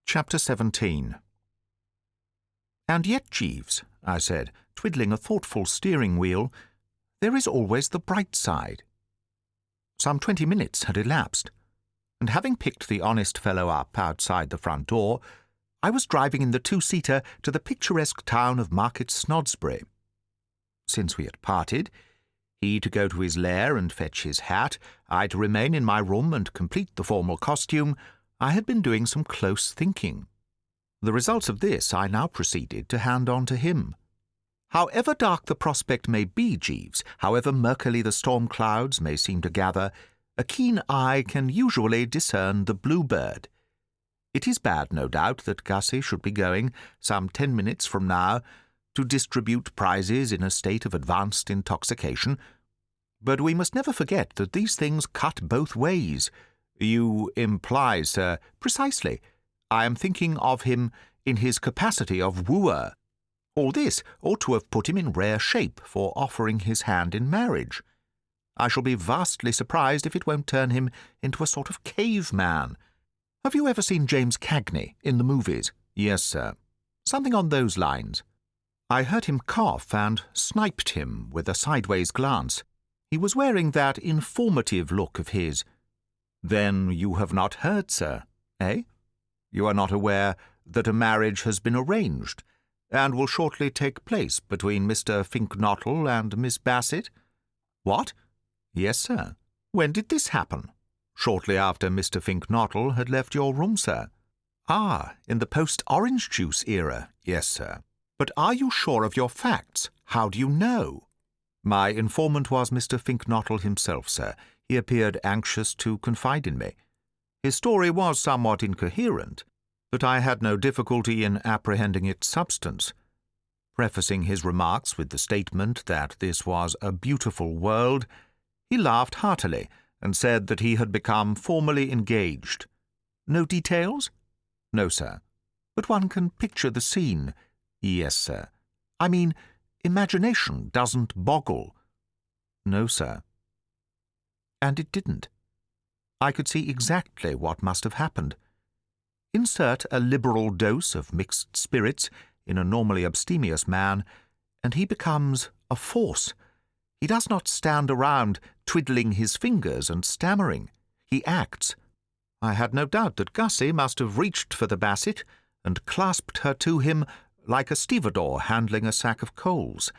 Chapter 17. "And yet, Jeeves," I said, twiddling a thoughtful steering wheel, "there is always the bright side." Some 20 minutes had elapsed, and having picked the honest fellow up outside the front door, I was driving in the two-seater to the picturesque town of Market Snodsbury. Since we had parted, he to go to his lair and fetch his hat, I to remain in my room and complete the formal costume, I had been doing some close thinking. The results of this I now proceeded to hand on to him. However dark the prospect may be, Jeeves, however murkily the storm clouds may seem to gather, a keen eye can usually discern the bluebird. It is bad, no doubt, that Gussie should be going, some 10 minutes from now, to distribute prizes in a state of advanced intoxication, but we must never forget that these things cut both ways. You imply, sir— "Precisely. I am thinking of him in his capacity of wooer. All this ought to have put him in rare shape for offering his hand in marriage. I shall be vastly surprised if it won't turn him into a sort of caveman. Have you ever seen James Cagney in the movies?" "Yes, sir." "Something on those lines." I heard him cough and sniped him with a sideways glance. He was wearing that informative look of his. "Then you have not heard, sir, eh? You are not aware that a marriage has been arranged, and will shortly take place between Mr. Finknottle and Miss Bassett?" "What?" "Yes, sir." "When did this happen?" "Shortly after Mr. Finknottle had left your room, sir." "Ah, in the post-orange juice era?" "Yes, sir." "But are you sure of your facts? How do you know?" "My informant was Mr. Finknottle himself, sir. He appeared anxious to confide in me. His story was somewhat incoherent, but I had no difficulty in apprehending its substance. Prefacing his remarks with the statement that this was a beautiful world, he laughed heartily and said that he had become formally engaged. "No details?" "No, sir." "But one can picture the scene." "Yes, sir." "I mean, imagination doesn't boggle." "No, sir." And it didn't. I could see exactly what must have happened. Insert a liberal dose of mixed spirits in a normally abstemious man, and he becomes a force. He does not stand around twiddling his fingers and stammering. He acts. I had no doubt that Gussie must have reached for the Bassett and clasped her to him like a stevedore handling a sack of coals,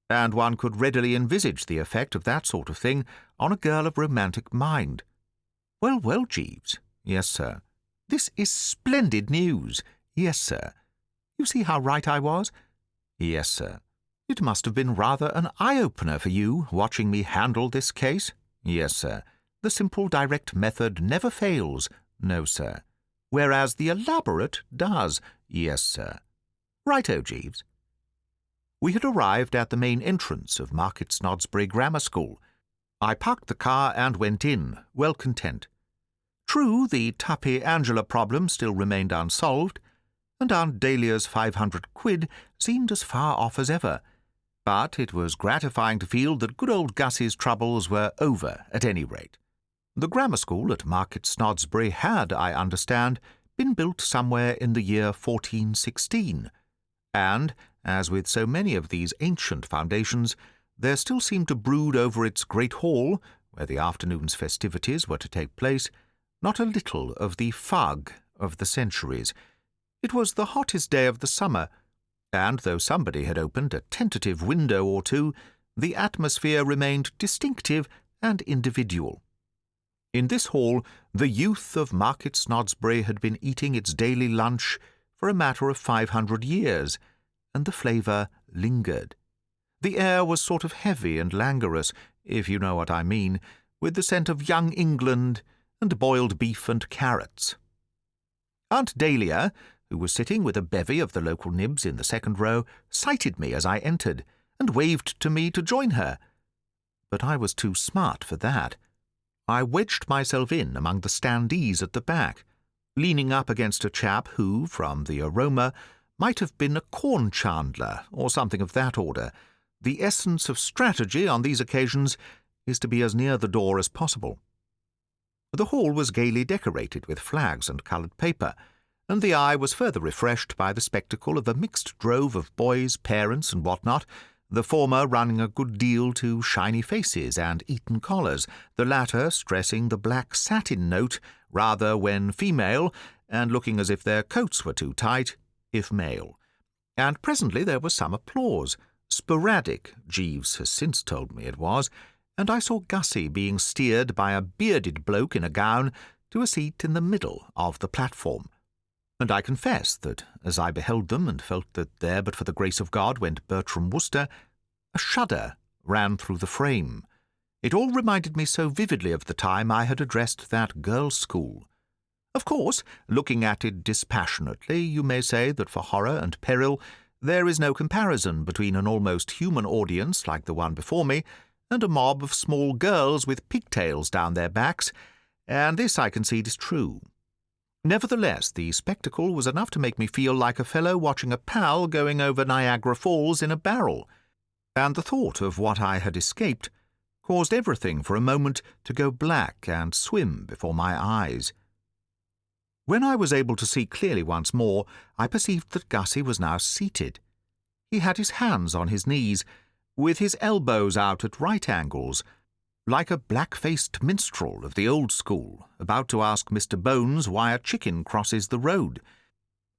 and one could readily envisage the effect of that sort of thing on a girl of romantic mind. "Well, well, Jeeves." "Yes, sir." "This is splendid news." "Yes, sir." "You see how right I was?" "Yes, sir." "It must have been rather an eye-opener for you, watching me handle this case." "Yes, sir." "The simple, direct method never fails." "No, sir." "Whereas the elaborate does." "Yes, sir." "Righto, Jeeves." We had arrived at the main entrance of Market Snodsbury Grammar School. I parked the car and went in, well content. True, the Tuppy Angela problem still remained unsolved, and Aunt Dahlia's 500 quid seemed as far off as ever, but it was gratifying to feel that good old Gussie's troubles were over at any rate. The grammar school at Market Snodsbury had, I understand, been built somewhere in the year 1416, and, as with so many of these ancient foundations, there still seemed to brood over its great hall, where the afternoon's festivities were to take place, not a little of the fug of the centuries. It was the hottest day of the summer, and though somebody had opened a tentative window or two, the atmosphere remained distinctive and individual. In this hall, the youth of Market Snodsbury had been eating its daily lunch for a matter of 500 years, and the flavour lingered. The air was sort of heavy and languorous, if you know what I mean, with the scent of young England and boiled beef and carrots. Aunt Dahlia, who was sitting with a bevy of the local nibs in the second row, sighted me as I entered, and waved to me to join her. But I was too smart for that. I wedged myself in among the standees at the back, leaning up against a chap who, from the aroma, might have been a corn chandler or something of that order. The essence of strategy on these occasions is to be as near the door as possible. The hall was gaily decorated with flags and coloured paper, and the eye was further refreshed by the spectacle of a mixed drove of boys, parents, and what-not, the former running a good deal to shiny faces and Eton collars, the latter stressing the black satin note rather when female, and looking as if their coats were too tight, if male. And presently there was some applause, sporadic, Jeeves has since told me it was, and I saw Gussie being steered by a bearded bloke in a gown to a seat in the middle of the platform. And I confess that, as I beheld them and felt that there but for the grace of God went Bertram Wooster, a shudder ran through the frame. It all reminded me so vividly of the time I had addressed that girls' school. Of course, looking at it dispassionately, you may say that for horror and peril there is no comparison between an almost human audience like the one before me and a mob of small girls with pigtails down their backs, and this I concede is true. Nevertheless, the spectacle was enough to make me feel like a fellow watching a pal going over Niagara Falls in a barrel, and the thought of what I had escaped caused everything for a moment to go black and swim before my eyes. When I was able to see clearly once more, I perceived that Gussie was now seated. He had his hands on his knees, with his elbows out at right angles, like a black-faced minstrel of the old school, about to ask Mr. Bones why a chicken crosses the road,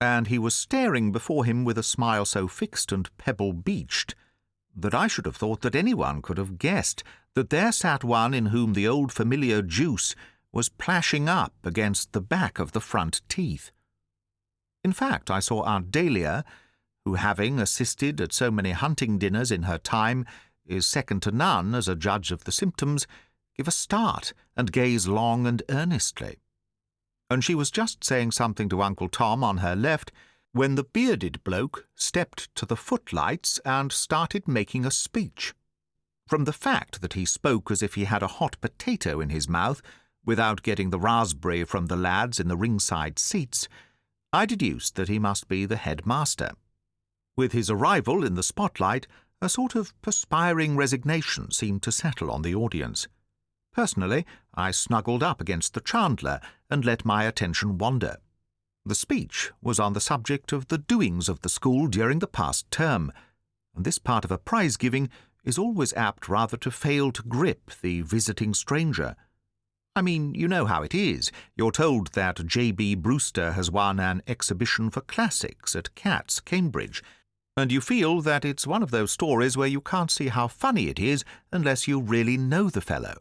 and he was staring before him with a smile so fixed and pebble-beached that I should have thought that anyone could have guessed that there sat one in whom the old familiar juice was plashing up against the back of the front teeth. In fact, I saw Aunt Dahlia, who, having assisted at so many hunting dinners in her time, is second to none as a judge of the symptoms, give a start and gaze long and earnestly. And she was just saying something to Uncle Tom on her left when the bearded bloke stepped to the footlights and started making a speech. From the fact that he spoke as if he had a hot potato in his mouth, without getting the raspberry from the lads in the ringside seats, I deduced that he must be the headmaster. With his arrival in the spotlight, a sort of perspiring resignation seemed to settle on the audience. Personally, I snuggled up against the chandler and let my attention wander. The speech was on the subject of the doings of the school during the past term, and this part of a prize-giving is always apt rather to fail to grip the visiting stranger. I mean, you know how it is. You're told that J.B. Brewster has won an exhibition for classics at Cat's, Cambridge, and you feel that it's one of those stories where you can't see how funny it is unless you really know the fellow.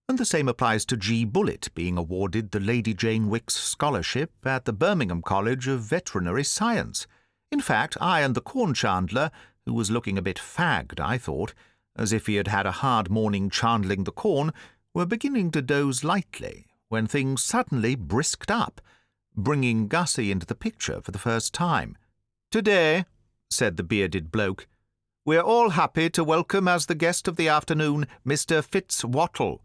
And the same applies to G. Bullitt being awarded the Lady Jane Wicks Scholarship at the Birmingham College of Veterinary Science. In fact, I and the corn chandler, who was looking a bit fagged, I thought, as if he had had a hard morning chandling the corn, were beginning to doze lightly when things suddenly brisked up, bringing Gussie into the picture for the first time. "Today," said the bearded bloke, "we're all happy to welcome as the guest of the afternoon Mr. Fitzwattle."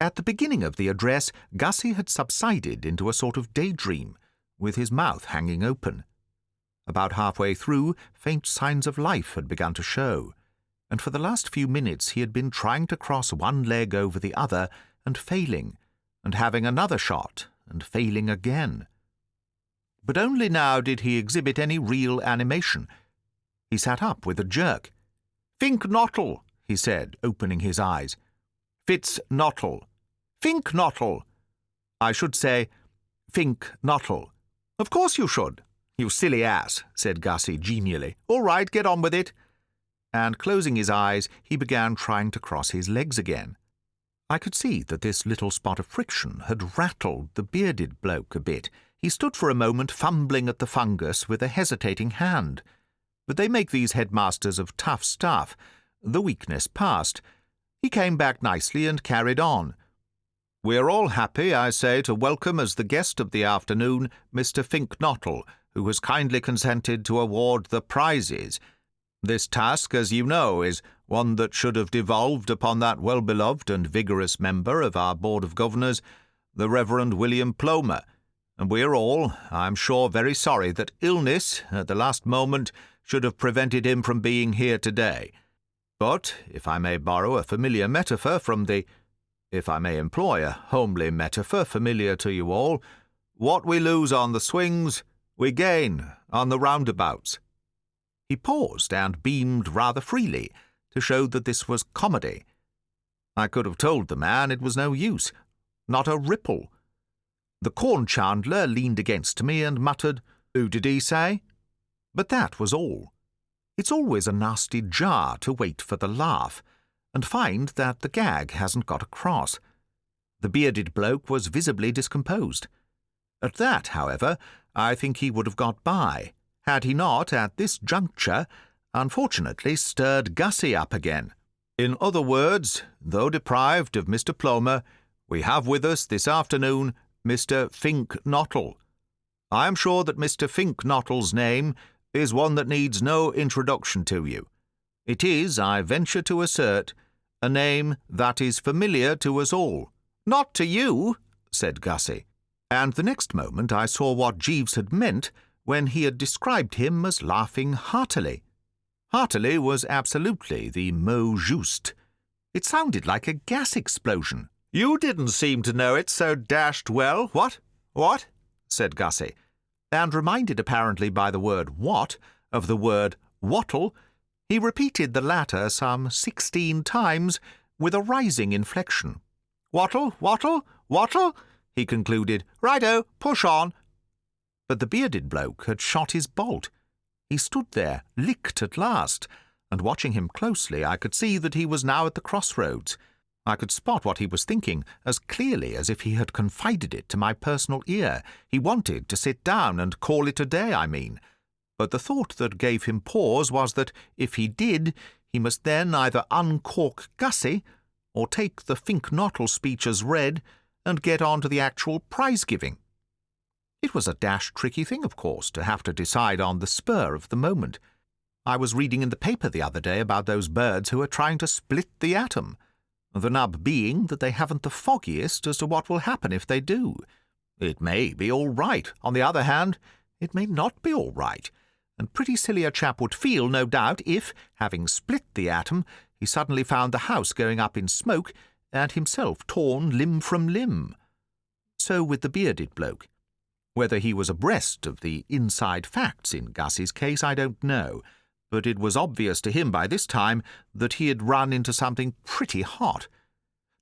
At the beginning of the address, Gussie had subsided into a sort of daydream, with his mouth hanging open. About halfway through, faint signs of life had begun to show, and for the last few minutes he had been trying to cross one leg over the other and failing, and having another shot and failing again. But only now did he exhibit any real animation. He sat up with a jerk. "Fink-nottle," he said, opening his eyes. "Fitz-nottle. Fink-nottle. I should say Fink-nottle." "Of course you should, you silly ass," said Gussie genially. "All right, get on with it." And closing his eyes, he began trying to cross his legs again. I could see that this little spot of friction had rattled the bearded bloke a bit. He stood for a moment fumbling at the fungus with a hesitating hand. But they make these headmasters of tough stuff. The weakness passed. He came back nicely and carried on. "We're all happy, I say, to welcome as the guest of the afternoon Mr. Fink-nottle, who has kindly consented to award the prizes. This task, as you know, is one that should have devolved upon that well-beloved and vigorous member of our Board of Governors, the Reverend William Plomer, and we are all, I'm sure, very sorry that illness, at the last moment, should have prevented him from being here today. But, if I may borrow a familiar metaphor from if I may employ a homely metaphor familiar to you all, What we lose on the swings, we gain on the roundabouts." He paused and beamed rather freely to show that this was comedy. I could have told the man it was no use, not a ripple. The corn chandler leaned against me and muttered, "Who did he say?" But that was all. It's always a nasty jar to wait for the laugh, and find that the gag hasn't got across. The bearded bloke was visibly discomposed. At that, however, I think he would have got by, had he not, at this juncture, unfortunately stirred Gussie up again. "In other words, though deprived of Mr. Plomer, we have with us this afternoon Mr. Fink-Nottle. I am sure that Mr. Fink-Nottle's name is one that needs no introduction to you. It is, I venture to assert, a name that is familiar to us all." "Not to you," said Gussie. And the next moment I saw what Jeeves had meant when he had described him as laughing heartily. Heartily was absolutely the mot juste. It sounded like a gas explosion. "You didn't seem to know it so dashed well, what?" "What?" said Gussie, and reminded apparently by the word "what" of the word "wattle," he repeated the latter some 16 times with a rising inflection. "Wattle, wattle, wattle," he concluded. "Righto, push on." But the bearded bloke had shot his bolt. He stood there, licked at last, and watching him closely I could see that he was now at the crossroads. I could spot what he was thinking as clearly as if he had confided it to my personal ear. He wanted to sit down and call it a day, I mean. But the thought that gave him pause was that, if he did, he must then either uncork Gussie or take the Fink-Nottle speech as read and get on to the actual prize-giving. It was a dashed tricky thing, of course, to have to decide on the spur of the moment. I was reading in the paper the other day about those birds who are trying to split the atom, the nub being that they haven't the foggiest as to what will happen if they do. It may be all right. On the other hand, it may not be all right, and pretty silly a chap would feel, no doubt, if, having split the atom, he suddenly found the house going up in smoke and himself torn limb from limb. So with the bearded bloke. Whether he was abreast of the inside facts in Gussie's case, I don't know, but it was obvious to him by this time that he had run into something pretty hot.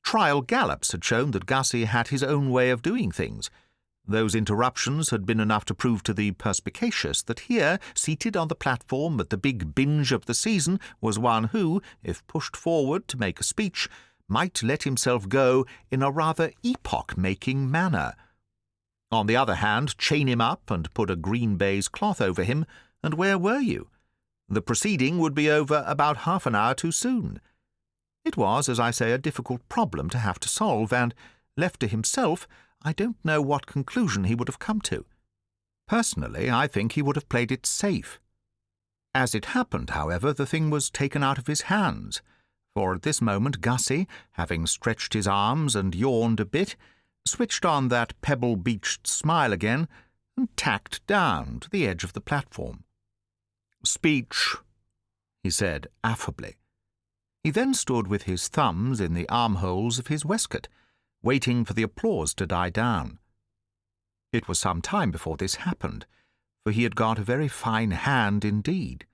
Trial gallops had shown that Gussie had his own way of doing things. Those interruptions had been enough to prove to the perspicacious that here, seated on the platform at the big binge of the season, was one who, if pushed forward to make a speech, might let himself go in a rather epoch-making manner. On the other hand, chain him up and put a green baize cloth over him, and where were you? The proceeding would be over about half an hour too soon. It was, as I say, a difficult problem to have to solve, and, left to himself, I don't know what conclusion he would have come to. Personally, I think he would have played it safe. As it happened, however, the thing was taken out of his hands, for at this moment Gussie, having stretched his arms and yawned a bit, switched on that pebble-beached smile again and tacked down to the edge of the platform. "Speech," he said affably. He then stood with his thumbs in the armholes of his waistcoat, waiting for the applause to die down. It was some time before this happened, for he had got a very fine hand indeed.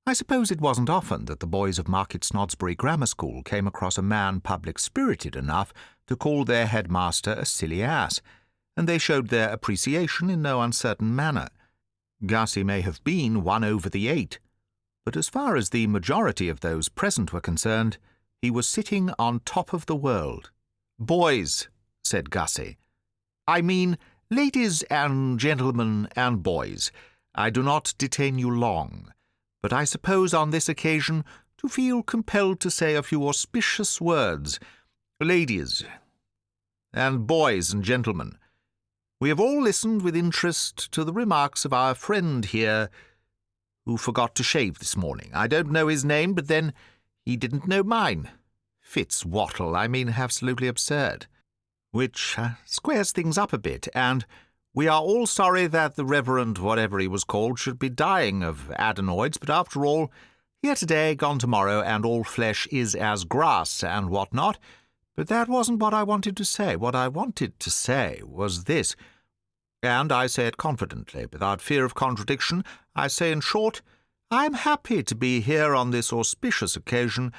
I suppose it wasn't often that the boys of Market Snodsbury Grammar School came across a man public-spirited enough to call their headmaster a silly ass, and they showed their appreciation in no uncertain manner. Gussie may have been 1/8, but as far as the majority of those present were concerned, he was sitting on top of the world. "Boys," said Gussie. "I mean, ladies and gentlemen and boys, I do not detain you long, but I suppose on this occasion to feel compelled to say a few auspicious words. Ladies and boys and gentlemen, we have all listened with interest to the remarks of our friend here, who forgot to shave this morning. I don't know his name, but then he didn't know mine. Fitzwattle, I mean, absolutely absurd. Which squares things up a bit, and we are all sorry that the Reverend whatever he was called should be dying of adenoids, but after all, here today, gone tomorrow, and all flesh is as grass and what not. But that wasn't what I wanted to say. What I wanted to say was this. And I say it confidently, without fear of contradiction. I say, in short, I am happy to be here on this auspicious occasion,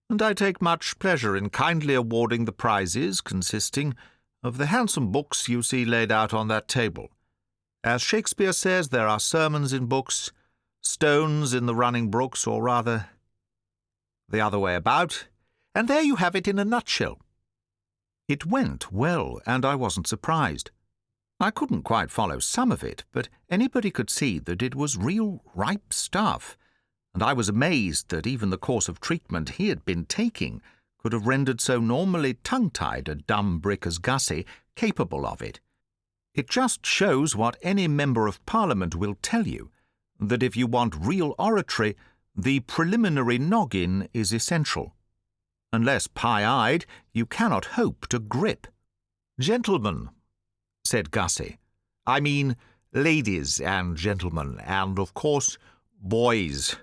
and I take much pleasure in kindly awarding the prizes consisting of the handsome books you see laid out on that table. As Shakespeare says, there are sermons in books, stones in the running brooks, or rather the other way about, and there you have it in a nutshell. It went well, and I wasn't surprised. I couldn't quite follow some of it, but anybody could see that it was real ripe stuff, and I was amazed that even the course of treatment he had been taking could have rendered so normally tongue-tied a dumb brick as Gussie capable of it. It just shows what any Member of Parliament will tell you, that if you want real oratory, the preliminary noggin is essential. Unless pie-eyed, you cannot hope to grip. "Gentlemen," said Gussie. "I mean ladies and gentlemen, and, of course, boys.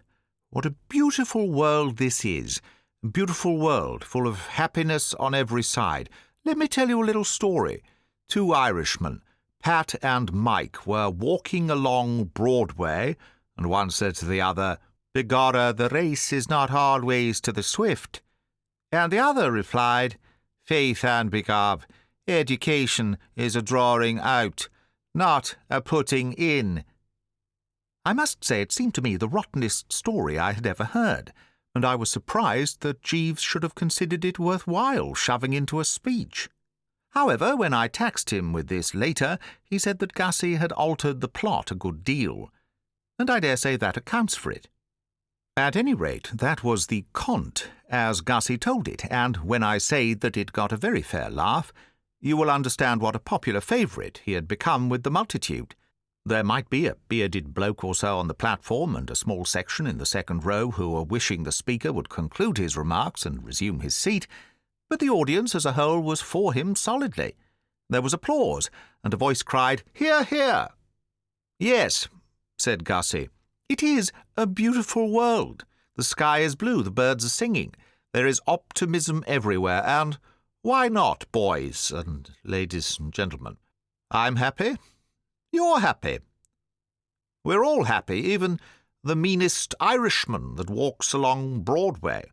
What a beautiful world this is. A beautiful world, full of happiness on every side. Let me tell you a little story. 2 Irishmen, Pat and Mike, were walking along Broadway, and one said to the other, 'Begorra, the race is not always to the swift.' And the other replied, 'Faith and begob, education is a drawing out, not a putting in.' I must say it seemed to me the rottenest story I had ever heard, and I was surprised that Jeeves should have considered it worth while shoving into a speech. However, when I taxed him with this later, he said that Gussie had altered the plot a good deal, and I dare say that accounts for it. At any rate, that was the cont, as Gussie told it, and when I say that it got a very fair laugh, you will understand what a popular favourite he had become with the multitude. There might be a bearded bloke or so on the platform, and a small section in the second row who were wishing the speaker would conclude his remarks and resume his seat, but the audience as a whole was for him solidly. There was applause, and a voice cried, "Hear, hear!" "Yes," said Gussie, "it is a beautiful world. The sky is blue, the birds are singing. There is optimism everywhere, and why not, boys and ladies and gentlemen? I'm happy. You're happy. We're all happy, even the meanest Irishman that walks along Broadway.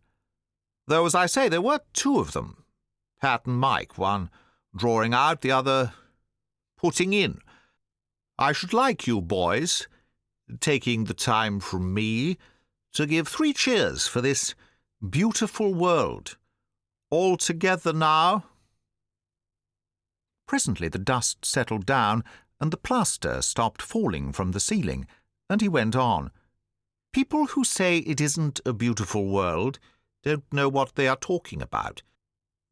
Though, as I say, there were 2 of them, Pat and Mike, one drawing out, the other putting in. I should like you boys, taking the time from me, to give 3 cheers for this beautiful world. All together now." Presently the dust settled down, and the plaster stopped falling from the ceiling, and he went on. "People who say it isn't a beautiful world don't know what they are talking about.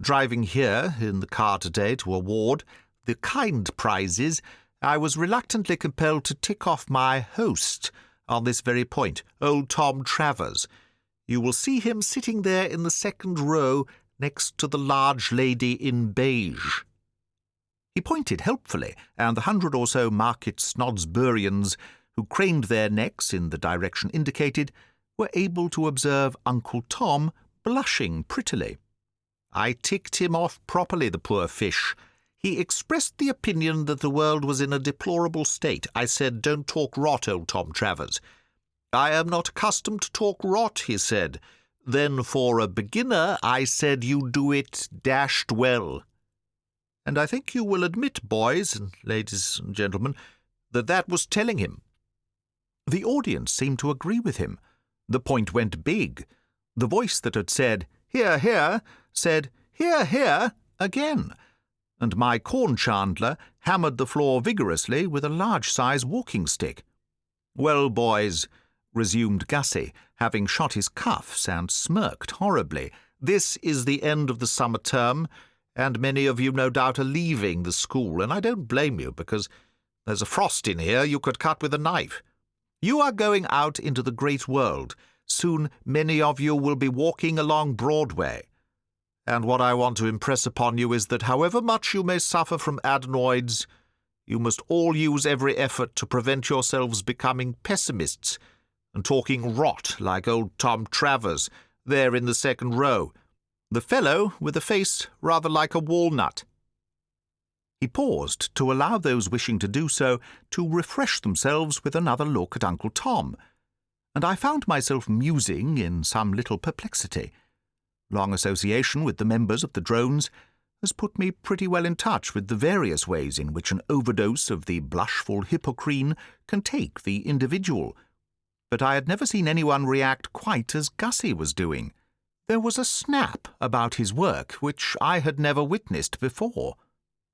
Driving here in the car today to award the kind prizes, I was reluctantly compelled to tick off my host on this very point, old Tom Travers. You will see him sitting there in the second row next to the large lady in beige." He pointed helpfully, and the 100 or so market Snodsburians who craned their necks in the direction indicated were able to observe Uncle Tom blushing prettily. I ticked him off properly, the poor fish. He expressed the opinion that the world was in a deplorable state. I said, "Don't talk rot, old Tom Travers." "I am not accustomed to talk rot," he said. "Then for a beginner, I said you do it dashed well." And I think you will admit, boys and ladies and gentlemen, that that was telling him. The audience seemed to agree with him. The point went big. The voice that had said, "Hear, hear," said, "Hear, hear," again, and my corn chandler hammered the floor vigorously with a large-size walking-stick. "Well, boys," resumed Gussie, having shot his cuffs and smirked horribly, "this is the end of the summer term, and many of you no doubt are leaving the school, and I don't blame you, because there's a frost in here you could cut with a knife. You are going out into the great world. Soon many of you will be walking along Broadway. And what I want to impress upon you is that however much you may suffer from adenoids, you must all use every effort to prevent yourselves becoming pessimists and talking rot like old Tom Travers there in the second row, the fellow with a face rather like a walnut." He paused to allow those wishing to do so to refresh themselves with another look at Uncle Tom, and I found myself musing in some little perplexity. Long association with the members of the Drones has put me pretty well in touch with the various ways in which an overdose of the blushful hippocrene can take the individual, but I had never seen anyone react quite as Gussie was doing. There was a snap about his work which I had never witnessed before,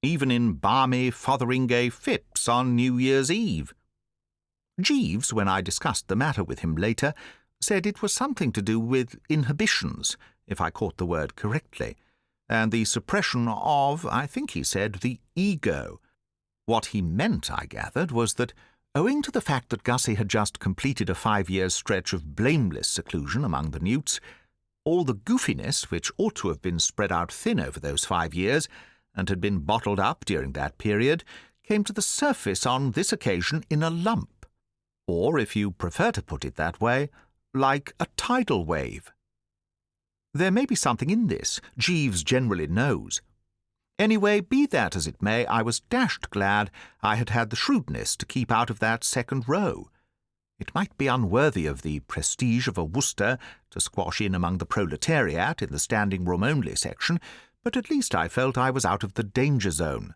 even in balmy Fotheringay fips on New Year's Eve. Jeeves, when I discussed the matter with him later, said it was something to do with inhibitions, if I caught the word correctly, and the suppression of, I think he said, the ego. What he meant, I gathered, was that, owing to the fact that Gussie had just completed a 5-year stretch of blameless seclusion among the newts, all the goofiness which ought to have been spread out thin over those 5 years, and had been bottled up during that period, came to the surface on this occasion in a lump, or, if you prefer to put it that way, like a tidal wave. There may be something in this, Jeeves generally knows. Anyway, be that as it may, I was dashed glad I had had the shrewdness to keep out of that second row. It might be unworthy of the prestige of a Worcester to squash in among the proletariat in the standing-room-only section, but at least I felt I was out of the danger zone.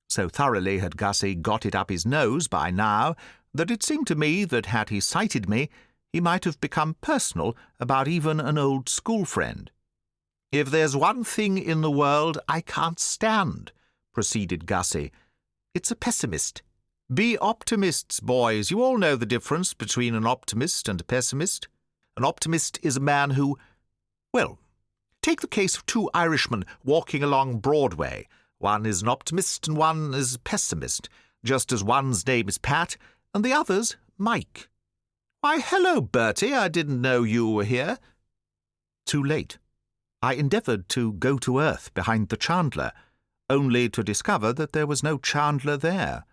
So thoroughly had Gussie got it up his nose by now that it seemed to me that had he sighted me, he might have become personal about even an old school friend. "If there's one thing in the world I can't stand," proceeded Gussie, "it's a pessimist. Be optimists, boys. You all know the difference between an optimist and a pessimist. An optimist is a man who... Well, take the case of two Irishmen walking along Broadway. One is an optimist and one is a pessimist, just as one's name is Pat and the other's Mike. Why, hello, Bertie, I didn't know you were here." Too late. I endeavoured to go to earth behind the chandler, only to discover that there was no chandler there.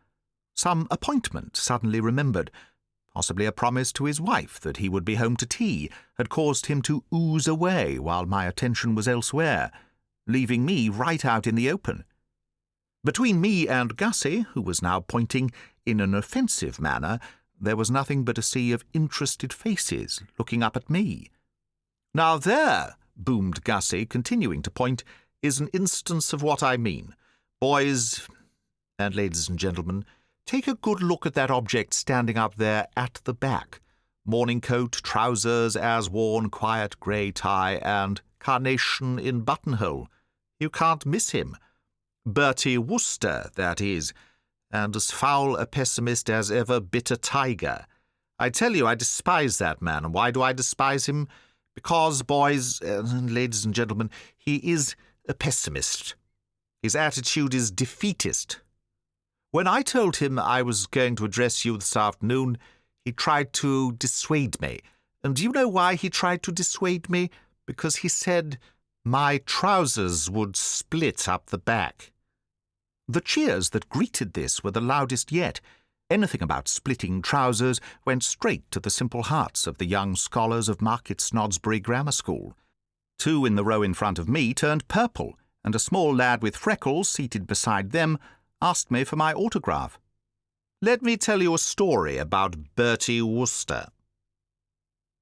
Some appointment, suddenly remembered, possibly a promise to his wife that he would be home to tea, had caused him to ooze away while my attention was elsewhere, leaving me right out in the open. Between me and Gussie, who was now pointing in an offensive manner, there was nothing but a sea of interested faces looking up at me. "Now there," boomed Gussie, continuing to point, "is an instance of what I mean. Boys and ladies and gentlemen, take a good look at that object standing up there at the back. Morning coat, trousers, as worn, quiet grey tie, and carnation in buttonhole. You can't miss him. Bertie Wooster, that is, and as foul a pessimist as ever bit a tiger. I tell you, I despise that man, and why do I despise him? Because, boys and ladies and gentlemen, he is a pessimist. His attitude is defeatist. When I told him I was going to address you this afternoon, he tried to dissuade me. And do you know why he tried to dissuade me? Because he said my trousers would split up the back. The cheers that greeted this were the loudest yet. Anything about splitting trousers went straight to the simple hearts of the young scholars of Market Snodsbury Grammar School. Two in the row in front of me turned purple, and a small lad with freckles seated beside them asked me for my autograph. Let me tell you a story about Bertie Wooster.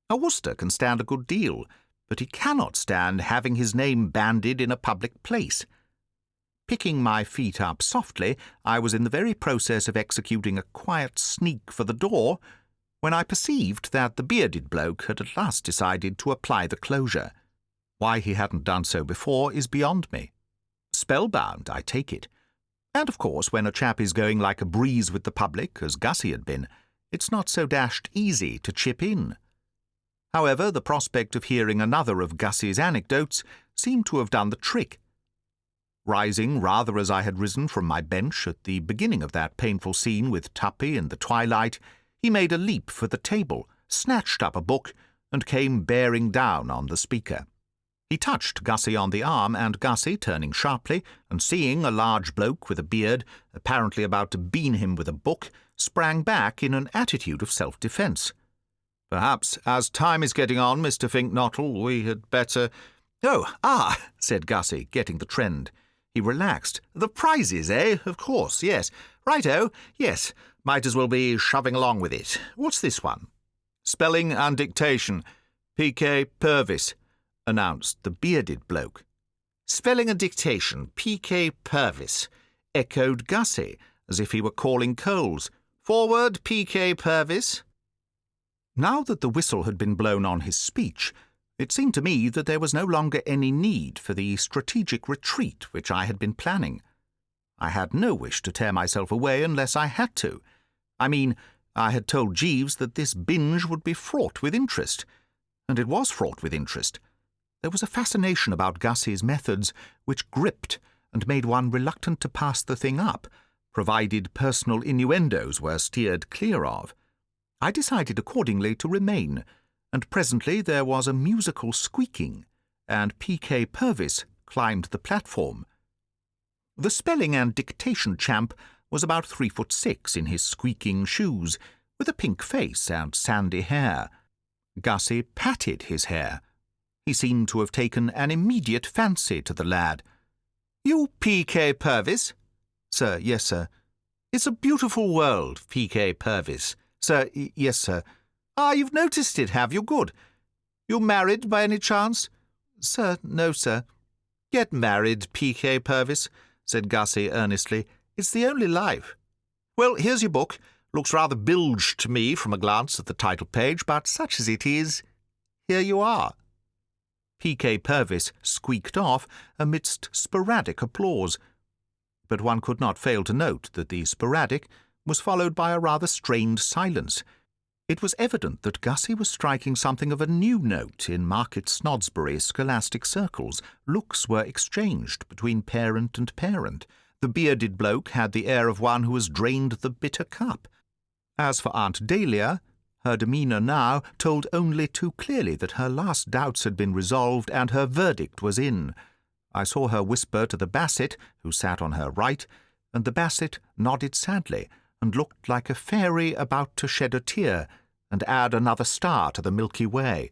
A Wooster can stand a good deal, but he cannot stand having his name bandied in a public place. Picking my feet up softly, I was in the very process of executing a quiet sneak for the door when I perceived that the bearded bloke had at last decided to apply the closure. Why he hadn't done so before is beyond me. Spellbound, I take it. And, of course, when a chap is going like a breeze with the public, as Gussie had been, it's not so dashed easy to chip in. However, the prospect of hearing another of Gussie's anecdotes seemed to have done the trick. Rising rather as I had risen from my bench at the beginning of that painful scene with Tuppy in the twilight, he made a leap for the table, snatched up a book, and came bearing down on the speaker. He touched Gussie on the arm, and Gussie, turning sharply, and seeing a large bloke with a beard, apparently about to bean him with a book, sprang back in an attitude of self-defence. "Perhaps, as time is getting on, Mr. Finknottle, we had better—" "Oh, said Gussie, getting the trend. He relaxed. "The prizes, eh? Of course, yes. Righto, yes. Might as well be shoving along with it. What's this one?" "Spelling and dictation. P.K. Purvis," announced the bearded bloke. "Spelling and dictation. P.K. Purvis," echoed Gussie, as if he were calling coals. "Forward, P.K. Purvis." Now that the whistle had been blown on his speech, it seemed to me that there was no longer any need for the strategic retreat which I had been planning. I had no wish to tear myself away unless I had to. I mean, I had told Jeeves that this binge would be fraught with interest, and it was fraught with interest. There was a fascination about Gussie's methods which gripped and made one reluctant to pass the thing up, provided personal innuendos were steered clear of. I decided accordingly to remain, and presently there was a musical squeaking, and P.K. Purvis climbed the platform. The spelling and dictation champ was about 3'6" in his squeaking shoes, with a pink face and sandy hair. Gussie patted his hair. He seemed to have taken an immediate fancy to the lad. "You P.K. Purvis?" "Sir, yes, sir." "It's a beautiful world, P.K. Purvis." "Sir, yes, sir." "Ah, you've noticed it, have you? Good. You married by any chance?" "Sir, no, sir." "Get married, P.K. Purvis," said Gussie earnestly. "It's the only life. Well, here's your book. Looks rather bilged to me from a glance at the title page, but such as it is, here you are." P.K. Purvis squeaked off amidst sporadic applause, but one could not fail to note that the sporadic was followed by a rather strained silence. It was evident that Gussie was striking something of a new note in Market Snodsbury scholastic circles. Looks were exchanged between parent and parent. The bearded bloke had the air of one who has drained the bitter cup. As for Aunt Dahlia, her demeanour now told only too clearly that her last doubts had been resolved and her verdict was in. I saw her whisper to the Basset, who sat on her right, and the Basset nodded sadly and looked like a fairy about to shed a tear and add another star to the Milky Way.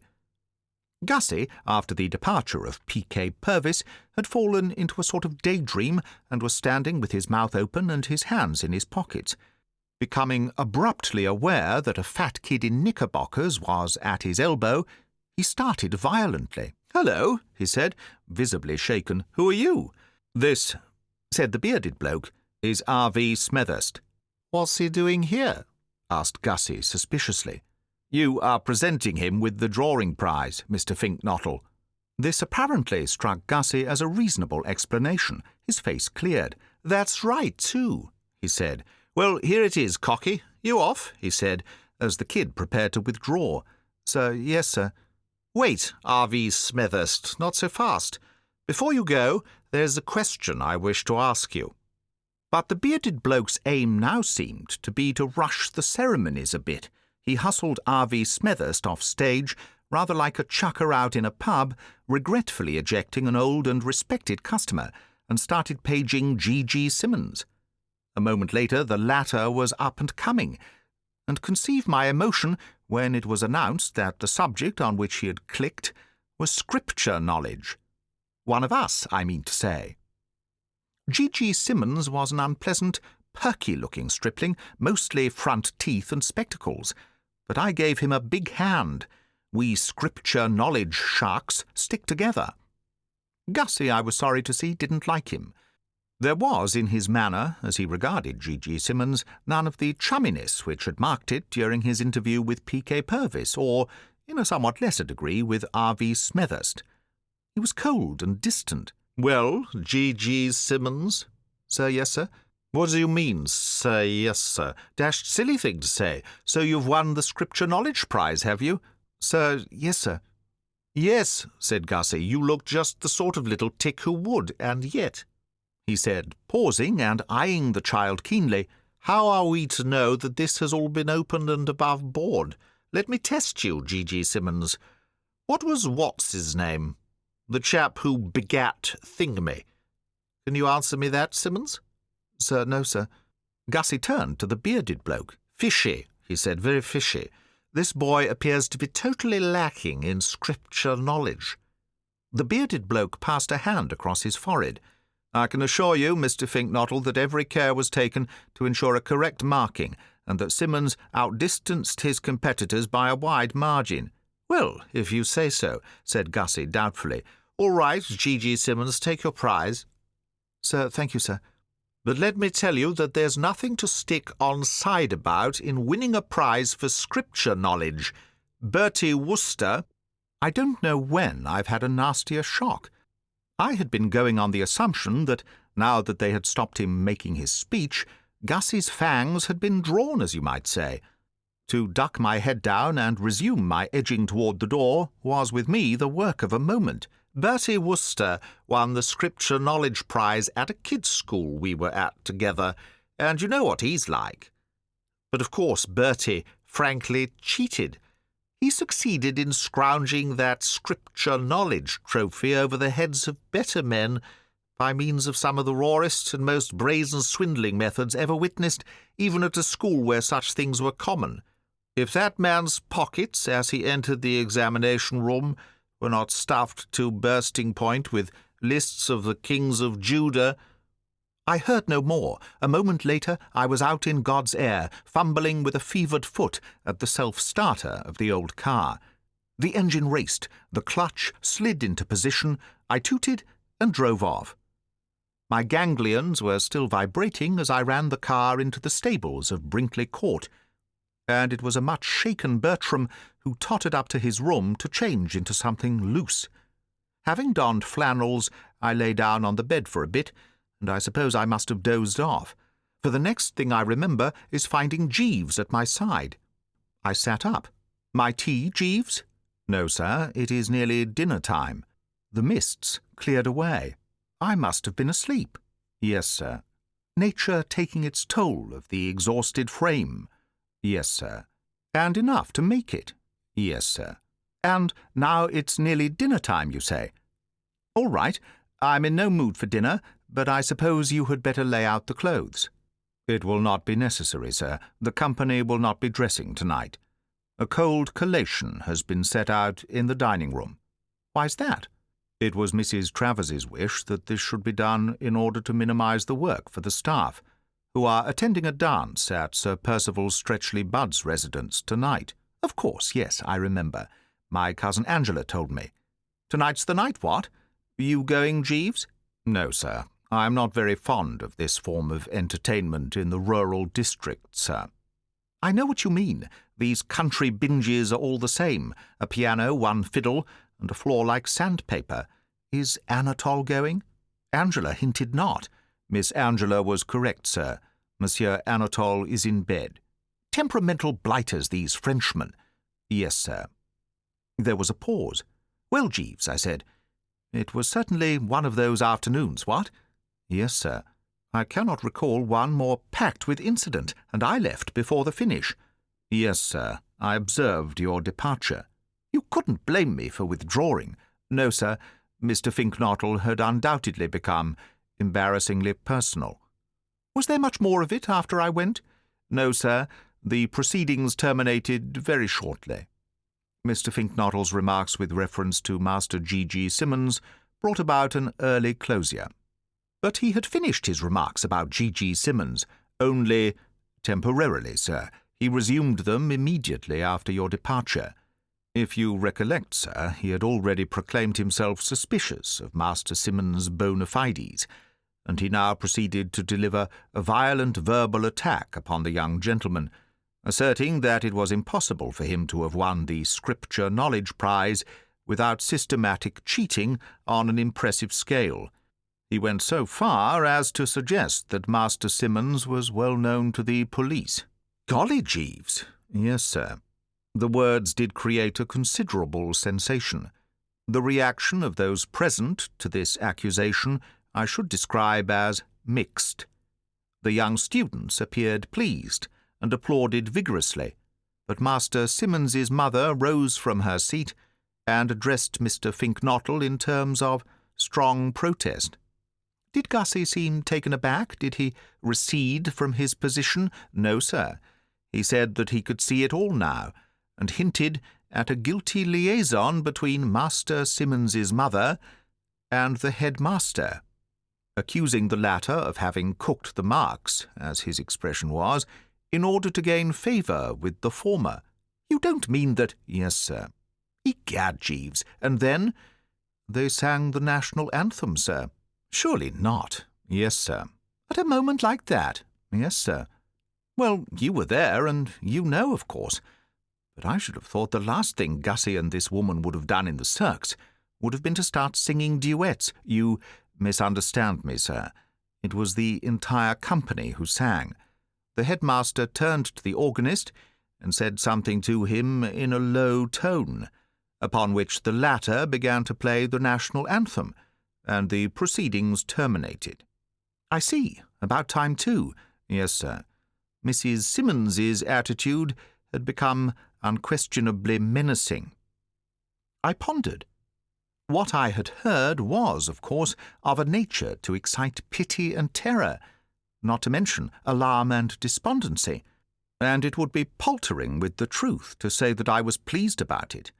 Gussie, after the departure of P.K. Purvis, had fallen into a sort of daydream and was standing with his mouth open and his hands in his pockets. Becoming abruptly aware that a fat kid in knickerbockers was at his elbow, he started violently. "Hello," he said, visibly shaken. "Who are you?" "This," said the bearded bloke, "is R.V. Smethurst." "What's he doing here?" asked Gussie suspiciously. "You are presenting him with the drawing prize, Mr. Finknottle." This apparently struck Gussie as a reasonable explanation. His face cleared. "That's right, too," he said. "Well, here it is, Cocky. You off?" he said, as the kid prepared to withdraw. "Sir, yes, sir." "Wait, R.V. Smethurst, not so fast. Before you go, there's a question I wish to ask you." But the bearded bloke's aim now seemed to be to rush the ceremonies a bit. He hustled R.V. Smethurst off stage, rather like a chucker out in a pub, regretfully ejecting an old and respected customer, and started paging G.G. Simmons. A moment later the latter was up and coming, and conceive my emotion when it was announced that the subject on which he had clicked was Scripture knowledge. One of us, I mean to say. G.G. Simmons was an unpleasant, perky-looking stripling, mostly front teeth and spectacles, but I gave him a big hand. We Scripture knowledge sharks stick together. Gussie, I was sorry to see, didn't like him. There was in his manner, as he regarded G.G. Simmons, none of the chumminess which had marked it during his interview with P.K. Purvis, or, in a somewhat lesser degree, with R.V. Smethurst. He was cold and distant. "Well, G.G. Simmons?" "Sir, yes, sir." "What do you mean, sir, yes, sir? Dashed silly thing to say. So you've won the Scripture Knowledge Prize, have you?" "Sir, yes, sir." "Yes," said Gussie, "you look just the sort of little tick who would, and yet," he said, pausing and eyeing the child keenly, "how are we to know that this has all been open and above board? Let me test you, G.G. Simmons. What was what's-his-name? The chap who begat Thingamy. Can you answer me that, Simmons?" "Sir, no, sir." Gussie turned to the bearded bloke. "Fishy," he said, "very fishy. This boy appears to be totally lacking in Scripture knowledge." The bearded bloke passed a hand across his forehead. I can assure you, Mr. Finknottle, that every care was taken to ensure a correct marking, and that Simmons outdistanced his competitors by a wide margin." "Well, if you say so," said Gussie doubtfully. "All right, G.G. Simmons, take your prize." "Sir, thank you, sir. But let me tell you that there's nothing to stick on side about in winning a prize for scripture knowledge. Bertie Wooster—" I don't know when I've had a nastier shock. I had been going on the assumption that, now that they had stopped him making his speech, Gussie's fangs had been drawn, as you might say. To duck my head down and resume my edging toward the door was with me the work of a moment. Bertie Wooster won the Scripture Knowledge Prize at a kids' school we were at together, and you know what he's like. But of course Bertie frankly cheated. He succeeded in scrounging that Scripture Knowledge trophy over the heads of better men by means of some of the rawest and most brazen swindling methods ever witnessed, even at a school where such things were common. If that man's pockets, as he entered the examination room, were not stuffed to bursting point with lists of the kings of Judah— I heard no more. A moment later I was out in God's air, fumbling with a fevered foot at the self-starter of the old car. The engine raced, the clutch slid into position, I tooted and drove off. My ganglions were still vibrating as I ran the car into the stables of Brinkley Court, and it was a much shaken Bertram who tottered up to his room to change into something loose. Having donned flannels, I lay down on the bed for a bit, and I suppose I must have dozed off, for the next thing I remember is finding Jeeves at my side. I sat up. "My tea, Jeeves?" "No, sir, it is nearly dinner time." The mists cleared away. I must have been asleep. "Yes, sir." "Nature taking its toll of the exhausted frame." "Yes, sir." "And enough to make it." "Yes, sir." "And now it's nearly dinner time, you say?" "All right. I'm in no mood for dinner, but I suppose you had better lay out the clothes." "It will not be necessary, sir. The company will not be dressing tonight. A cold collation has been set out in the dining-room." "Why's that?" "It was Mrs. Travers's wish that this should be done in order to minimise the work for the staff, who are attending a dance at Sir Percival Stretchley Budd's residence tonight." "Of course, yes, I remember. My cousin Angela told me. Tonight's the night, what? You going, Jeeves?" "No, sir. I am not very fond of this form of entertainment in the rural district, sir." "I know what you mean. These country binges are all the same. A piano, one fiddle, and a floor like sandpaper. Is Anatole going?" Angela hinted not. Miss Angela was correct, sir. Monsieur Anatole is in bed. "Temperamental blighters, these Frenchmen." "Yes, sir." There was a pause. "Well, Jeeves," I said, "it was certainly one of those afternoons, what?" "Yes, sir. I cannot recall one more packed with incident, and I left before the finish." "Yes, sir. I observed your departure." "You couldn't blame me for withdrawing." "No, sir. Mr. Finknottle had undoubtedly become embarrassingly personal." "Was there much more of it after I went?" "No, sir. The proceedings terminated very shortly." Mr. Finknottle's remarks with reference to Master G.G. Simmons brought about an early closure. But he had finished his remarks about G.G. Simmons, only temporarily, sir. He resumed them immediately after your departure. If you recollect, sir, he had already proclaimed himself suspicious of Master Simmons' bona fides, and he now proceeded to deliver a violent verbal attack upon the young gentleman, asserting that it was impossible for him to have won the Scripture Knowledge Prize without systematic cheating on an impressive scale. He went so far as to suggest that Master Simmons was well known to the police. "Golly, Jeeves!" "Yes, sir." The words did create a considerable sensation. The reaction of those present to this accusation I should describe as mixed. The young students appeared pleased and applauded vigorously, but Master Simmons's mother rose from her seat and addressed Mr. Finknottle in terms of strong protest. Did Gussie seem taken aback? Did he recede from his position? No, sir. He said that he could see it all now, and hinted at a guilty liaison between Master Simmons's mother and the headmaster. accusing the latter of having cooked the marks, as his expression was, in order to gain favour with the former. You don't mean that— Yes, sir. Egad, Jeeves, and then— They sang the national anthem, sir. Surely not. Yes, sir. At a moment like that. Yes, sir. Well, you were there, and you know, of course. But I should have thought the last thing Gussie and this woman would have done in the circus would have been to start singing duets. You misunderstand me, sir. It was the entire company who sang. The headmaster turned to the organist and said something to him in a low tone, upon which the latter began to play the national anthem, and the proceedings terminated. I see. About time, too. Yes, sir. Mrs. Simmons's attitude had become unquestionably menacing. I pondered. What I had heard was, of course, of a nature to excite pity and terror, not to mention alarm and despondency, and it would be paltering with the truth to say that I was pleased about it.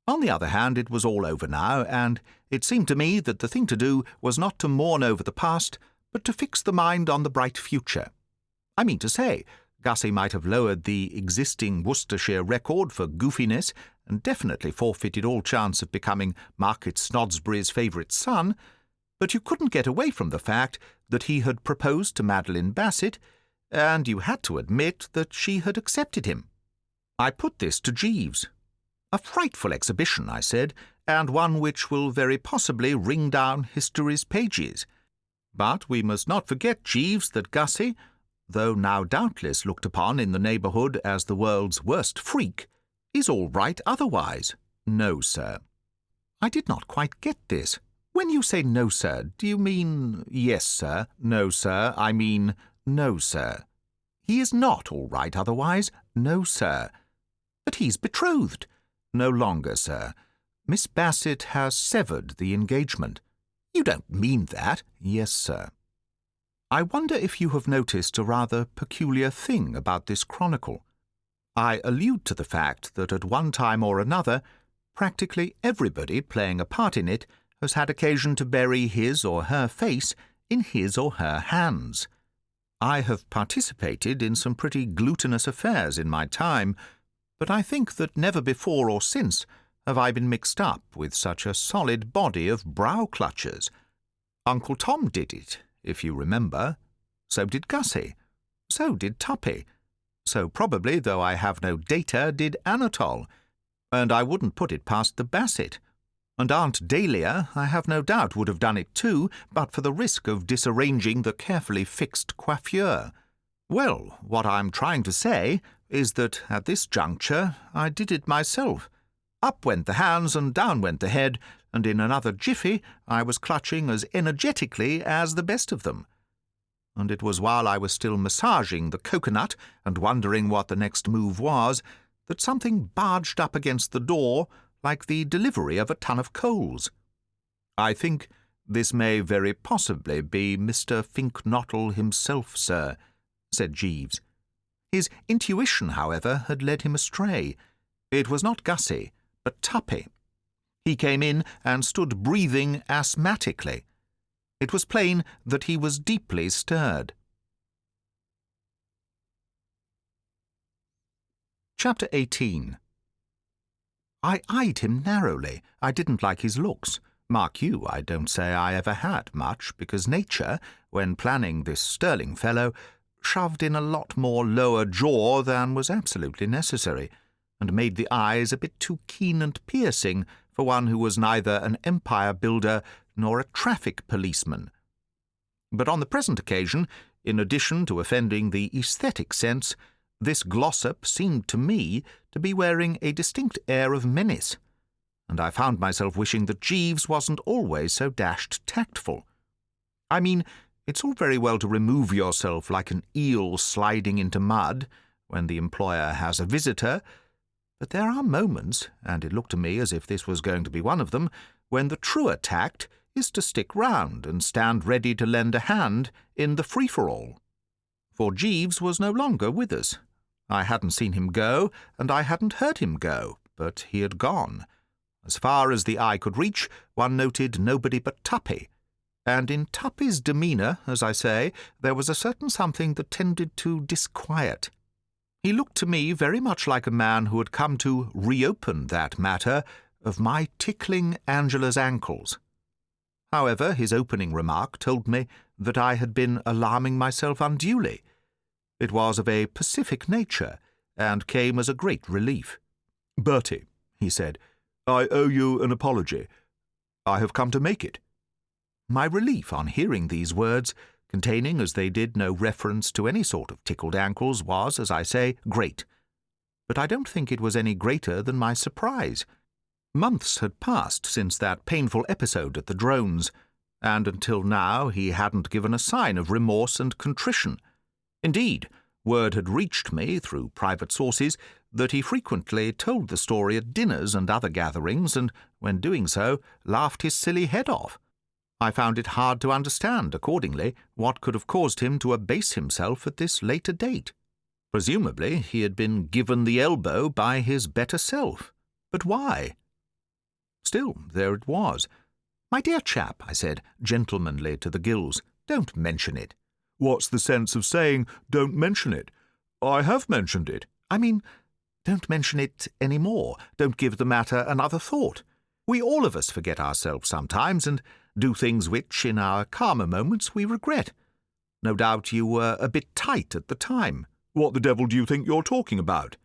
On the other hand, it was all over now, and it seemed to me that the thing to do was not to mourn over the past, but to fix the mind on the bright future. I mean to say, Gussie might have lowered the existing Worcestershire record for goofiness and definitely forfeited all chance of becoming Market Snodsbury's favourite son, but you couldn't get away from the fact that he had proposed to Madeline Bassett, and you had to admit that she had accepted him. I put this to Jeeves. A frightful exhibition, I said, and one which will very possibly ring down history's pages. But we must not forget, Jeeves, that Gussie, though now doubtless looked upon in the neighbourhood as the world's worst freak, is all right otherwise. No, sir. I did not quite get this. When you say no, sir, do you mean yes, sir? No, sir, I mean no, sir. He is not all right otherwise. No, sir. But he's betrothed. No longer, sir. Miss Bassett has severed the engagement. You don't mean that? Yes, sir. I wonder if you have noticed a rather peculiar thing about this chronicle. I allude to the fact that at one time or another, practically everybody playing a part in it has had occasion to bury his or her face in his or her hands. I have participated in some pretty glutinous affairs in my time, but I think that never before or since have I been mixed up with such a solid body of brow-clutchers. Uncle Tom did it, if you remember. So did Gussie. So did Tuppy. So probably, though I have no data, did Anatole. And I wouldn't put it past the Bassett. And Aunt Dahlia, I have no doubt, would have done it too, but for the risk of disarranging the carefully fixed coiffure. Well, what I'm trying to say is that at this juncture I did it myself. Up went the hands and down went the head, and in another jiffy I was clutching as energetically as the best of them. And it was while I was still massaging the coconut and wondering what the next move was that something barged up against the door like the delivery of a ton of coals. I think this may very possibly be Mr. Finknottle himself, sir, said Jeeves. His intuition, however, had led him astray. It was not Gussie, but Tuppy. He came in and stood breathing asthmatically. It was plain that he was deeply stirred. Chapter 18. I eyed him narrowly. I didn't like his looks. Mark you, I don't say I ever had much, because nature, when planning this sterling fellow, shoved in a lot more lower jaw than was absolutely necessary, and made the eyes a bit too keen and piercing for one who was neither an empire builder nor a traffic policeman. But on the present occasion, in addition to offending the aesthetic sense, this Glossop seemed to me to be wearing a distinct air of menace, and I found myself wishing that Jeeves wasn't always so dashed tactful. I mean, it's all very well to remove yourself like an eel sliding into mud when the employer has a visitor, but there are moments, and it looked to me as if this was going to be one of them, when the truer tact is to stick round and stand ready to lend a hand in the free-for-all. For Jeeves was no longer with us. I hadn't seen him go, and I hadn't heard him go, but he had gone. As far as the eye could reach, one noted nobody but Tuppy, and in Tuppy's demeanour, as I say, there was a certain something that tended to disquiet. He looked to me very much like a man who had come to reopen that matter of my tickling Angela's ankles. However, his opening remark told me that I had been alarming myself unduly. It was of a pacific nature, and came as a great relief. "Bertie," he said, "I owe you an apology. I have come to make it." My relief on hearing these words, containing as they did no reference to any sort of tickled ankles, was, as I say, great. But I don't think it was any greater than my surprise. Months had passed since that painful episode at the Drones, and until now he hadn't given a sign of remorse and contrition. Indeed, word had reached me, through private sources, that he frequently told the story at dinners and other gatherings, and, when doing so, laughed his silly head off. I found it hard to understand, accordingly, what could have caused him to abase himself at this later date. Presumably he had been given the elbow by his better self. But why? Still, there it was. "My dear chap," I said, gentlemanly to the gills, "don't mention it." "What's the sense of saying, 'Don't mention it'? I have mentioned it." "I mean, don't mention it any more. Don't give the matter another thought. We all of us forget ourselves sometimes, and do things which, in our calmer moments, we regret. No doubt you were a bit tight at the time." "What the devil do you think you're talking about?"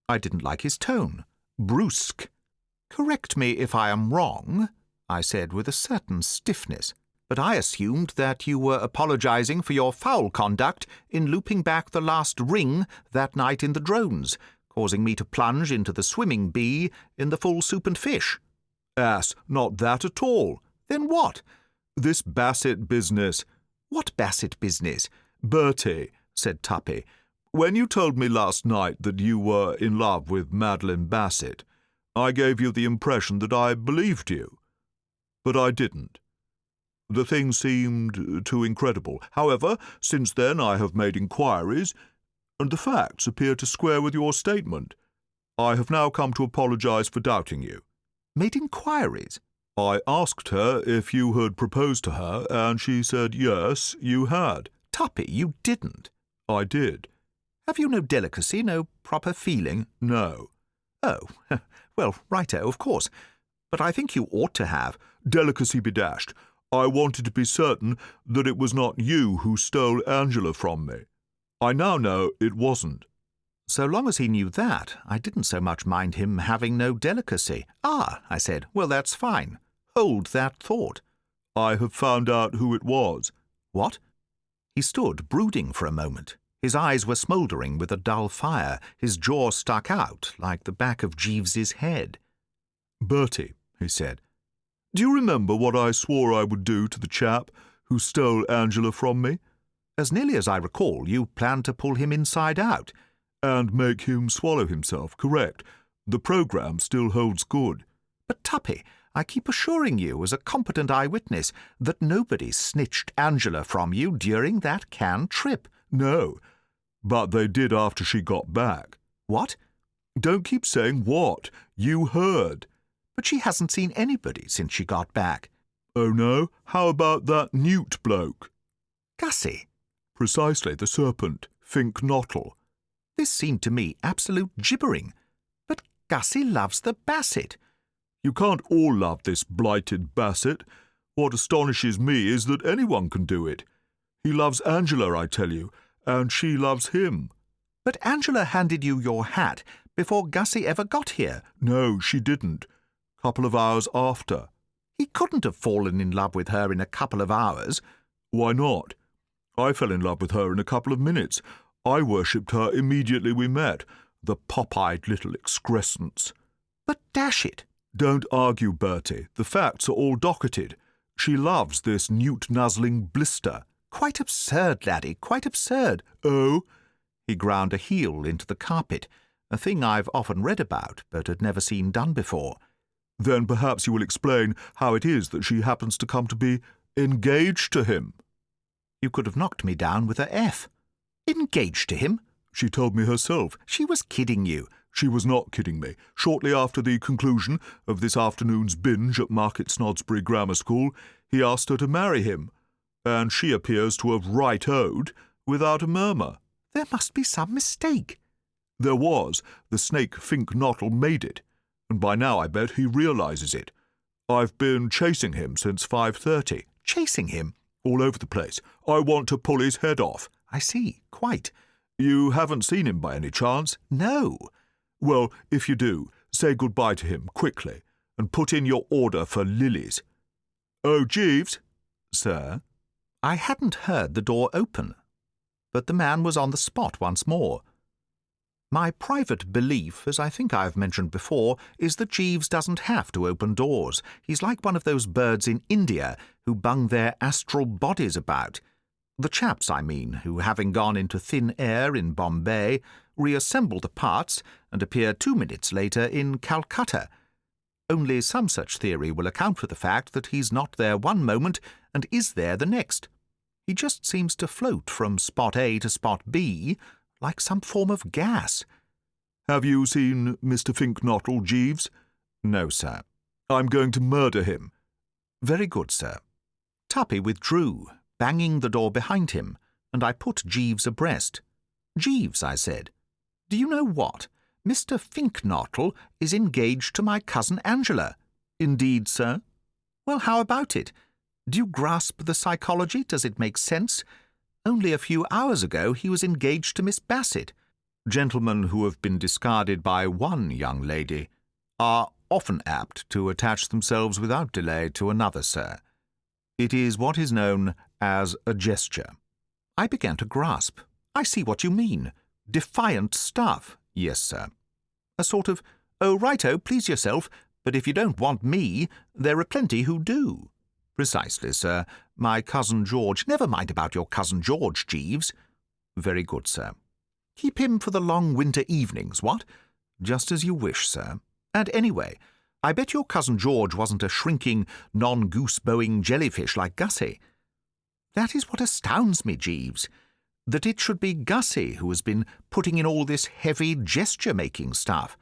I didn't like his tone. Brusque. "Correct me if I am wrong," I said with a certain stiffness, "but I assumed that you were apologizing for your foul conduct in looping back the last ring that night in the Drones, causing me to plunge into the swimming bee in the full soup and fish." "Ass, not that at all." "Then what?" "This Bassett business." "What Bassett business?" "Bertie," said Tuppy, "when you told me last night that you were in love with Madeline Bassett, I gave you the impression that I believed you. But I didn't. The thing seemed too incredible. However, since then I have made inquiries, and the facts appear to square with your statement. I have now come to apologize for doubting you." "Made inquiries?" "I asked her if you had proposed to her, and she said yes, you had." "Tuppy, you didn't." "I did." "Have you no delicacy, no proper feeling?" "No." "Oh, well, righto, of course. But I think you ought to have." "Delicacy be dashed. I wanted to be certain that it was not you who stole Angela from me. I now know it wasn't." So long as he knew that, I didn't so much mind him having no delicacy. "Ah," I said, "well, that's fine. Hold that thought." "I have found out who it was." "What?" He stood brooding for a moment. His eyes were smouldering with a dull fire. His jaw stuck out like the back of Jeeves's head. "Bertie," he said, "do you remember what I swore I would do to the chap who stole Angela from me?" "As nearly as I recall, you planned to pull him inside out." "And make him swallow himself, correct. The programme still holds good." "But, Tuppy, I keep assuring you, as a competent eyewitness, that nobody snitched Angela from you during that canned trip." "No, but they did after she got back." "What?" "Don't keep saying what. You heard." "But she hasn't seen anybody since she got back." "Oh, no? How about that Newt bloke?" "Gussie?" "Precisely, the serpent, Fink Nottle." This seemed to me absolute gibbering. "But Gussie loves the Bassett." "You can't all love this blighted Bassett. What astonishes me is that anyone can do it. He loves Angela, I tell you, and she loves him." "But Angela handed you your hat before Gussie ever got here." "No, she didn't. Couple of hours after." "He couldn't have fallen in love with her in a couple of hours." "Why not? I fell in love with her in a couple of minutes. I worshipped her immediately we met, the pop-eyed little excrescence." "But dash it!" "Don't argue, Bertie. The facts are all docketed. She loves this newt-nuzzling blister." "Quite absurd, laddie, quite absurd." "Oh?" He ground a heel into the carpet, a thing I've often read about, but had never seen done before. "Then perhaps you will explain how it is that she happens to come to be engaged to him." You could have knocked me down with a F. "Engaged to him?" "She told me herself." "She was kidding you." "She was not kidding me. Shortly after the conclusion of this afternoon's binge at Market Snodsbury Grammar School, he asked her to marry him, and she appears to have right-o'd without a murmur. There must be some mistake. There was. The snake Fink-Nottle made it, and by now I bet he realises it. I've been chasing him since 5:30. Chasing him? All over the place. I want to pull his head off. I see, quite. You haven't seen him by any chance? No. Well, if you do, say goodbye to him quickly, and put in your order for lilies. Oh, Jeeves? Sir? I hadn't heard the door open, but the man was on the spot once more. My private belief, as I think I have mentioned before, is that Jeeves doesn't have to open doors. He's like one of those birds in India who bung their astral bodies about. The chaps, I mean, who, having gone into thin air in Bombay, reassemble the parts and appear 2 minutes later in Calcutta. Only some such theory will account for the fact that he's not there one moment and is there the next. He just seems to float from spot A to spot B, like some form of gas. Have you seen Mr. Fink-Nottle, Jeeves? No, sir. I'm going to murder him. Very good, sir. Tuppy withdrew, banging the door behind him, and I put Jeeves abreast. Jeeves, I said, do you know what? Mr. Fink-Nottle is engaged to my cousin Angela. Indeed, sir? Well, how about it? Do you grasp the psychology? Does it make sense? Only a few hours ago he was engaged to Miss Bassett. Gentlemen who have been discarded by one young lady are often apt to attach themselves without delay to another, sir. It is what is known as a gesture. I began to grasp. I see what you mean. Defiant stuff. Yes, sir. A sort of, oh, righto, please yourself, but if you don't want me, there are plenty who do. Precisely, sir. My cousin George— Never mind about your cousin George, Jeeves. Very good, sir. Keep him for the long winter evenings, what? Just as you wish, sir. And anyway, I bet your cousin George wasn't a shrinking, non-goose-bowing jellyfish like Gussie. That is what astounds me, Jeeves, that it should be Gussie who has been putting in all this heavy gesture-making stuff.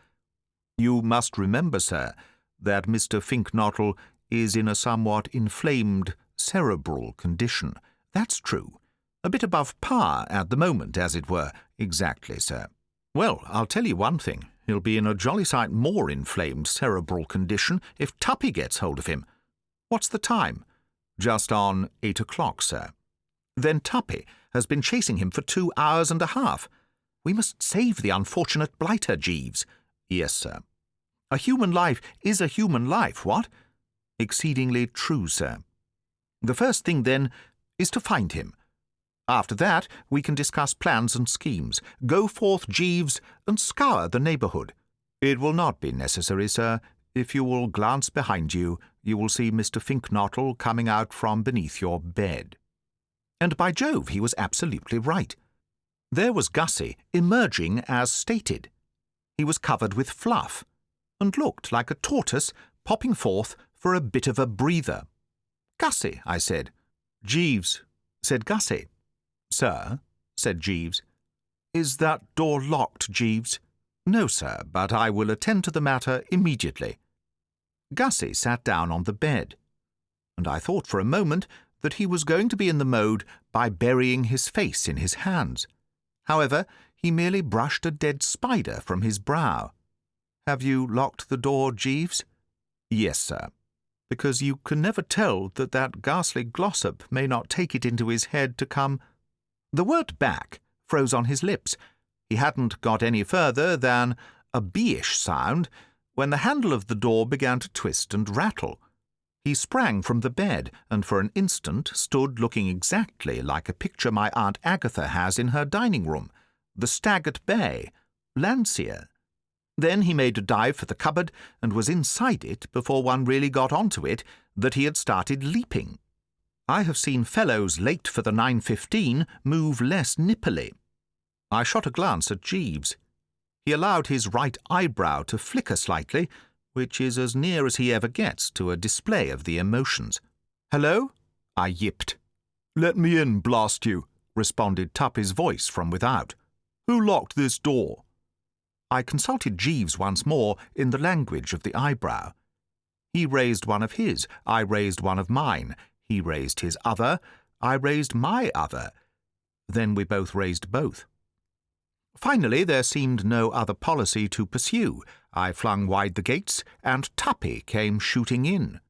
You must remember, sir, that Mr. Fink-Nottle is in a somewhat inflamed cerebral condition. That's true. A bit above par at the moment, as it were. Exactly, sir. Well, I'll tell you one thing. He'll be in a jolly sight more inflamed cerebral condition if Tuppy gets hold of him. What's the time? Just on 8 o'clock, sir. Then Tuppy has been chasing him for 2 hours and a half. We must save the unfortunate blighter, Jeeves. Yes, sir. A human life is a human life, what? Exceedingly true, sir. The first thing, then, is to find him. After that, we can discuss plans and schemes. Go forth, Jeeves, and scour the neighbourhood. It will not be necessary, sir. If you will glance behind you, you will see Mr. Fink-Nottle coming out from beneath your bed. And by Jove, he was absolutely right. There was Gussie, emerging as stated. He was covered with fluff, and looked like a tortoise popping forth for a bit of a breather. Gussie, I said. Jeeves, said Gussie. Sir, said Jeeves. Is that door locked, Jeeves? No, sir, but I will attend to the matter immediately. Gussie sat down on the bed, and I thought for a moment that he was going to be in the mode by burying his face in his hands. However, he merely brushed a dead spider from his brow. Have you locked the door, Jeeves? Yes, sir, because you can never tell that ghastly Glossop may not take it into his head to come— The word back froze on his lips. He hadn't got any further than a B-ish sound when the handle of the door began to twist and rattle. He sprang from the bed and for an instant stood looking exactly like a picture my Aunt Agatha has in her dining-room, the stag at bay, Landseer. Then he made a dive for the cupboard and was inside it before one really got onto it that he had started leaping. I have seen fellows late for the 9:15 move less nippily. I shot a glance at Jeeves. He allowed his right eyebrow to flicker slightly, which is as near as he ever gets to a display of the emotions. "Hello?" I yipped. "Let me in, blast you," responded Tuppy's voice from without. "Who locked this door?" I consulted Jeeves once more in the language of the eyebrow. He raised one of his, I raised one of mine. He raised his other, I raised my other. Then we both raised both. Finally, there seemed no other policy to pursue. I flung wide the gates, and Tuppy came shooting in.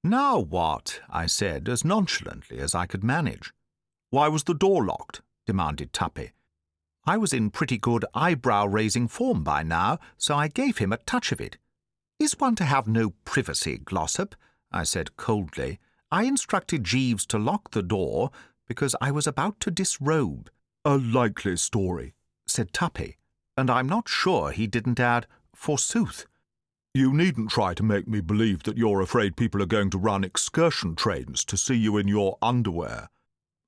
"Now what?" I said, as nonchalantly as I could manage. "Why was the door locked?" demanded Tuppy. I was in pretty good eyebrow-raising form by now, so I gave him a touch of it. "Is one to have no privacy, Glossop?" I said coldly. "I instructed Jeeves to lock the door because I was about to disrobe." "A likely story," said Tuppy, and I'm not sure he didn't add, "forsooth." "You needn't try to make me believe that you're afraid people are going to run excursion trains to see you in your underwear.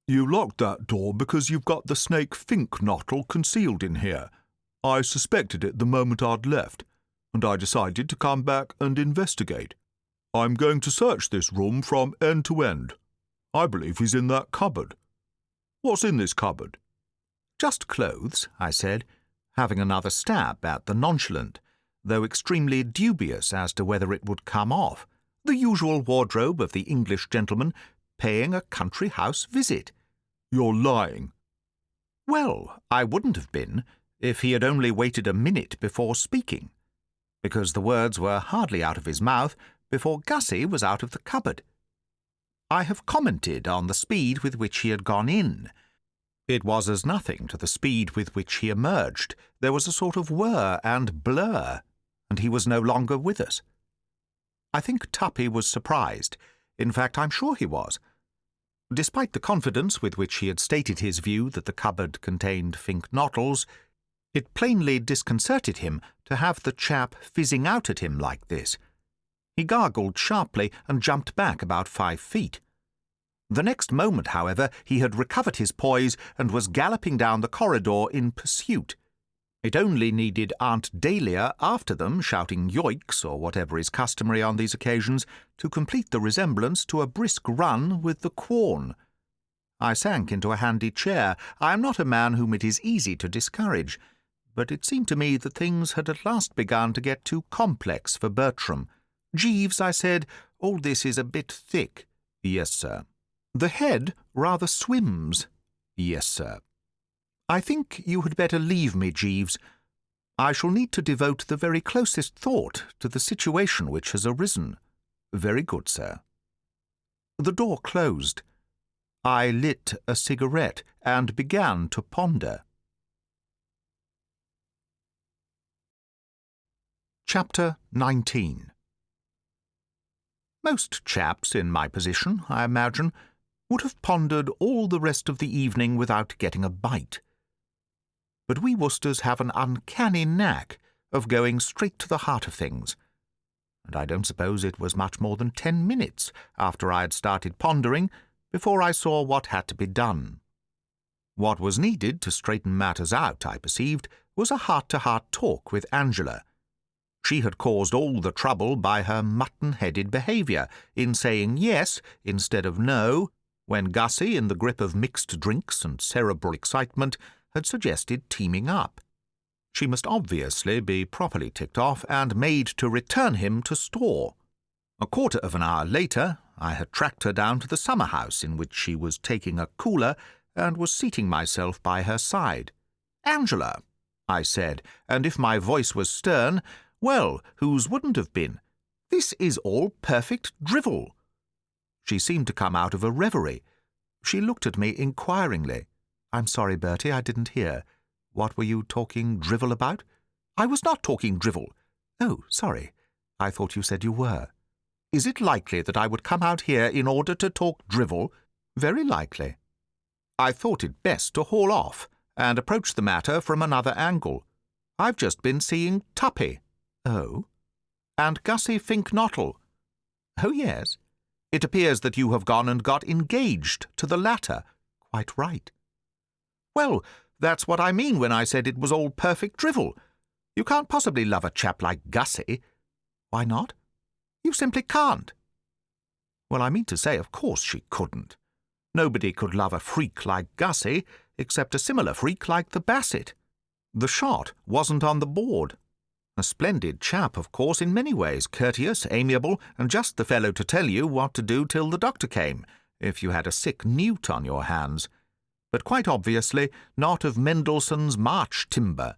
You locked that door because you've got the snake Finknottle concealed in here. I suspected it the moment I'd left, and I decided to come back and investigate. I'm going to search this room from end to end. I believe he's in that cupboard. What's in this cupboard?" "Just clothes," I said, having another stab at the nonchalant, though extremely dubious as to whether it would come off. The usual wardrobe of the English gentleman paying a country house visit. "You're lying." Well, I wouldn't have been if he had only waited a minute before speaking, because the words were hardly out of his mouth before Gussie was out of the cupboard. I have commented on the speed with which he had gone in. It was as nothing to the speed with which he emerged. There was a sort of whir and blur, and he was no longer with us. I think Tuppy was surprised. In fact, I'm sure he was. Despite the confidence with which he had stated his view that the cupboard contained Finknottles, it plainly disconcerted him to have the chap fizzing out at him like this. He gargled sharply and jumped back about 5 feet. The next moment, however, he had recovered his poise and was galloping down the corridor in pursuit. It only needed Aunt Dahlia after them, shouting yoicks or whatever is customary on these occasions, to complete the resemblance to a brisk run with the Quorn. I sank into a handy chair. I am not a man whom it is easy to discourage, but it seemed to me that things had at last begun to get too complex for Bertram. "Jeeves," I said, "all this is a bit thick." "Yes, sir." "The head rather swims." "Yes, sir." "I think you had better leave me, Jeeves. I shall need to devote the very closest thought to the situation which has arisen." "Very good, sir." The door closed. I lit a cigarette and began to ponder. Chapter 19. Most chaps in my position, I imagine, would have pondered all the rest of the evening without getting a bite. But we Worcesters have an uncanny knack of going straight to the heart of things, and I don't suppose it was much more than 10 minutes after I had started pondering before I saw what had to be done. What was needed to straighten matters out, I perceived, was a heart-to-heart talk with Angela. She had caused all the trouble by her mutton-headed behaviour in saying yes instead of no, when Gussie, in the grip of mixed drinks and cerebral excitement, had suggested teaming up. She must obviously be properly ticked off and made to return him to store. A quarter of an hour later, I had tracked her down to the summer house in which she was taking a cooler and was seating myself by her side. "Angela," I said, and if my voice was stern, well, whose wouldn't have been? "This is all perfect drivel." She seemed to come out of a reverie. She looked at me inquiringly. "I'm sorry, Bertie, I didn't hear. What were you talking drivel about?" "I was not talking drivel." "Oh, sorry. I thought you said you were." "Is it likely that I would come out here in order to talk drivel?" "Very likely." I thought it best to haul off and approach the matter from another angle. "I've just been seeing Tuppy." "Oh?" "And Gussie Finknottle." "Oh, yes. It appears that you have gone and got engaged to the latter." "Quite right." "Well, that's what I mean when I said it was all perfect drivel. You can't possibly love a chap like Gussie." "Why not?" "You simply can't." "Well, I mean to say, of course she couldn't. Nobody could love a freak like Gussie, except a similar freak like the Bassett. The shot wasn't on the board." A splendid chap, of course, in many ways, courteous, amiable, and just the fellow to tell you what to do till the doctor came, if you had a sick newt on your hands. But quite obviously not of Mendelssohn's March timber.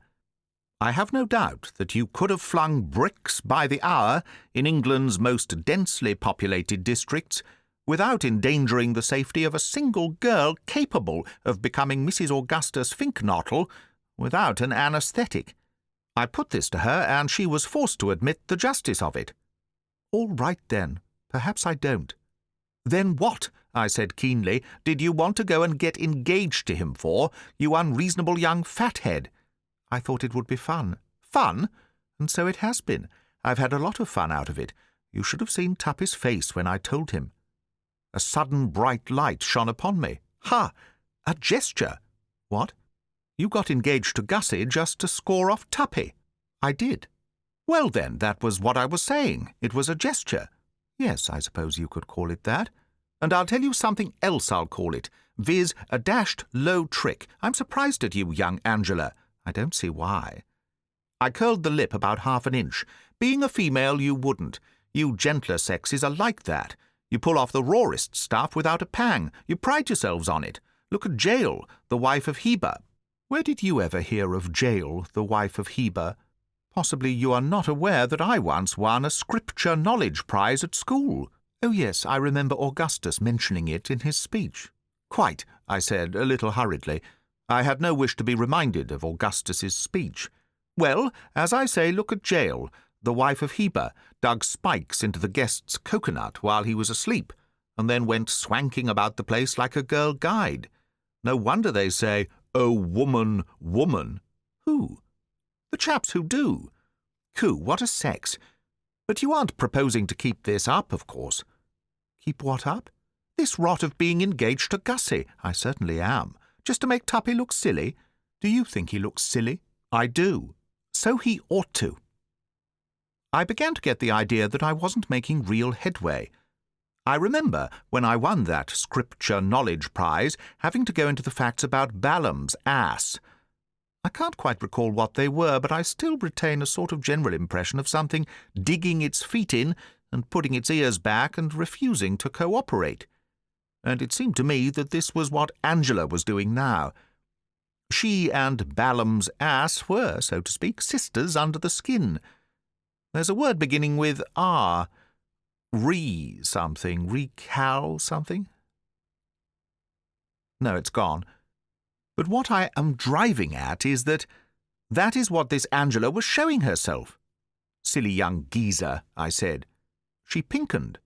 I have no doubt that you could have flung bricks by the hour in England's most densely populated districts without endangering the safety of a single girl capable of becoming Mrs. Augustus Finknottle without an anaesthetic. I put this to her, and she was forced to admit the justice of it. All right, then. Perhaps I don't. Then what, I said keenly, did you want to go and get engaged to him for, you unreasonable young fathead? I thought it would be fun. Fun? And so it has been. I've had a lot of fun out of it. You should have seen Tuppy's face when I told him. A sudden bright light shone upon me. Ha! A gesture! What? You got engaged to Gussie just to score off Tuppy. I did. Well, then, that was what I was saying. It was a gesture. Yes, I suppose you could call it that. And I'll tell you something else I'll call it, viz. A dashed low trick. I'm surprised at you, young Angela. I don't see why. I curled the lip about half an inch. Being a female, you wouldn't. You gentler sexes are like that. You pull off the rawest stuff without a pang. You pride yourselves on it. Look at Jael, the wife of Heber. Where did you ever hear of Jael, the wife of Heber? Possibly you are not aware that I once won a Scripture Knowledge Prize at school. Oh, yes, I remember Augustus mentioning it in his speech. Quite, I said, a little hurriedly. I had no wish to be reminded of Augustus's speech. Well, as I say, look at Jael, the wife of Heber, dug spikes into the guest's coconut while he was asleep, and then went swanking about the place like a girl guide. No wonder they say, "Oh, woman, woman." Who? The chaps who do. Coo, what a sex. But you aren't proposing to keep this up, of course. Keep what up? This rot of being engaged to Gussie. I certainly am. Just to make Tuppy look silly. Do you think he looks silly? I do. So he ought to. I began to get the idea that I wasn't making real headway. I remember, when I won that Scripture Knowledge Prize, having to go into the facts about Balaam's ass. I can't quite recall what they were, but I still retain a sort of general impression of something digging its feet in and putting its ears back and refusing to cooperate. And it seemed to me that this was what Angela was doing now. She and Balaam's ass were, so to speak, sisters under the skin. There's a word beginning with R. Re-something. Recal something? No, it's gone. But what I am driving at is that is what this Angela was showing herself. Silly young geezer, I said. She pinkened.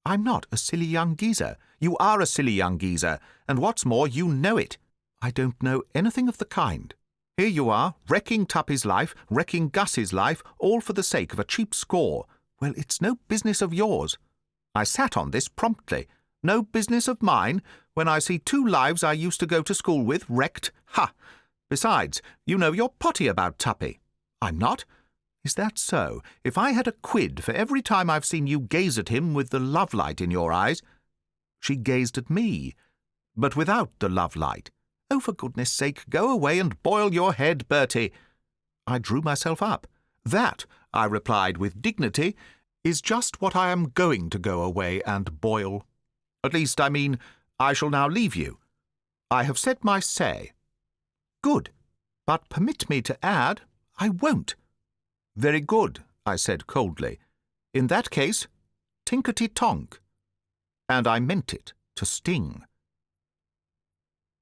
I'm not a silly young geezer. You are a silly young geezer, and what's more, you know it. I don't know anything of the kind. Here you are, wrecking Tuppy's life, wrecking Gussie's life, all for the sake of a cheap score. Well, it's no business of yours. I sat on this promptly. No business of mine, when I see two lives I used to go to school with wrecked. Ha! Besides, you know you're potty about Tuppy. I'm not. Is that so? If I had a quid for every time I've seen you gaze at him with the love light in your eyes. She gazed at me, but without the love light. Oh, for goodness sake, go away and boil your head, Bertie. I drew myself up. That, I replied with dignity, is just what I am going to go away and boil. At least, I mean, I shall now leave you. I have said my say. Good. But permit me to add, I won't. Very good, I said coldly. In that case, tinkety-tonk. And I meant it to sting.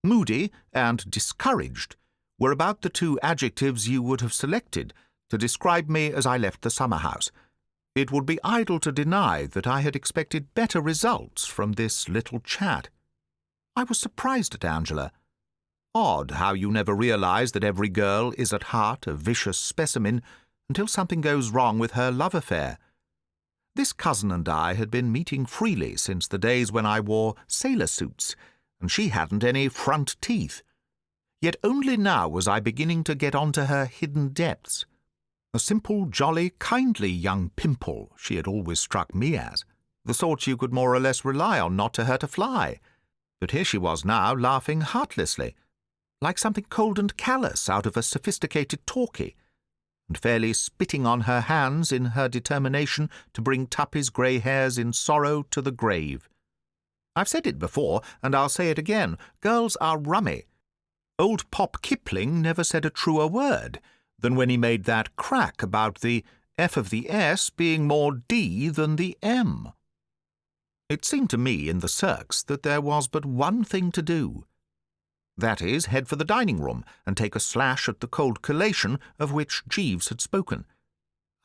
Moody and discouraged were about the two adjectives you would have selected to describe me as I left the summer-house. It would be idle to deny that I had expected better results from this little chat. I was surprised at Angela. Odd how you never realize that every girl is at heart a vicious specimen until something goes wrong with her love affair. This cousin and I had been meeting freely since the days when I wore sailor suits, and she hadn't any front teeth. Yet only now was I beginning to get on to her hidden depths. A simple, jolly, kindly young pimple she had always struck me as, the sort you could more or less rely on not to hurt a fly. But here she was now, laughing heartlessly, like something cold and callous out of a sophisticated talkie. and fairly spitting on her hands in her determination to bring Tuppy's grey hairs in sorrow to the grave. I've said it before, and I'll say it again. Girls are rummy. Old Pop Kipling never said a truer word than when he made that crack about the F of the S being more D than the M. It seemed to me in the Cirques that there was but one thing to do. That is, head for the dining room and take a slash at the cold collation of which Jeeves had spoken.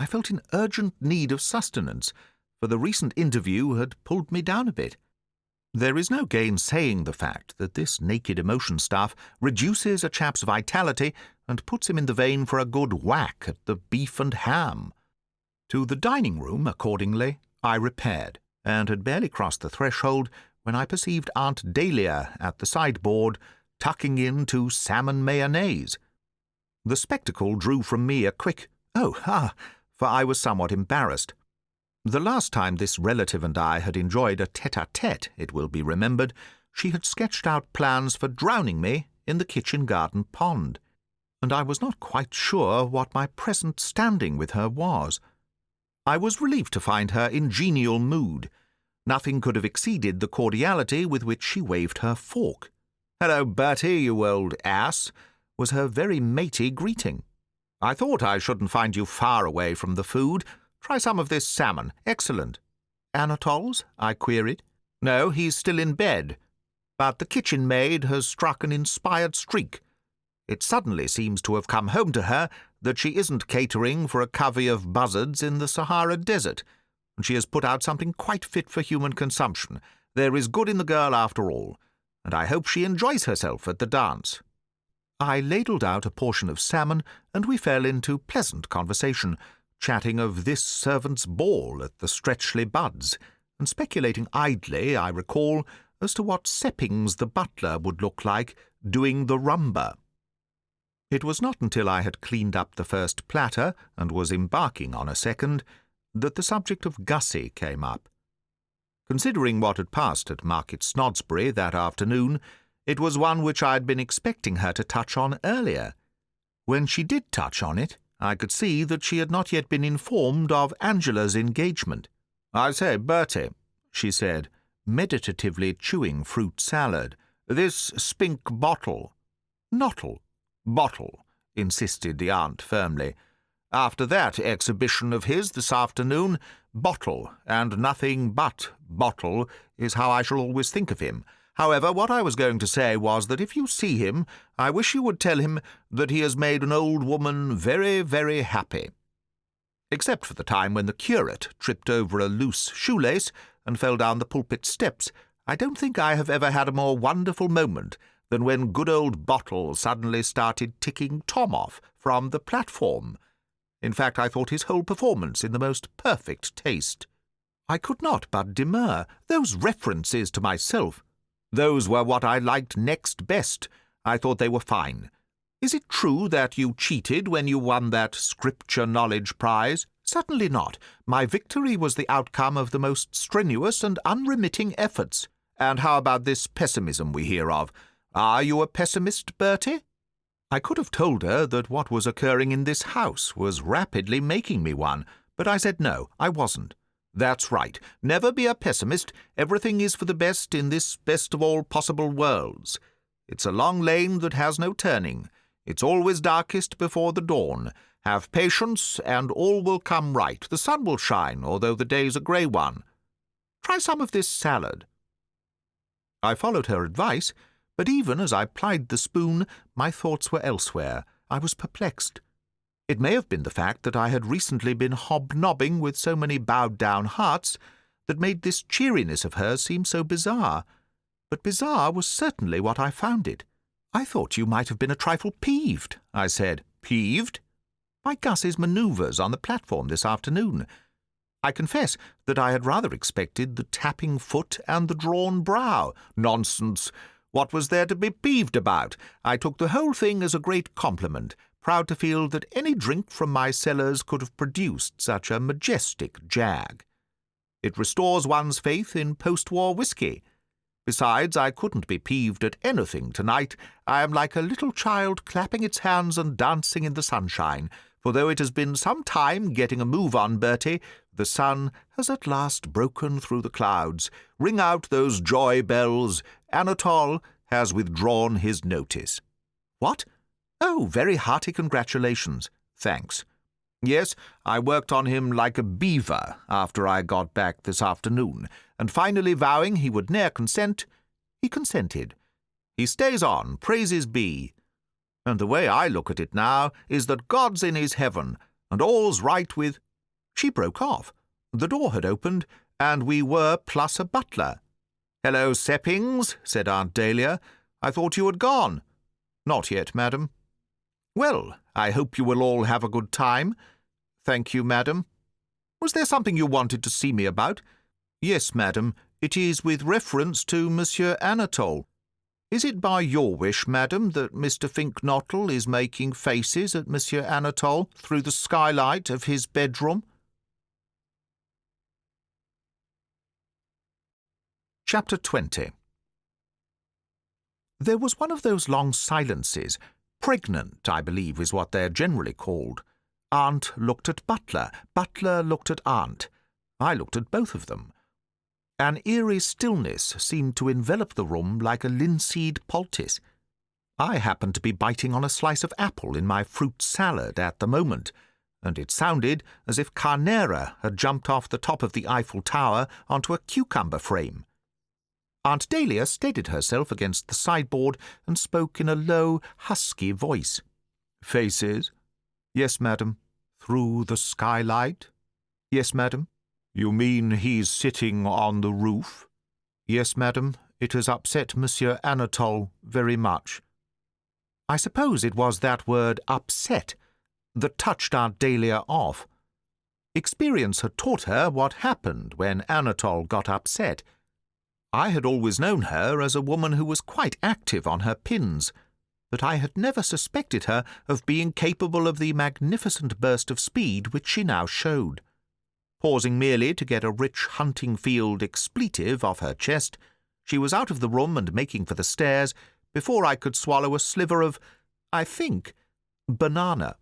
I felt in urgent need of sustenance, for the recent interview had pulled me down a bit. There is no gainsaying the fact that this naked emotion stuff reduces a chap's vitality and puts him in the vein for a good whack at the beef and ham. To the dining room, accordingly, I repaired, and had barely crossed the threshold when I perceived Aunt Dahlia at the sideboard, tucking in to salmon mayonnaise. The spectacle drew from me a quick "Oh, for I was somewhat embarrassed. The last time this relative and I had enjoyed a tete-a-tete, it will be remembered, she had sketched out plans for drowning me in the kitchen garden pond, and I was not quite sure what my present standing with her was. I was relieved to find her in genial mood. Nothing could have exceeded the cordiality with which she waved her fork. "Hello, Bertie, you old ass," was her very matey greeting. "I thought I shouldn't find you far away from the food. Try some of this salmon. Excellent." "Anatole's?" I queried. "No, he's still in bed. But the kitchen maid has struck an inspired streak. It suddenly seems to have come home to her that she isn't catering for a covey of buzzards in the Sahara Desert, and she has put out something quite fit for human consumption. There is good in the girl after all, and I hope she enjoys herself at the dance." I ladled out a portion of salmon, and we fell into pleasant conversation, chatting of this servant's ball at the Stretchley Buds, and speculating idly, I recall, as to what Seppings the butler would look like doing the rumba. It was not until I had cleaned up the first platter and was embarking on a second that the subject of Gussie came up. Considering what had passed at Market Snodsbury that afternoon, it was one which I had been expecting her to touch on earlier. When she did touch on it, I could see that she had not yet been informed of Angela's engagement. "I say, Bertie," she said, meditatively chewing fruit salad, "this Spink bottle—" "Nottle." "Bottle," insisted the aunt firmly. "After that exhibition of his this afternoon, bottle, and nothing but bottle, is how I shall always think of him. However, what I was going to say was that if you see him, I wish you would tell him that he has made an old woman very, very happy." Except for the time when the curate tripped over a loose shoelace and fell down the pulpit steps, I don't think I have ever had a more wonderful moment than when good old Bottle suddenly started ticking Tom off from the platform. In fact, I thought his whole performance in the most perfect taste. I could not but demur. Those references to myself, those were what I liked next best. I thought they were fine. "Is it true that you cheated when you won that Scripture Knowledge Prize?" "Certainly not. My victory was the outcome of the most strenuous and unremitting efforts." "And how about this pessimism we hear of? Are you a pessimist, Bertie?" I could have told her that what was occurring in this house was rapidly making me one, but I said no, I wasn't. "That's right. Never be a pessimist. Everything is for the best in this best of all possible worlds. It's a long lane that has no turning. It's always darkest before the dawn. Have patience, and all will come right. The sun will shine, although the day's a grey one. Try some of this salad." I followed her advice, but even as I plied the spoon, my thoughts were elsewhere. I was perplexed. It may have been the fact that I had recently been hobnobbing with so many bowed-down hearts that made this cheeriness of hers seem so bizarre. But bizarre was certainly what I found it. "I thought you might have been a trifle peeved," I said. "Peeved?" "By Gussie's manoeuvres on the platform this afternoon. I confess that I had rather expected the tapping foot and the drawn brow." "Nonsense! What was there to be peeved about? I took the whole thing as a great compliment, proud to feel that any drink from my cellars could have produced such a majestic jag. It restores one's faith in post-war whisky. Besides, I couldn't be peeved at anything tonight. I am like a little child clapping its hands and dancing in the sunshine, for though it has been some time getting a move on, Bertie, the sun has at last broken through the clouds. Ring out those joy bells. Anatole has withdrawn his notice." "What? Oh, very hearty congratulations." "Thanks. Yes, I worked on him like a beaver after I got back this afternoon, and finally vowing he would ne'er consent, he consented. He stays on, praises be. And the way I look at it now is that God's in his heaven, and all's right with—" She broke off. The door had opened, and we were plus a butler. "Hello, Seppings," said Aunt Dahlia. "I thought you had gone." "Not yet, madam." "Well, I hope you will all have a good time." "Thank you, madam." "Was there something you wanted to see me about?" "Yes, madam. It is with reference to Monsieur Anatole. Is it by your wish, madam, that Mr. Finknottle is making faces at Monsieur Anatole through the skylight of his bedroom?" Chapter 20. There was one of those long silences. Pregnant, I believe, is what they're generally called. Aunt looked at Butler. Butler looked at Aunt. I looked at both of them. An eerie stillness seemed to envelop the room like a linseed poultice. I happened to be biting on a slice of apple in my fruit salad at the moment, and it sounded as if Carnera had jumped off the top of the Eiffel Tower onto a cucumber frame. Aunt Dahlia steadied herself against the sideboard and spoke in a low, husky voice. "Faces?" "Yes, madam." "Through the skylight?" "Yes, madam." "You mean he's sitting on the roof?" "Yes, madam. It has upset Monsieur Anatole very much." I suppose it was that word upset that touched Aunt Dahlia off. Experience had taught her what happened when Anatole got upset. I had always known her as a woman who was quite active on her pins, but I had never suspected her of being capable of the magnificent burst of speed which she now showed. Pausing merely to get a rich hunting-field expletive off her chest, she was out of the room and making for the stairs before I could swallow a sliver of, I think, banana.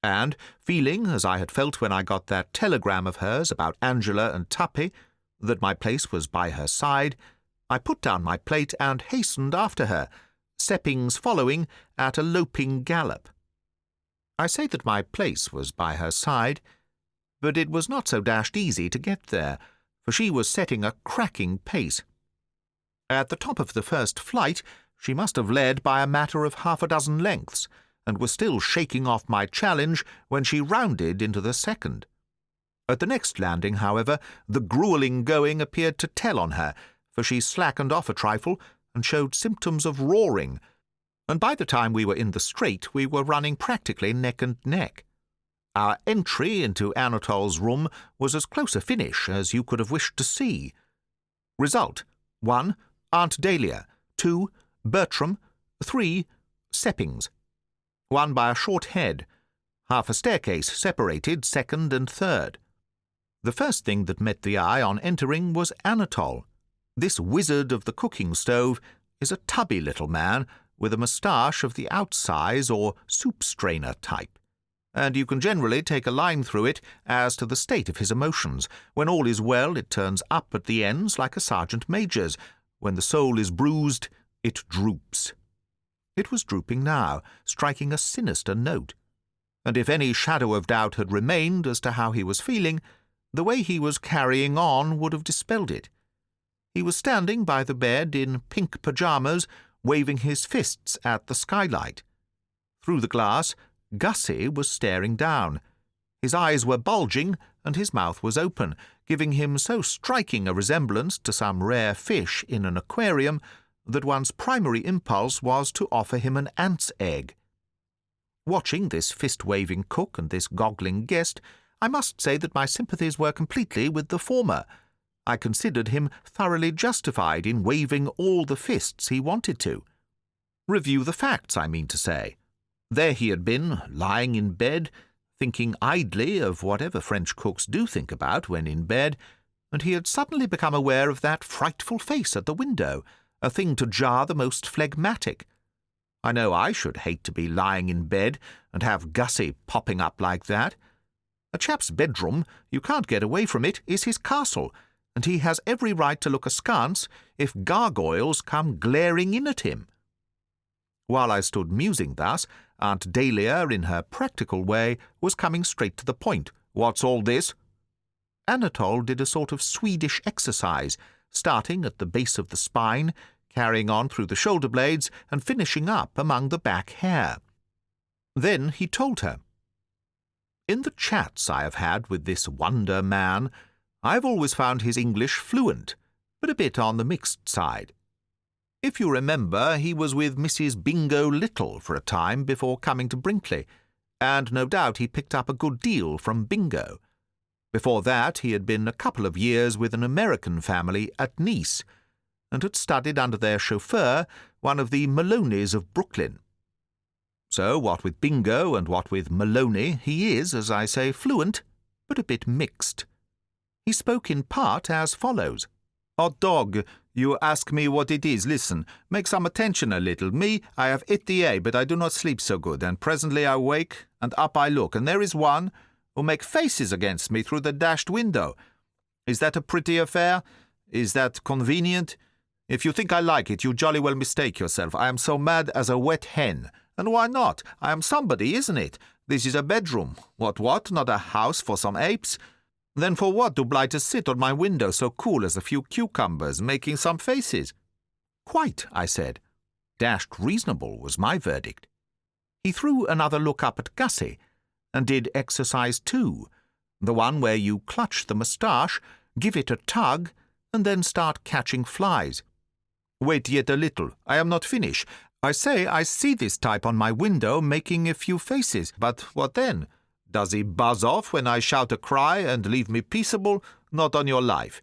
And, feeling, as I had felt when I got that telegram of hers about Angela and Tuppy, that my place was by her side, I put down my plate and hastened after her, Seppings following at a loping gallop. I say that my place was by her side, but it was not so dashed easy to get there, for she was setting a cracking pace. At the top of the first flight, she must have led by a matter of half a dozen lengths, and was still shaking off my challenge when she rounded into the second. At the next landing, however, the gruelling going appeared to tell on her, for she slackened off a trifle and showed symptoms of roaring, and by the time we were in the straight we were running practically neck and neck. Our entry into Anatole's room was as close a finish as you could have wished to see. Result: 1. Aunt Dahlia. 2. Bertram. 3. Seppings. 1 by a short head. Half a staircase separated second and third. The first thing that met the eye on entering was Anatole. This wizard of the cooking stove is a tubby little man with a moustache of the outsize or soup-strainer type, and you can generally take a line through it as to the state of his emotions. When all is well, it turns up at the ends like a sergeant major's. When the soul is bruised, it droops. It was drooping now, striking a sinister note, and if any shadow of doubt had remained as to how he was feeling, the way he was carrying on would have dispelled it. He was standing by the bed in pink pyjamas, waving his fists at the skylight. Through the glass, Gussie was staring down. His eyes were bulging, and his mouth was open, giving him so striking a resemblance to some rare fish in an aquarium that one's primary impulse was to offer him an ant's egg. Watching this fist-waving cook and this goggling guest, I must say that my sympathies were completely with the former. I considered him thoroughly justified in waving all the fists he wanted to. Review the facts, I mean to say. There he had been, lying in bed, thinking idly of whatever French cooks do think about when in bed, and he had suddenly become aware of that frightful face at the window, a thing to jar the most phlegmatic. I know I should hate to be lying in bed and have Gussie popping up like that. A chap's bedroom, you can't get away from it, is his castle, and he has every right to look askance if gargoyles come glaring in at him. While I stood musing thus, Aunt Dahlia, in her practical way, was coming straight to the point. "What's all this?" Anatole did a sort of Swedish exercise, starting at the base of the spine, carrying on through the shoulder blades, and finishing up among the back hair. Then he told her. In the chats I have had with this wonder man, I have always found his English fluent, but a bit on the mixed side. If you remember, he was with Mrs. Bingo Little for a time before coming to Brinkley, and no doubt he picked up a good deal from Bingo. Before that, he had been a couple of years with an American family at Nice, and had studied under their chauffeur, one of the Maloneys of Brooklyn. So, what with Bingo and what with Maloney, he is, as I say, fluent, but a bit mixed. He spoke in part as follows. "Hot dog, you ask me what it is. Listen, make some attention a little. Me, I have ETA, but I do not sleep so good, and presently I wake, and up I look, and there is one who make faces against me through the dashed window. Is that a pretty affair? Is that convenient? If you think I like it, you jolly well mistake yourself. I am so mad as a wet hen. And why not? I am somebody, isn't it? This is a bedroom. What, not a house for some apes? Then for what do blighters sit on my window so cool as a few cucumbers, making some faces?" "Quite," I said. Dashed reasonable was my verdict. He threw another look up at Gussie, and did exercise 2, the one where you clutch the moustache, give it a tug, and then start catching flies. "Wait yet a little. I am not finished. I say I see this type on my window making a few faces, but what then? Does he buzz off when I shout a cry and leave me peaceable? Not on your life.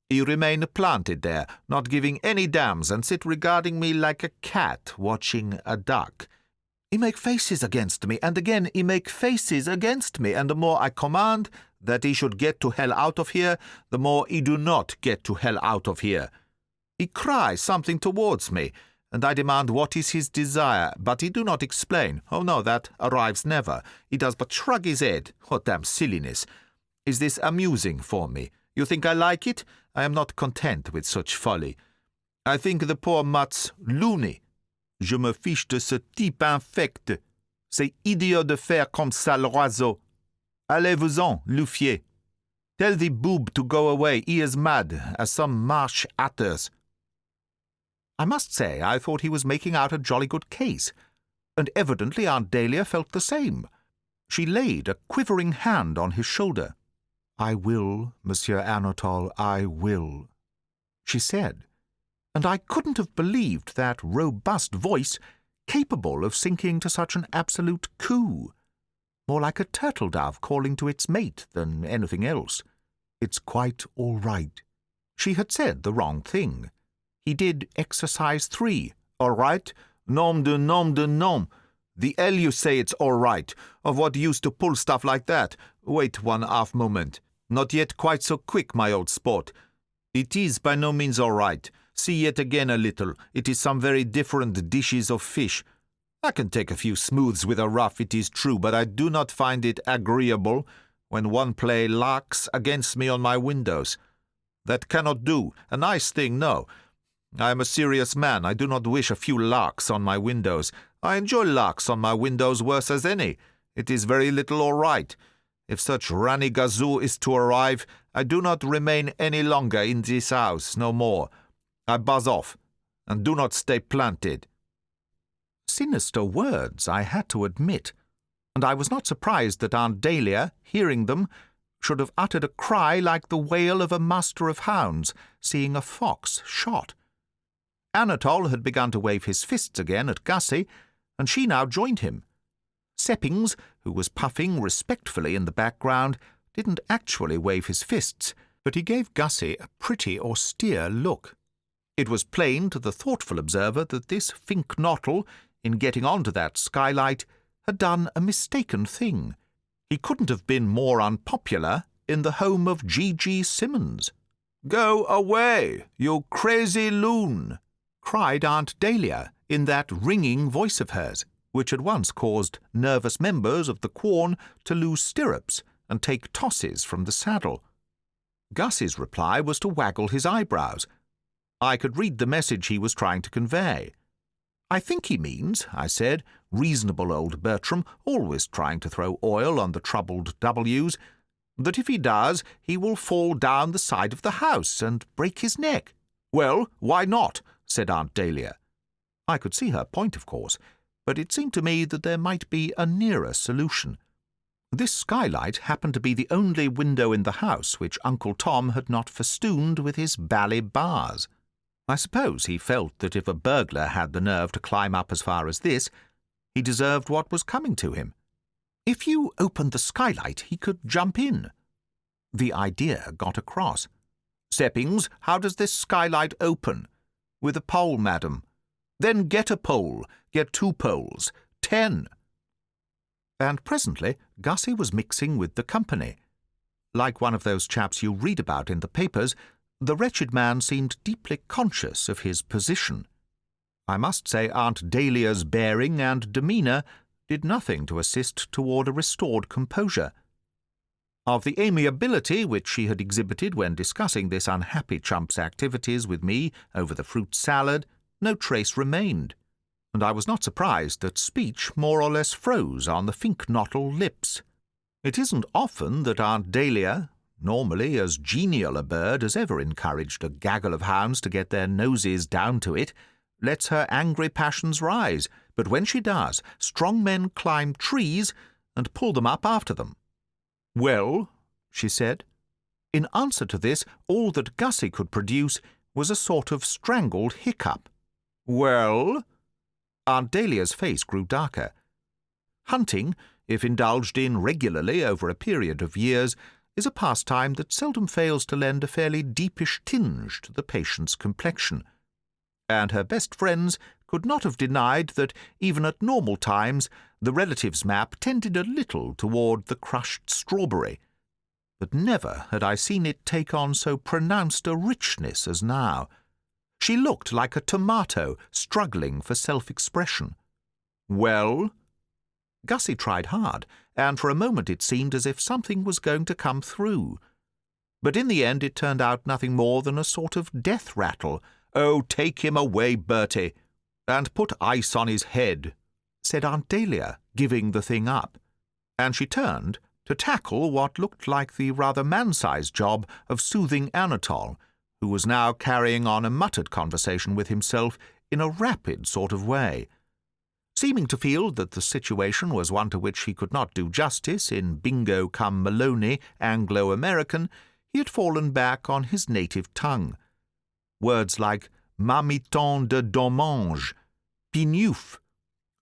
He remain planted there, not giving any damns, and sit regarding me like a cat watching a duck. He make faces against me, and again he make faces against me, and the more I command that he should get to hell out of here, the more he do not get to hell out of here. He cry something towards me, and I demand what is his desire, but he do not explain. Oh no, that arrives never. He does but shrug his head. What damn silliness! Is this amusing for me? You think I like it? I am not content with such folly. I think the poor mutt's loony. Je me fiche de ce type infect. C'est idiot de faire comme ça l'oiseau. Allez-vous-en, Luffier. Tell the boob to go away. He is mad, as some marsh atters." I must say I thought he was making out a jolly good case, and evidently Aunt Dahlia felt the same. She laid a quivering hand on his shoulder. "I will, Monsieur Anatole, I will," she said, and I couldn't have believed that robust voice capable of sinking to such an absolute coo. More like a turtle-dove calling to its mate than anything else. "It's quite all right." She had said the wrong thing. He did exercise 3. "All right? Nom de nom de nom. The hell you say it's all right. Of what use to pull stuff like that? Wait 1/2 moment. Not yet quite so quick, my old sport. It is by no means all right. See yet again a little. It is some very different dishes of fish. I can take a few smooths with a rough, it is true, but I do not find it agreeable when one play larks against me on my windows. That cannot do. A nice thing, no. I am a serious man. I do not wish a few larks on my windows. I enjoy larks on my windows worse as any. It is very little all right. If such Rani Gazoo is to arrive, I do not remain any longer in this house, no more. I buzz off, and do not stay planted." Sinister words, I had to admit, and I was not surprised that Aunt Dahlia, hearing them, should have uttered a cry like the wail of a master of hounds seeing a fox shot. Anatole had begun to wave his fists again at Gussie, and she now joined him. Seppings, who was puffing respectfully in the background, didn't actually wave his fists, but he gave Gussie a pretty austere look. It was plain to the thoughtful observer that this Finknottle, in getting on to that skylight, had done a mistaken thing. He couldn't have been more unpopular in the home of G.G. Simmons. "Go away, you crazy loon!" cried Aunt Dahlia in that ringing voice of hers, which had once caused nervous members of the Quorn to lose stirrups and take tosses from the saddle. Gus's reply was to waggle his eyebrows. I could read the message he was trying to convey. "I think he means," I said, reasonable old Bertram, always trying to throw oil on the troubled W's, "that if he does, he will fall down the side of the house and break his neck." "Well, why not?" said Aunt Dahlia. I could see her point, of course, but it seemed to me that there might be a nearer solution. This skylight happened to be the only window in the house which Uncle Tom had not festooned with his bally bars. I suppose he felt that if a burglar had the nerve to climb up as far as this, he deserved what was coming to him. If you opened the skylight, he could jump in. The idea got across. "Seppings, how does this skylight open?" "With a pole, madam." "Then get a pole. Get 2 poles. 10. And presently Gussie was mixing with the company. Like one of those chaps you read about in the papers, the wretched man seemed deeply conscious of his position. I must say Aunt Dahlia's bearing and demeanour did nothing to assist toward a restored composure. Of the amiability which she had exhibited when discussing this unhappy chump's activities with me over the fruit salad, no trace remained, and I was not surprised that speech more or less froze on the Finknottle lips. It isn't often that Aunt Dahlia, normally as genial a bird as ever encouraged a gaggle of hounds to get their noses down to it, lets her angry passions rise, but when she does, strong men climb trees and pull them up after them. "Well," she said. In answer to this, all that Gussie could produce was a sort of strangled hiccup. "Well?" Aunt Dahlia's face grew darker. Hunting, if indulged in regularly over a period of years, is a pastime that seldom fails to lend a fairly deepish tinge to the patient's complexion, and her best friends could not have denied that, even at normal times, the relatives' map tended a little toward the crushed strawberry. But never had I seen it take on so pronounced a richness as now. She looked like a tomato struggling for self-expression. "Well?" Gussie tried hard, and for a moment it seemed as if something was going to come through. But in the end it turned out nothing more than a sort of death rattle. "Oh, take him away, Bertie, and put ice on his head," said Aunt Dahlia, giving the thing up, and she turned to tackle what looked like the rather man-sized job of soothing Anatole, who was now carrying on a muttered conversation with himself in a rapid sort of way. Seeming to feel that the situation was one to which he could not do justice in Bingo cum Maloney Anglo-American, he had fallen back on his native tongue. Words like marmiton de dommage, pignouf,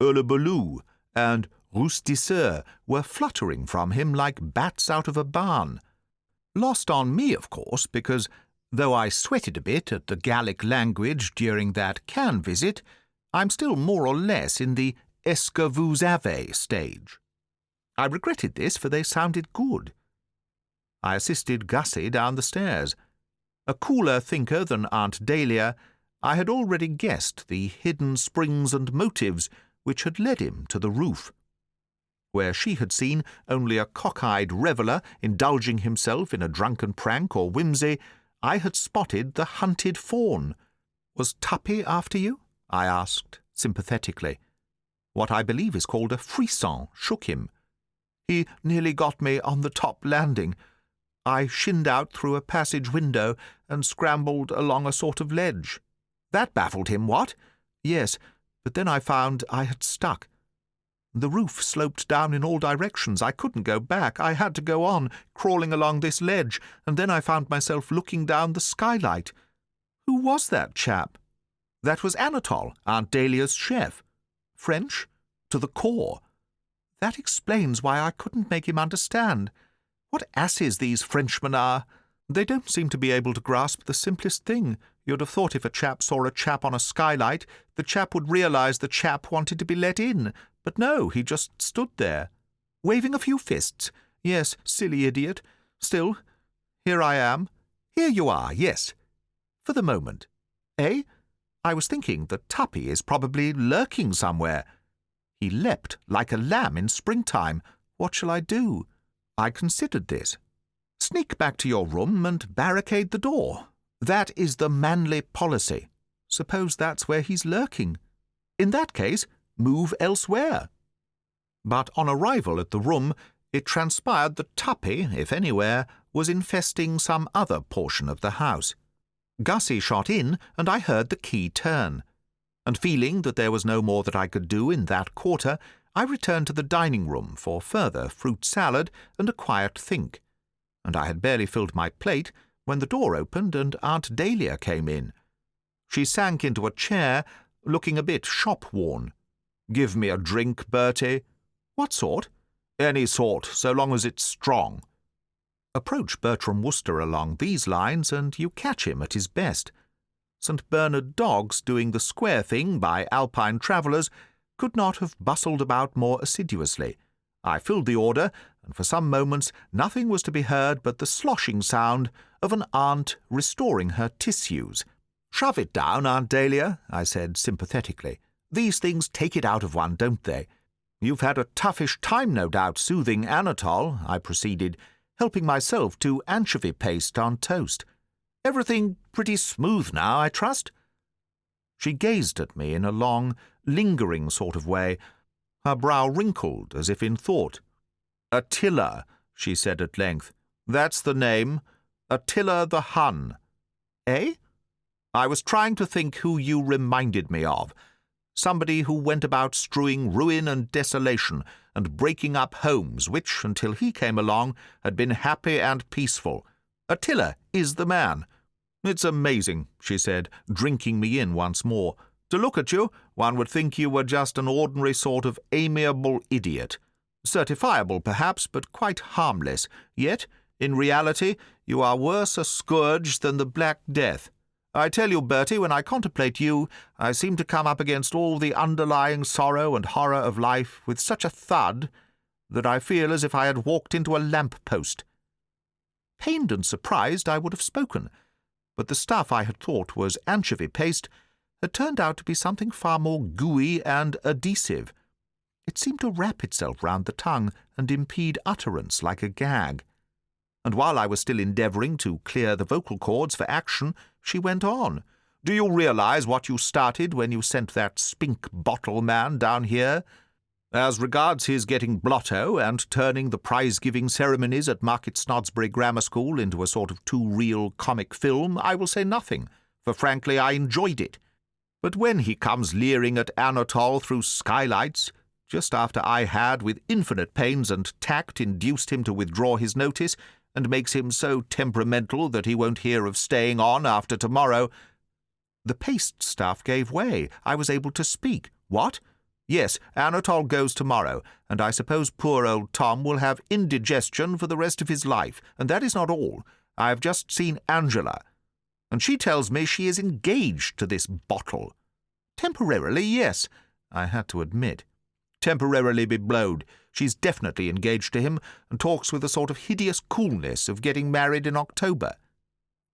hurlebaloo, and roustisseur were fluttering from him like bats out of a barn. Lost on me, of course, because, though I sweated a bit at the Gallic language during that Cannes visit, I'm still more or less in the est-ce que vous avez stage. I regretted this, for they sounded good. I assisted Gussie down the stairs. A cooler thinker than Aunt Dahlia, I had already guessed the hidden springs and motives which had led him to the roof. Where she had seen only a cock-eyed reveller indulging himself in a drunken prank or whimsy, I had spotted the hunted fawn. "Was Tuppy after you?" I asked sympathetically. What I believe is called a frisson shook him. "He nearly got me on the top landing. I shinned out through a passage window and scrambled along a sort of ledge." "That baffled him, what?" "Yes, but then I found I had stuck. The roof sloped down in all directions. I couldn't go back. I had to go on, crawling along this ledge, and then I found myself looking down the skylight. Who was that chap?" "That was Anatole, Aunt Dahlia's chef. French? To the core. That explains why I couldn't make him understand. What asses these Frenchmen are! They don't seem to be able to grasp the simplest thing. You'd have thought if a chap saw a chap on a skylight, the chap would realize the chap wanted to be let in. But no, he just stood there, waving a few fists. Yes, silly idiot. Still, here I am. Here you are, yes. For the moment. Eh? I was thinking that Tuppy is probably lurking somewhere. He leapt like a lamb in springtime. What shall I do? I considered this. Sneak back to your room and barricade the door. That is the manly policy. Suppose that's where he's lurking. In that case, move elsewhere. But on arrival at the room, it transpired that Tuppy, if anywhere, was infesting some other portion of the house. Gussie shot in, and I heard the key turn. And feeling that there was no more that I could do in that quarter, I returned to the dining room for further fruit salad and a quiet think. And I had barely filled my plate when the door opened and Aunt Dahlia came in. She sank into a chair, looking a bit shop-worn. "Give me a drink, Bertie." "What sort?" "Any sort, so long as it's strong." Approach Bertram Wooster along these lines, and you catch him at his best. St. Bernard dogs doing the square thing by Alpine travellers could not have bustled about more assiduously. I filled the order, and for some moments nothing was to be heard but the sloshing sound of an aunt restoring her tissues. "Shove it down, Aunt Dahlia," I said sympathetically. "These things take it out of one, don't they? You've had a toughish time, no doubt, soothing Anatole," I proceeded, helping myself to anchovy paste on toast. "Everything pretty smooth now, I trust?" She gazed at me in a long, lingering sort of way. Her brow wrinkled as if in thought. "Attila," she said at length. "That's the name. Attila the Hun." "Eh?" "I was trying to think who you reminded me of. Somebody who went about strewing ruin and desolation and breaking up homes which, until he came along, had been happy and peaceful. Attila is the man. It's amazing," she said, drinking me in once more. "To look at you, one would think you were just an ordinary sort of amiable idiot. Certifiable, perhaps, but quite harmless. Yet, in reality, you are worse a scourge than the Black Death. I tell you, Bertie, when I contemplate you, I seem to come up against all the underlying sorrow and horror of life with such a thud that I feel as if I had walked into a lamp-post." Pained and surprised, I would have spoken, but the stuff I had thought was anchovy paste had turned out to be something far more gooey and adhesive. It seemed to wrap itself round the tongue and impede utterance like a gag. And while I was still endeavouring to clear the vocal cords for action, she went on. "Do you realize what you started when you sent that spink bottle man down here? As regards his getting blotto and turning the prize-giving ceremonies at Market Snodsbury Grammar School into a sort of too-real comic film, I will say nothing, for frankly I enjoyed it. But when he comes leering at Anatole through skylights, just after I had, with infinite pains and tact, induced him to withdraw his notice, and makes him so temperamental that he won't hear of staying on after tomorrow—" The paste stuff gave way. I was able to speak. "What? Yes, Anatole goes tomorrow, and I suppose poor old Tom will have indigestion for the rest of his life, and that is not all. I have just seen Angela, and she tells me she is engaged to this bottle." "Temporarily, yes," I had to admit. "Temporarily be blowed. She's definitely engaged to him, and talks with a sort of hideous coolness of getting married in October.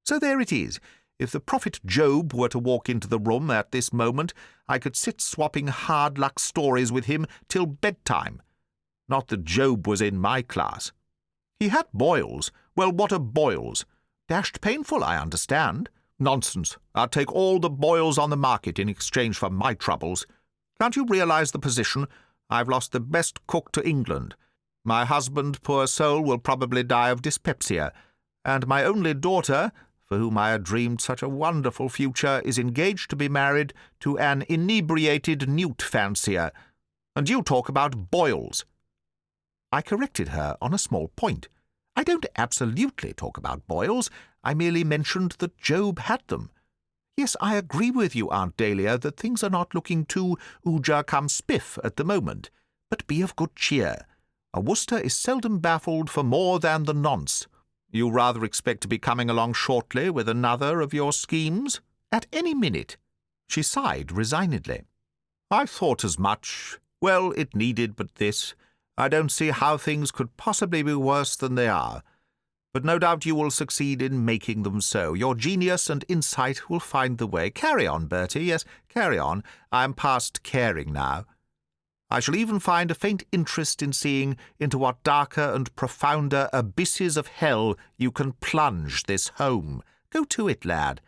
So there it is. If the prophet Job were to walk into the room at this moment, I could sit swapping hard-luck stories with him till bedtime. Not that Job was in my class. He had boils. Well, what are boils? Dashed painful, I understand. Nonsense. I'll take all the boils on the market in exchange for my troubles. Can't you realize the position? I've lost the best cook to England. My husband, poor soul, will probably die of dyspepsia, and my only daughter, for whom I had dreamed such a wonderful future, is engaged to be married to an inebriated newt fancier. And you talk about boils." I corrected her on a small point. "I don't absolutely talk about boils. I merely mentioned that Job had them. Yes, I agree with you, Aunt Dahlia, that things are not looking too ooja come spiff at the moment. But be of good cheer. A Wooster is seldom baffled for more than the nonce. You rather expect to be coming along shortly with another of your schemes?" "At any minute." She sighed resignedly. "I thought as much. Well, it needed but this. I don't see how things could possibly be worse than they are. But no doubt you will succeed in making them so. Your genius and insight will find the way. Carry on, Bertie. Yes, carry on. I am past caring now. I shall even find a faint interest in seeing into what darker and profounder abysses of hell you can plunge this home. Go to it, lad.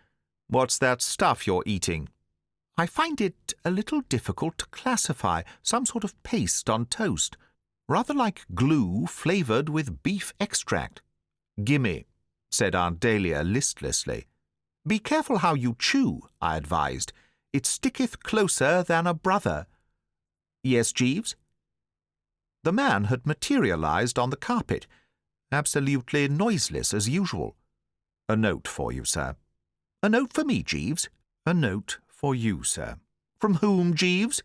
What's that stuff you're eating? I find it a little difficult to classify. Some sort of paste on toast. Rather like glue flavoured with beef extract. Gimme, said Aunt Dahlia listlessly. Be careful how you chew, I advised. It sticketh closer than a brother. Yes, Jeeves? The man had materialized on the carpet, absolutely noiseless as usual. A note for you, sir. A note for me, Jeeves? A note for you, sir. From whom, Jeeves?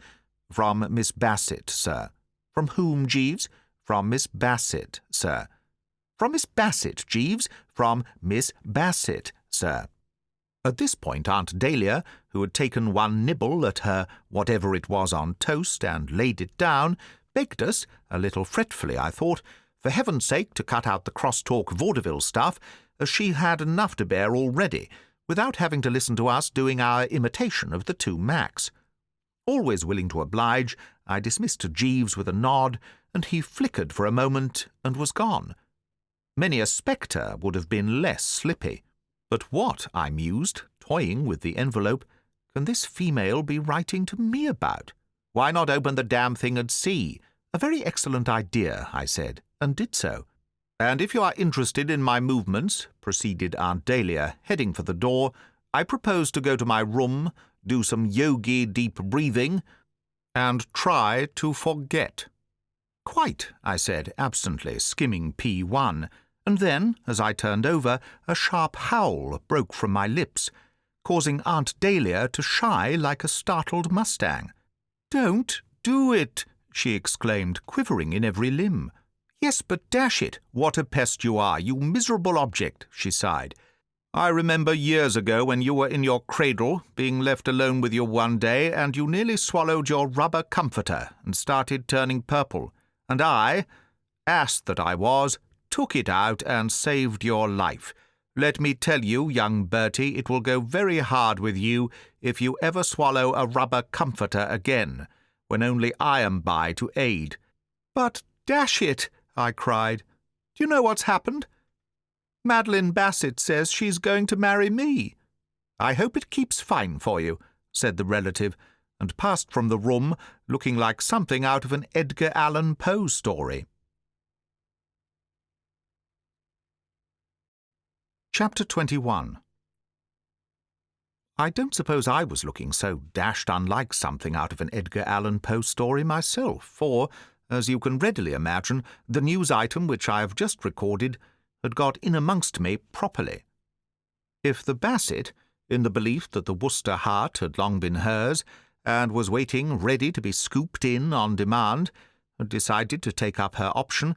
From Miss Bassett, sir. From whom, Jeeves? From Miss Bassett, sir. From Miss Bassett, Jeeves. From Miss Bassett, sir. At this point Aunt Dahlia, who had taken one nibble at her whatever it was on toast and laid it down, begged us, a little fretfully I thought, for heaven's sake to cut out the cross-talk vaudeville stuff, as she had enough to bear already, without having to listen to us doing our imitation of the two Macs. Always willing to oblige, I dismissed Jeeves with a nod, and he flickered for a moment and was gone. Many a spectre would have been less slippy. But what, I mused, toying with the envelope, can this female be writing to me about? Why not open the damn thing and see? A very excellent idea, I said, and did so. And if you are interested in my movements, proceeded Aunt Dahlia, heading for the door, I propose to go to my room, do some yogi deep breathing, and try to forget. Quite, I said, absently, skimming P1, and then, as I turned over, a sharp howl broke from my lips, causing Aunt Dahlia to shy like a startled mustang. "Don't do it!" she exclaimed, quivering in every limb. "Yes, but dash it, what a pest you are, you miserable object," she sighed. "I remember years ago when you were in your cradle, being left alone with you one day, and you nearly swallowed your rubber comforter and started turning purple, and I, ass that I was, took it out and saved your life. Let me tell you, young Bertie, it will go very hard with you if you ever swallow a rubber comforter again, when only I am by to aid." "But, dash it," I cried, "do you know what's happened? Madeline Bassett says she's going to marry me." "I hope it keeps fine for you," said the relative, and passed from the room looking like something out of an Edgar Allan Poe story. Chapter 21. I don't suppose I was looking so dashed unlike something out of an Edgar Allan Poe story myself, for, as you can readily imagine, the news item which I have just recorded had got in amongst me properly. If the Bassett, in the belief that the Worcester heart had long been hers, and was waiting ready to be scooped in on demand, had decided to take up her option,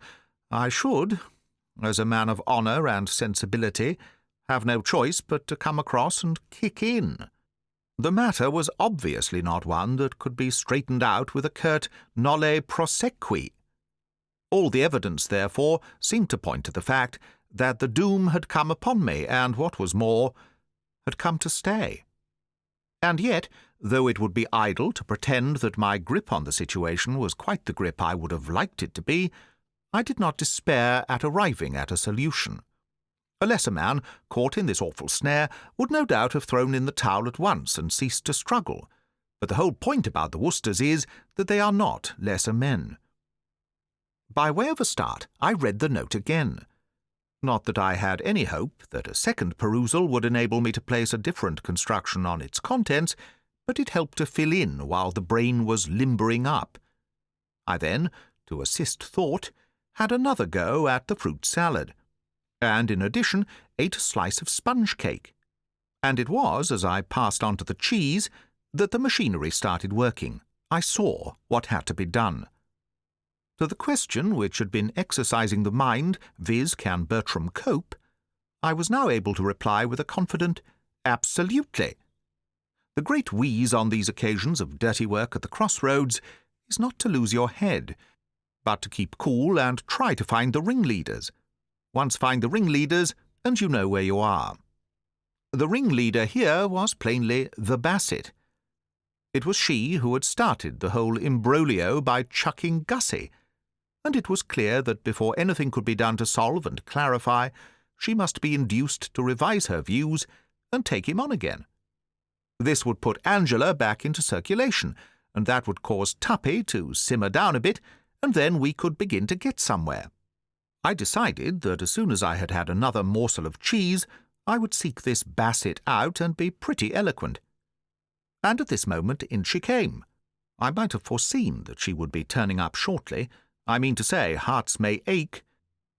I should, as a man of honour and sensibility, have no choice but to come across and kick in. The matter was obviously not one that could be straightened out with a curt nolle prosequi. All the evidence, therefore, seemed to point to the fact that the doom had come upon me, and, what was more, had come to stay. And yet, though it would be idle to pretend that my grip on the situation was quite the grip I would have liked it to be, I did not despair at arriving at a solution. A lesser man, caught in this awful snare, would no doubt have thrown in the towel at once and ceased to struggle, but the whole point about the Worcesters is that they are not lesser men. By way of a start, I read the note again. Not that I had any hope that a second perusal would enable me to place a different construction on its contents, but it helped to fill in while the brain was limbering up. I then, to assist thought, had another go at the fruit salad, and in addition ate a slice of sponge cake. And it was as I passed on to the cheese that the machinery started working. I saw what had to be done. To the question which had been exercising the mind, viz., can Bertram cope, I was now able to reply with a confident "Absolutely." The great wheeze on these occasions of dirty work at the crossroads is not to lose your head, but to keep cool and try to find the ringleaders. Once find the ringleaders, and you know where you are. The ringleader here was plainly the Bassett. It was she who had started the whole imbroglio by chucking Gussie, and it was clear that before anything could be done to solve and clarify, she must be induced to revise her views and take him on again. This would put Angela back into circulation, and that would cause Tuppy to simmer down a bit, and then we could begin to get somewhere. I decided that as soon as I had had another morsel of cheese, I would seek this Bassett out and be pretty eloquent. And at this moment in she came. I might have foreseen that she would be turning up shortly. I mean to say, hearts may ache,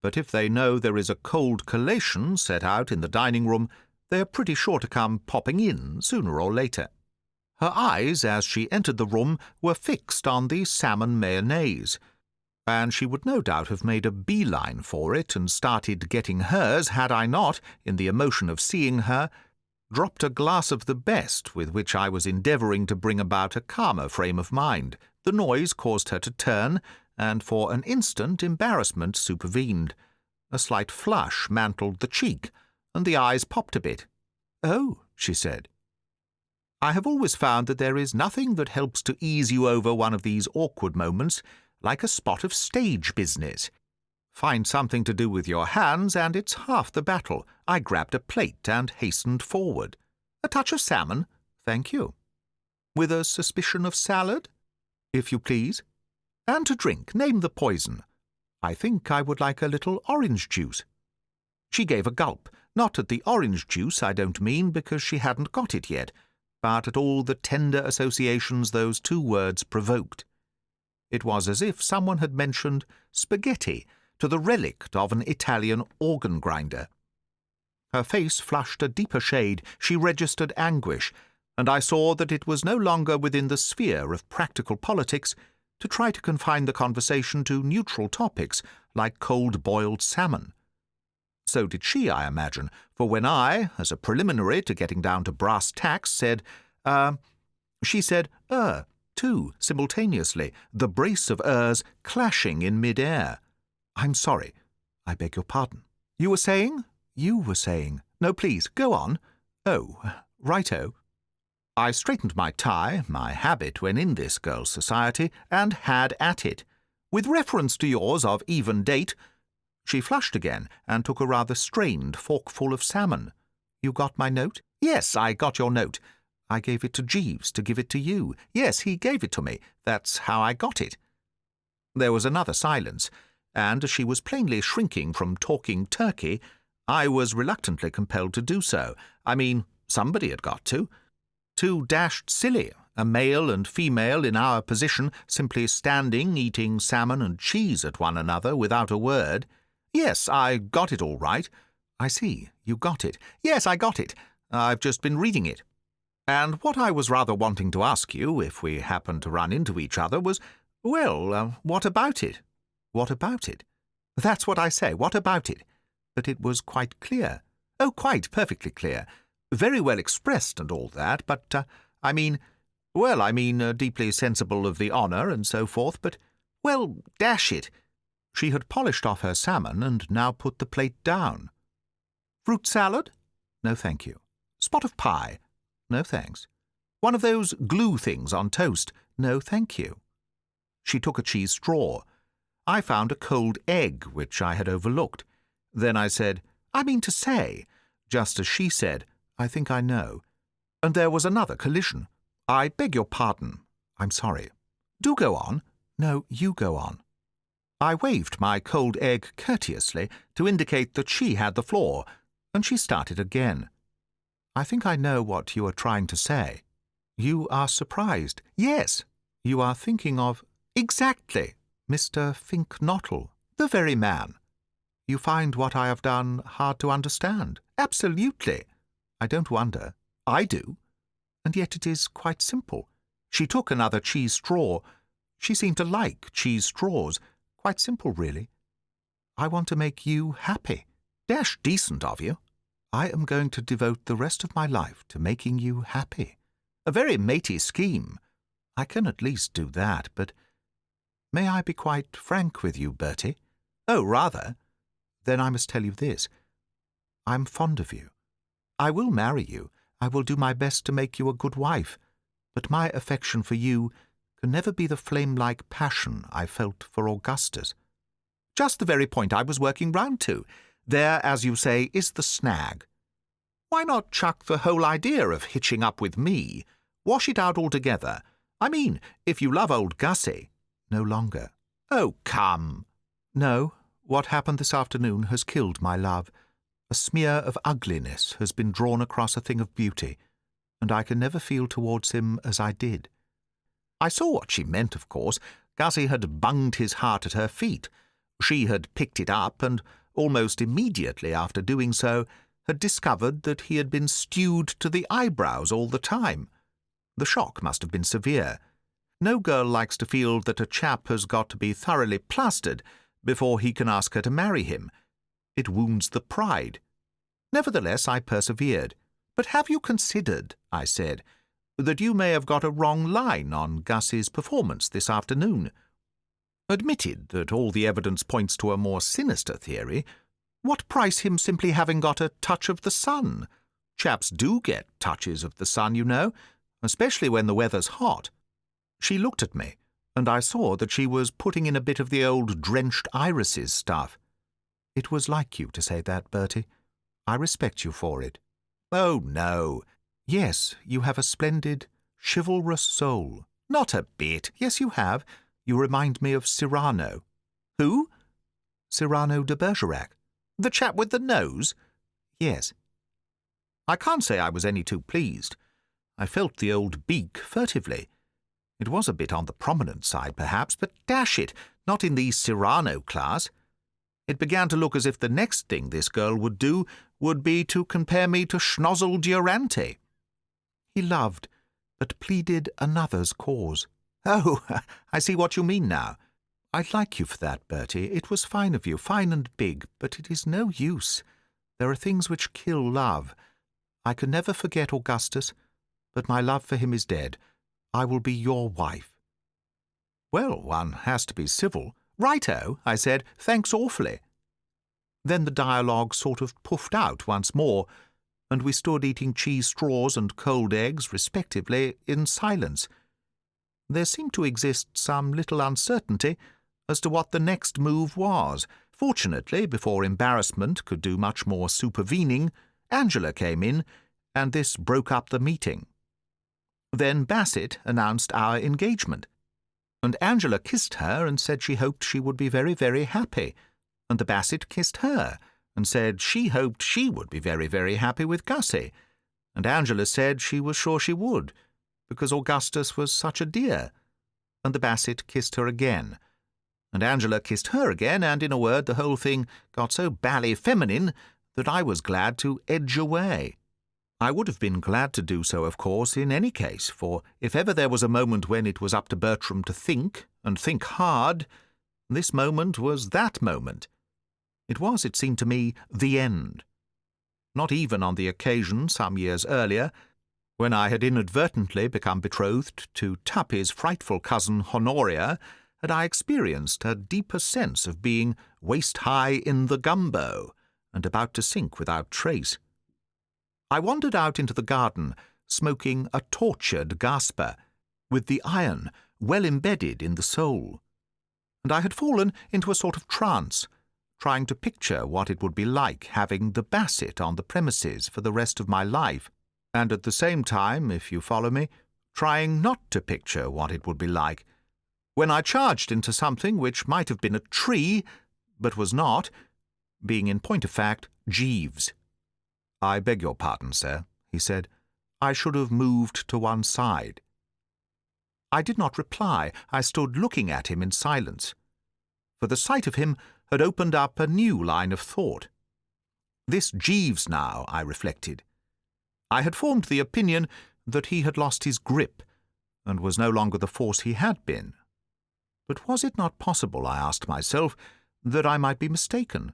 but if they know there is a cold collation set out in the dining-room, they are pretty sure to come popping in sooner or later. Her eyes, as she entered the room, were fixed on the salmon mayonnaise, and she would no doubt have made a beeline for it and started getting hers had I not, in the emotion of seeing her, dropped a glass of the best with which I was endeavouring to bring about a calmer frame of mind. The noise caused her to turn, and for an instant embarrassment supervened. A slight flush mantled the cheek, and the eyes popped a bit. "Oh," she said. I have always found that there is nothing that helps to ease you over one of these awkward moments like a spot of stage business. Find something to do with your hands, and it's half the battle. I grabbed a plate and hastened forward. "A touch of salmon, thank you. With a suspicion of salad, if you please. And to drink, name the poison. I think I would like a little orange juice." She gave a gulp, not at the orange juice, I don't mean, because she hadn't got it yet, but at all the tender associations those two words provoked. It was as if someone had mentioned spaghetti to the relict of an Italian organ-grinder. Her face flushed a deeper shade. She registered anguish, and I saw that it was no longer within the sphere of practical politics to try to confine the conversation to neutral topics like cold-boiled salmon. So did she, I imagine, for when I, as a preliminary to getting down to brass tacks, said, she said, too, simultaneously, the brace of clashing in mid-air. "I'm sorry. I beg your pardon. You were saying? You were saying. No, please, go on. Oh, righto." I straightened my tie, my habit when in this girl's society, and had at it. "With reference to yours of even date—" She flushed again and took a rather strained forkful of salmon. "You got my note?" "Yes, I got your note. I gave it to Jeeves to give it to you. Yes, he gave it to me. That's how I got it." There was another silence, and as she was plainly shrinking from talking turkey, I was reluctantly compelled to do so. I mean, somebody had got to. Too dashed silly, a male and female in our position simply standing eating salmon and cheese at one another without a word. "Yes, I got it all right." "I see, you got it." "Yes, I got it. I've just been reading it. And what I was rather wanting to ask you, if we happened to run into each other, was, well, what about it?" "What about it?" "That's what I say, what about it? But it was quite clear." "Oh, quite perfectly clear. Very well expressed and all that, but, deeply sensible of the honour and so forth, but, well, dash it." She had polished off her salmon and now put the plate down. "Fruit salad?" "No, thank you." "Spot of pie?" "No, thanks." "One of those glue things on toast?" "No, thank you." She took a cheese straw. I found a cold egg, which I had overlooked. Then I said, "I mean to say," just as she said, "I think I know." And there was another collision. "I beg your pardon." "I'm sorry." "Do go on." "No, you go on." I waved my cold egg courteously to indicate that she had the floor, and she started again. "I think I know what you are trying to say. You are surprised. Yes, you are thinking of—" "Exactly. Mr. Finknottle, the very man. You find what I have done hard to understand." "Absolutely." "I don't wonder. I do. And yet it is quite simple." She took another cheese straw. She seemed to like cheese straws. "Quite simple, really. I want to make you happy." "Dash decent of you." "I am going to devote the rest of my life to making you happy." "A very matey scheme." "I can at least do that, but may I be quite frank with you, Bertie?" "Oh, rather." Then I must tell you this. I am fond of you. I will marry you. I will do my best to make you a good wife. But my affection for you can never be the flame-like passion I felt for Augustus. Just the very point I was working round to. There, as you say, is the snag. Why not chuck the whole idea of hitching up with me? Wash it out altogether. I mean, if you love old Gussie. No longer. Oh, come. No, what happened this afternoon has killed my love. A smear of ugliness has been drawn across a thing of beauty, and I can never feel towards him as I did. I saw what she meant, of course. Gussie had bunged his heart at her feet. She had picked it up, and almost immediately after doing so, had discovered that he had been stewed to the eyebrows all the time. The shock must have been severe. No girl likes to feel that a chap has got to be thoroughly plastered before he can ask her to marry him. It wounds the pride. Nevertheless, I persevered. "But have you considered," I said, "that you may have got a wrong line on Gussie's performance this afternoon? Admitted that all the evidence points to a more sinister theory, what price him simply having got a touch of the sun? Chaps do get touches of the sun, you know, especially when the weather's hot." She looked at me, and I saw that she was putting in a bit of the old drenched irises stuff. "It was like you to say that, Bertie. I respect you for it." "Oh, no." "Yes, you have a splendid, chivalrous soul." "Not a bit." "Yes, you have. You remind me of Cyrano." "Who?" "Cyrano de Bergerac." "The chap with the nose?" "Yes." I can't say I was any too pleased. I felt the old beak furtively. It was a bit on the prominent side, perhaps, but dash it, not in the Cyrano class. It began to look as if the next thing this girl would do would be to compare me to Schnozzle Durante. He loved, but pleaded another's cause. "Oh, I see what you mean now. I like you for that, Bertie. It was fine of you, fine and big, but it is no use. There are things which kill love. I can never forget Augustus, but my love for him is dead. I will be your wife." "Well, one has to be civil." "Righto," I said. "Thanks awfully." Then the dialogue sort of puffed out once more, and we stood eating cheese straws and cold eggs, respectively, in silence. There seemed to exist some little uncertainty as to what the next move was. Fortunately, before embarrassment could do much more supervening, Angela came in, and this broke up the meeting. Then Bassett announced our engagement, and Angela kissed her and said she hoped she would be very, very happy, and the Bassett kissed her and said she hoped she would be very, very happy with Gussie, and Angela said she was sure she would, because Augustus was such a dear, and the Bassett kissed her again, and Angela kissed her again, and in a word the whole thing got so bally feminine that I was glad to edge away. I would have been glad to do so, of course, in any case, for if ever there was a moment when it was up to Bertram to think, and think hard, this moment was that moment. It was, it seemed to me, the end. Not even on the occasion, some years earlier, when I had inadvertently become betrothed to Tuppy's frightful cousin Honoria, had I experienced a deeper sense of being waist-high in the gumbo, and about to sink without trace. I wandered out into the garden, smoking a tortured gasper, with the iron well embedded in the soul, and I had fallen into a sort of trance, trying to picture what it would be like having the Bassett on the premises for the rest of my life, and at the same time, if you follow me, trying not to picture what it would be like, when I charged into something which might have been a tree, but was not, being in point of fact Jeeves. "I beg your pardon, sir," he said. "I should have moved to one side." I did not reply. I stood looking at him in silence, for the sight of him had opened up a new line of thought. This Jeeves now, I reflected. I had formed the opinion that he had lost his grip, and was no longer the force he had been. But was it not possible, I asked myself, that I might be mistaken?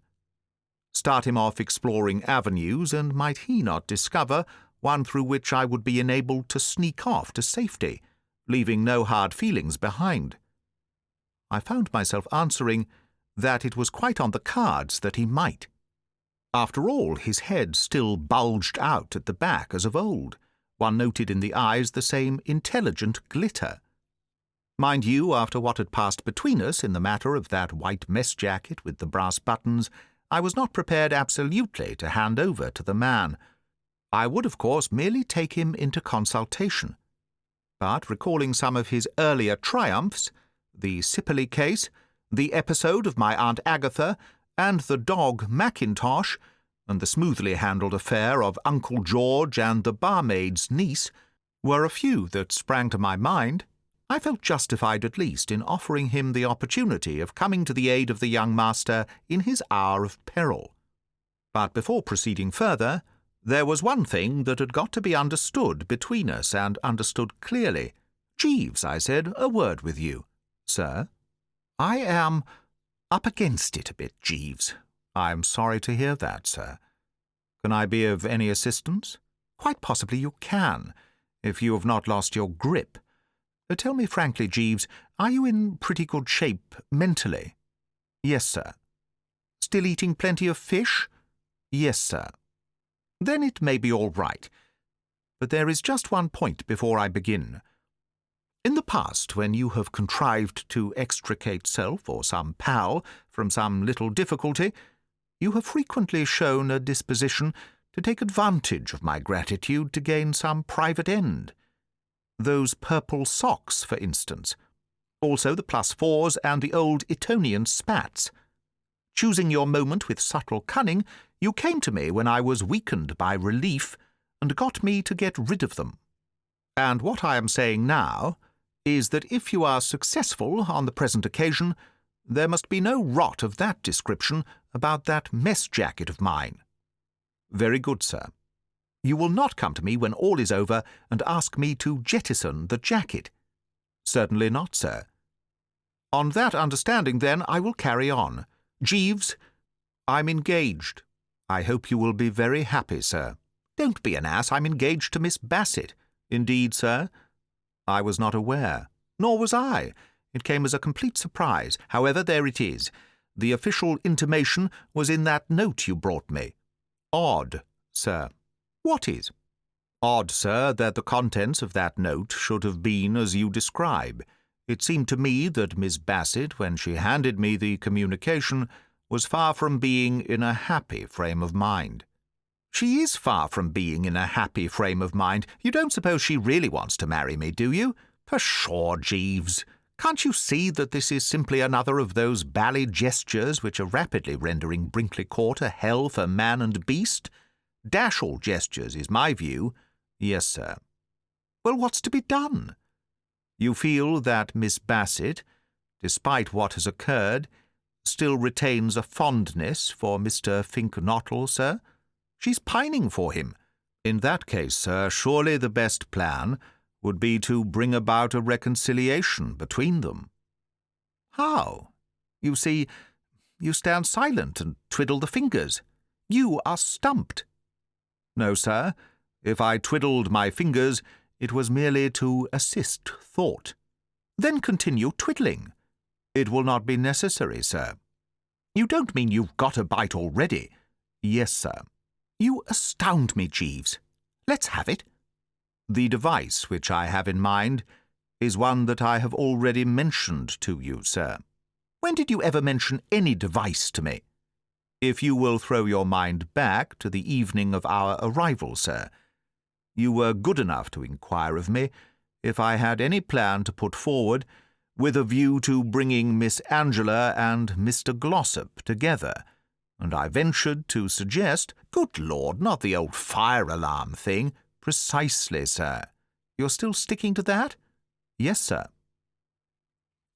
Start him off exploring avenues, and might he not discover one through which I would be enabled to sneak off to safety, leaving no hard feelings behind? I found myself answering that it was quite on the cards that he might. After all, his head still bulged out at the back as of old. One noted in the eyes the same intelligent glitter. Mind you, after what had passed between us in the matter of that white mess jacket with the brass buttons, I was not prepared absolutely to hand over to the man. I would, of course, merely take him into consultation. But recalling some of his earlier triumphs, the Sipperley case, the episode of my Aunt Agatha, and the dog Mackintosh, and the smoothly handled affair of Uncle George and the barmaid's niece, were a few that sprang to my mind, I felt justified at least in offering him the opportunity of coming to the aid of the young master in his hour of peril. But before proceeding further, there was one thing that had got to be understood between us, and understood clearly. "Jeeves," I said, "a word with you." "Sir?" "I am up against it a bit, Jeeves." "I am sorry to hear that, sir. Can I be of any assistance?" "Quite possibly you can, if you have not lost your grip. Tell me frankly, Jeeves, are you in pretty good shape mentally?" "Yes, sir." "Still eating plenty of fish?" "Yes, sir." "Then it may be all right. But there is just one point before I begin. In the past, when you have contrived to extricate self or some pal from some little difficulty, you have frequently shown a disposition to take advantage of my gratitude to gain some private end. Those purple socks, for instance. Also the +4s and the old Etonian spats. Choosing your moment with subtle cunning, you came to me when I was weakened by relief and got me to get rid of them. And what I am saying now is that if you are successful on the present occasion, there must be no rot of that description about that mess jacket of mine." "Very good, sir. You will not come to me when all is over and ask me to jettison the jacket?" "Certainly not, sir." "On that understanding, then, I will carry on. Jeeves, I'm engaged. I hope you will be very happy, sir." "Don't be an ass. I'm engaged to Miss Bassett." "Indeed, sir? I was not aware." "Nor was I. It came as a complete surprise. However, there it is. The official intimation was in that note you brought me." "Odd, sir." "What is?" "Odd, sir, that the contents of that note should have been as you describe. It seemed to me that Miss Bassett, when she handed me the communication, was far from being in a happy frame of mind." "She is far from being in a happy frame of mind. You don't suppose she really wants to marry me, do you? Pshaw, Jeeves. Can't you see that this is simply another of those bally gestures which are rapidly rendering Brinkley Court a hell for man and beast? Dash all gestures is my view." "Yes, sir." "Well, what's to be done?" "You feel that Miss Bassett, despite what has occurred, still retains a fondness for Mr. Finknottle, sir? She's pining for him. In that case, sir, surely the best plan would be to bring about a reconciliation between them." "How? You see, you stand silent and twiddle the fingers. You are stumped." "No, sir. If I twiddled my fingers, it was merely to assist thought." "Then continue twiddling." "It will not be necessary, sir." "You don't mean you've got a bite already?" "Yes, sir." "You astound me, Jeeves. Let's have it." "The device which I have in mind is one that I have already mentioned to you, sir." "When did you ever mention any device to me?" "If you will throw your mind back to the evening of our arrival, sir, you were good enough to inquire of me if I had any plan to put forward with a view to bringing Miss Angela and Mr. Glossop together, and I ventured to suggest—" "Good Lord, not the old fire-alarm thing." "Precisely, sir. You're still sticking to that?" "Yes, sir."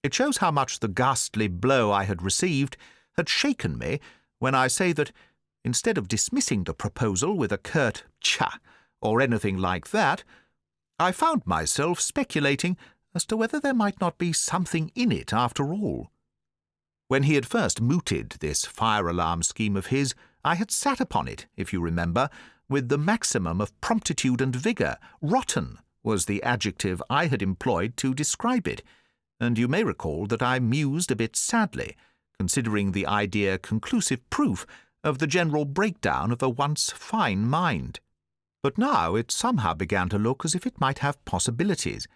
It shows how much the ghastly blow I had received had shaken me when I say that, instead of dismissing the proposal with a curt "Tcha," or anything like that, I found myself speculating as to whether there might not be something in it after all. When he had first mooted this fire-alarm scheme of his, I had sat upon it, if you remember, with the maximum of promptitude and vigour. Rotten was the adjective I had employed to describe it, and you may recall that I mused a bit sadly considering the idea conclusive proof of the general breakdown of a once fine mind. But now it somehow began to look as if it might have possibilities.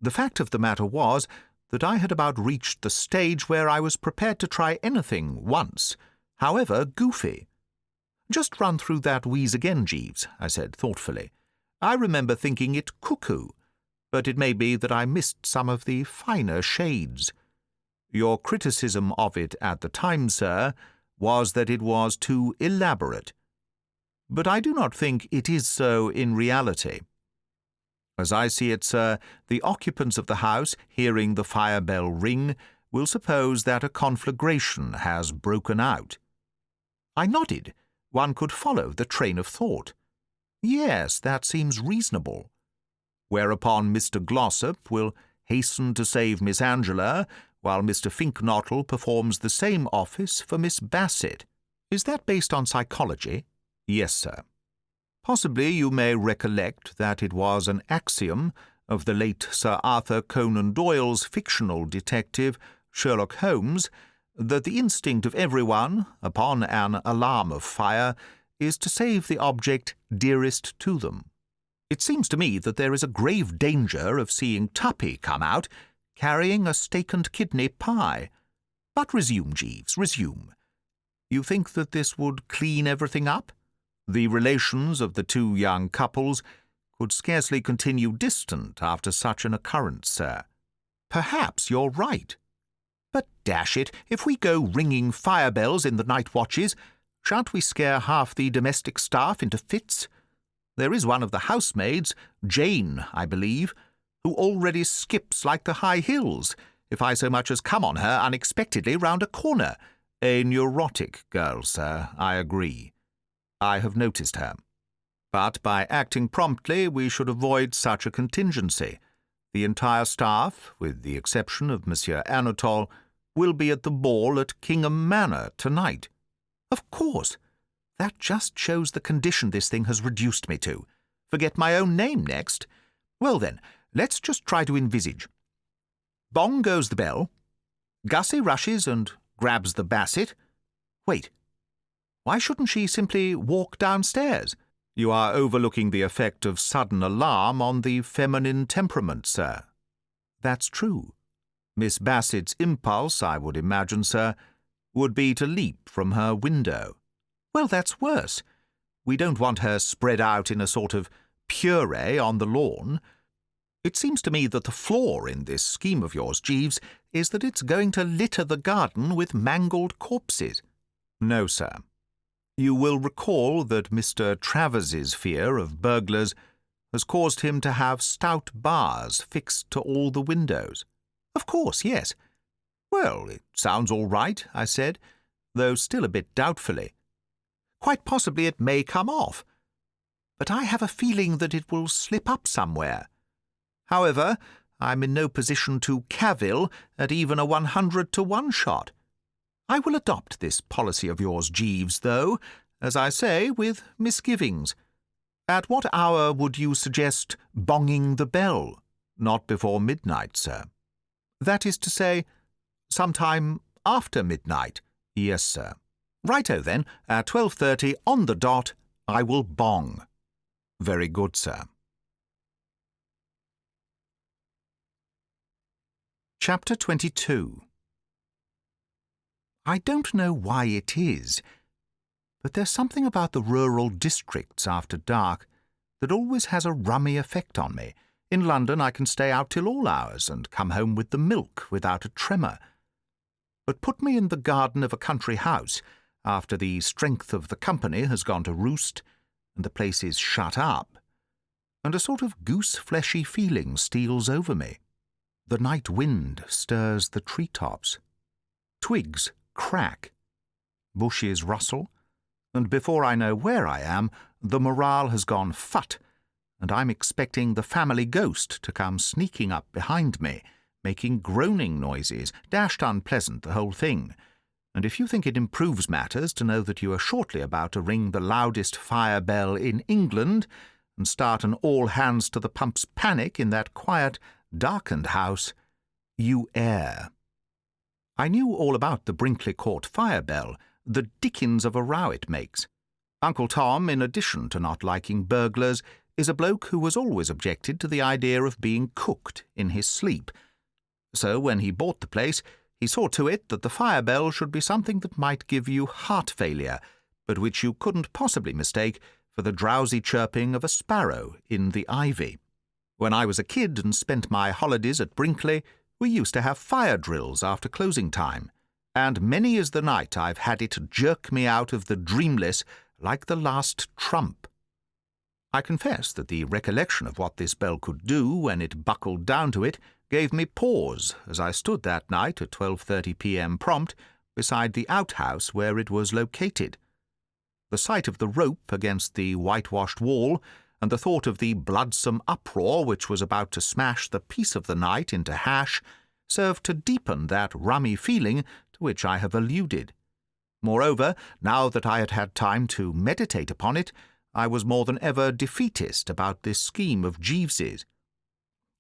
The fact of the matter was that I had about reached the stage where I was prepared to try anything once, however goofy. "Just run through that wheeze again, Jeeves," I said thoughtfully. "I remember thinking it cuckoo, but it may be that I missed some of the finer shades. Your criticism of it at the time, sir, was that it was too elaborate. But I do not think it is so in reality. As I see it, sir, the occupants of the house, hearing the fire bell ring, will suppose that a conflagration has broken out." I nodded. One could follow the train of thought. Yes, that seems reasonable. Whereupon Mr. Glossop will hasten to save Miss Angela, while Mr. Finknottle performs the same office for Miss Bassett. Is that based on psychology? Yes, sir. Possibly you may recollect that it was an axiom of the late Sir Arthur Conan Doyle's fictional detective, Sherlock Holmes, that the instinct of everyone, upon an alarm of fire, is to save the object dearest to them. It seems to me that there is a grave danger of seeing Tuppy come out, carrying a steak and kidney pie. But resume, Jeeves, resume. You think that this would clean everything up? The relations of the two young couples could scarcely continue distant after such an occurrence, sir. Perhaps you're right. But dash it, if we go ringing fire bells in the night watches, shan't we scare half the domestic staff into fits? There is one of the housemaids, Jane, I believe, who already skips like the high hills, if I so much as come on her unexpectedly round a corner. A neurotic girl, sir, I agree. I have noticed her. But by acting promptly we should avoid such a contingency. The entire staff, with the exception of Monsieur Anatole, will be at the ball at Kingham Manor tonight. Of course. That just shows the condition this thing has reduced me to. Forget my own name next. Well then, let's just try to envisage. Bong goes the bell. Gussie rushes and grabs the basset. Wait. Why shouldn't she simply walk downstairs? You are overlooking the effect of sudden alarm on the feminine temperament, sir. That's true. Miss Bassett's impulse, I would imagine, sir, would be to leap from her window. Well, that's worse. We don't want her spread out in a sort of puree on the lawn. It seems to me that the flaw in this scheme of yours, Jeeves, is that it's going to litter the garden with mangled corpses. No, sir. You will recall that Mr. Travers's fear of burglars has caused him to have stout bars fixed to all the windows. Of course, yes. Well, it sounds all right, I said, though still a bit doubtfully. Quite possibly it may come off, but I have a feeling that it will slip up somewhere. However, I'm in no position to cavil at even a 100-to-1 shot. I will adopt this policy of yours, Jeeves, though, as I say, with misgivings. At what hour would you suggest bonging the bell? Not before midnight, sir. That is to say, sometime after midnight. Yes, sir. Righto, then. At 12:30 on the dot, I will bong. Very good, sir. Chapter 22. I don't know why it is, but there's something about the rural districts after dark that always has a rummy effect on me. In London I can stay out till all hours and come home with the milk without a tremor. But put me in the garden of a country house after the strength of the company has gone to roost and the place is shut up, and a sort of goose-fleshy feeling steals over me. The night wind stirs the tree-tops. Twigs crack. Bushes rustle, and before I know where I am, the morale has gone phut, and I'm expecting the family ghost to come sneaking up behind me, making groaning noises, dashed unpleasant, the whole thing. And if you think it improves matters to know that you are shortly about to ring the loudest fire bell in England and start an all-hands-to-the-pumps panic in that quiet, darkened house, you err. I knew all about the Brinkley Court fire bell, the dickens of a row it makes. Uncle Tom, in addition to not liking burglars, is a bloke who has always objected to the idea of being cooked in his sleep. So when he bought the place, he saw to it that the fire bell should be something that might give you heart failure, but which you couldn't possibly mistake for the drowsy chirping of a sparrow in the ivy. When I was a kid and spent my holidays at Brinkley, we used to have fire drills after closing time, and many is the night I've had it jerk me out of the dreamless like the last trump. I confess that the recollection of what this bell could do when it buckled down to it gave me pause as I stood that night at 12:30 p.m. prompt beside the outhouse where it was located. The sight of the rope against the whitewashed wall, and the thought of the bloodsome uproar which was about to smash the peace of the night into hash, served to deepen that rummy feeling to which I have alluded. Moreover, now that I had had time to meditate upon it, I was more than ever defeatist about this scheme of Jeeves's.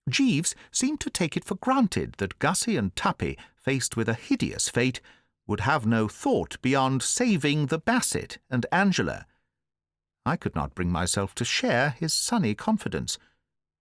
Jeeves seemed to take it for granted that Gussie and Tuppy, faced with a hideous fate, would have no thought beyond saving the Bassett and Angela. I could not bring myself to share his sunny confidence.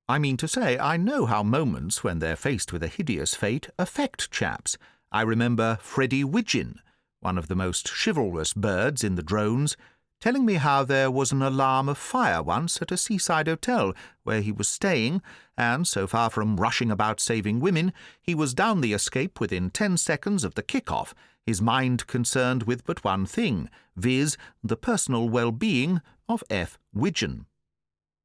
I mean to say, I know how moments when they're faced with a hideous fate affect chaps. I remember Freddie Widgeon, one of the most chivalrous birds in the drones, telling me how there was an alarm of fire once at a seaside hotel where he was staying, and so far from rushing about saving women, he was down the escape within 10 seconds of the kick-off, his mind concerned with but one thing, viz. The personal well-being of F. Widgeon.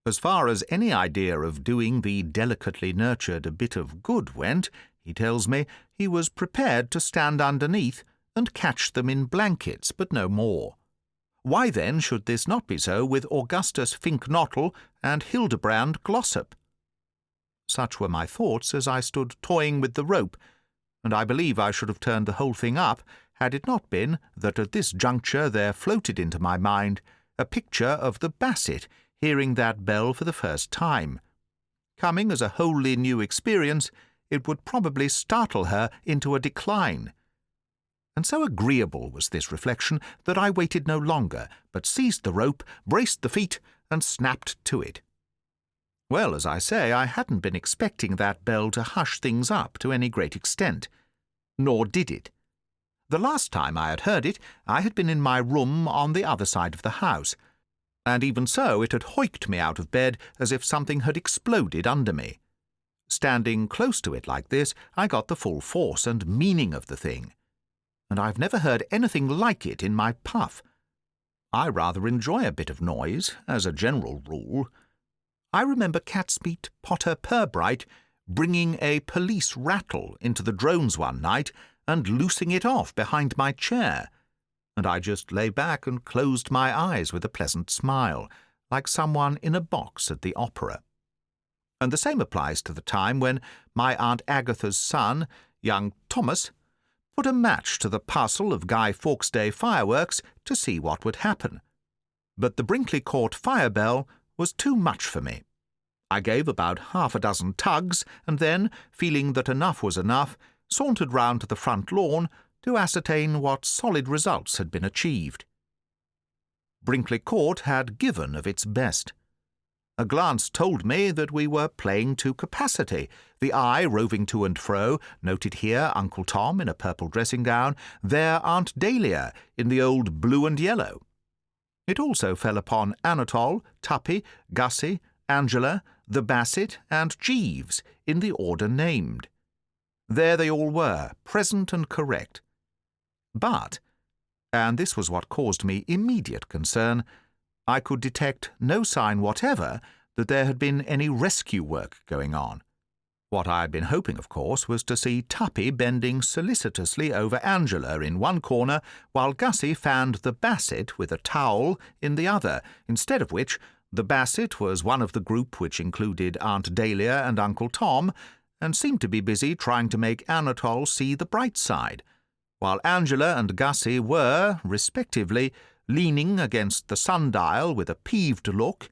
As far as any idea of doing the delicately nurtured a bit of good went, he tells me, he was prepared to stand underneath and catch them in blankets, but no more. Why then should this not be so with Augustus Fink-Nottle and Hildebrand Glossop? Such were my thoughts as I stood toying with the rope, and I believe I should have turned the whole thing up had it not been that at this juncture there floated into my mind a picture of the Bassett hearing that bell for the first time. Coming as a wholly new experience, it would probably startle her into a decline. And so agreeable was this reflection that I waited no longer, but seized the rope, braced the feet, and snapped to it. Well, as I say, I hadn't been expecting that bell to hush things up to any great extent. Nor did it. The last time I had heard it, I had been in my room on the other side of the house, and even so it had hoiked me out of bed as if something had exploded under me. Standing close to it like this, I got the full force and meaning of the thing, and I've never heard anything like it in my puff. I rather enjoy a bit of noise, as a general rule. I remember Catsmeet Potter Purbright bringing a police rattle into the drones one night and loosing it off behind my chair, and I just lay back and closed my eyes with a pleasant smile, like someone in a box at the opera. And the same applies to the time when my Aunt Agatha's son, young Thomas, put a match to the parcel of Guy Fawkes Day fireworks to see what would happen. But the Brinkley Court fire bell was too much for me. I gave about half a dozen tugs, and then, feeling that enough was enough, sauntered round to the front lawn to ascertain what solid results had been achieved. Brinkley Court had given of its best. A glance told me that we were playing to capacity, the eye roving to and fro, noted here Uncle Tom in a purple dressing-gown, there Aunt Dahlia in the old blue and yellow. It also fell upon Anatole, Tuppy, Gussie, Angela, the Bassett, and Jeeves, in the order named. There they all were, present and correct. But, and this was what caused me immediate concern, I could detect no sign whatever that there had been any rescue work going on. What I had been hoping, of course, was to see Tuppy bending solicitously over Angela in one corner, while Gussie fanned the Bassett with a towel in the other, instead of which the Bassett was one of the group which included Aunt Dahlia and Uncle Tom, and seemed to be busy trying to make Anatole see the bright side, while Angela and Gussie were, respectively, leaning against the sundial with a peeved look,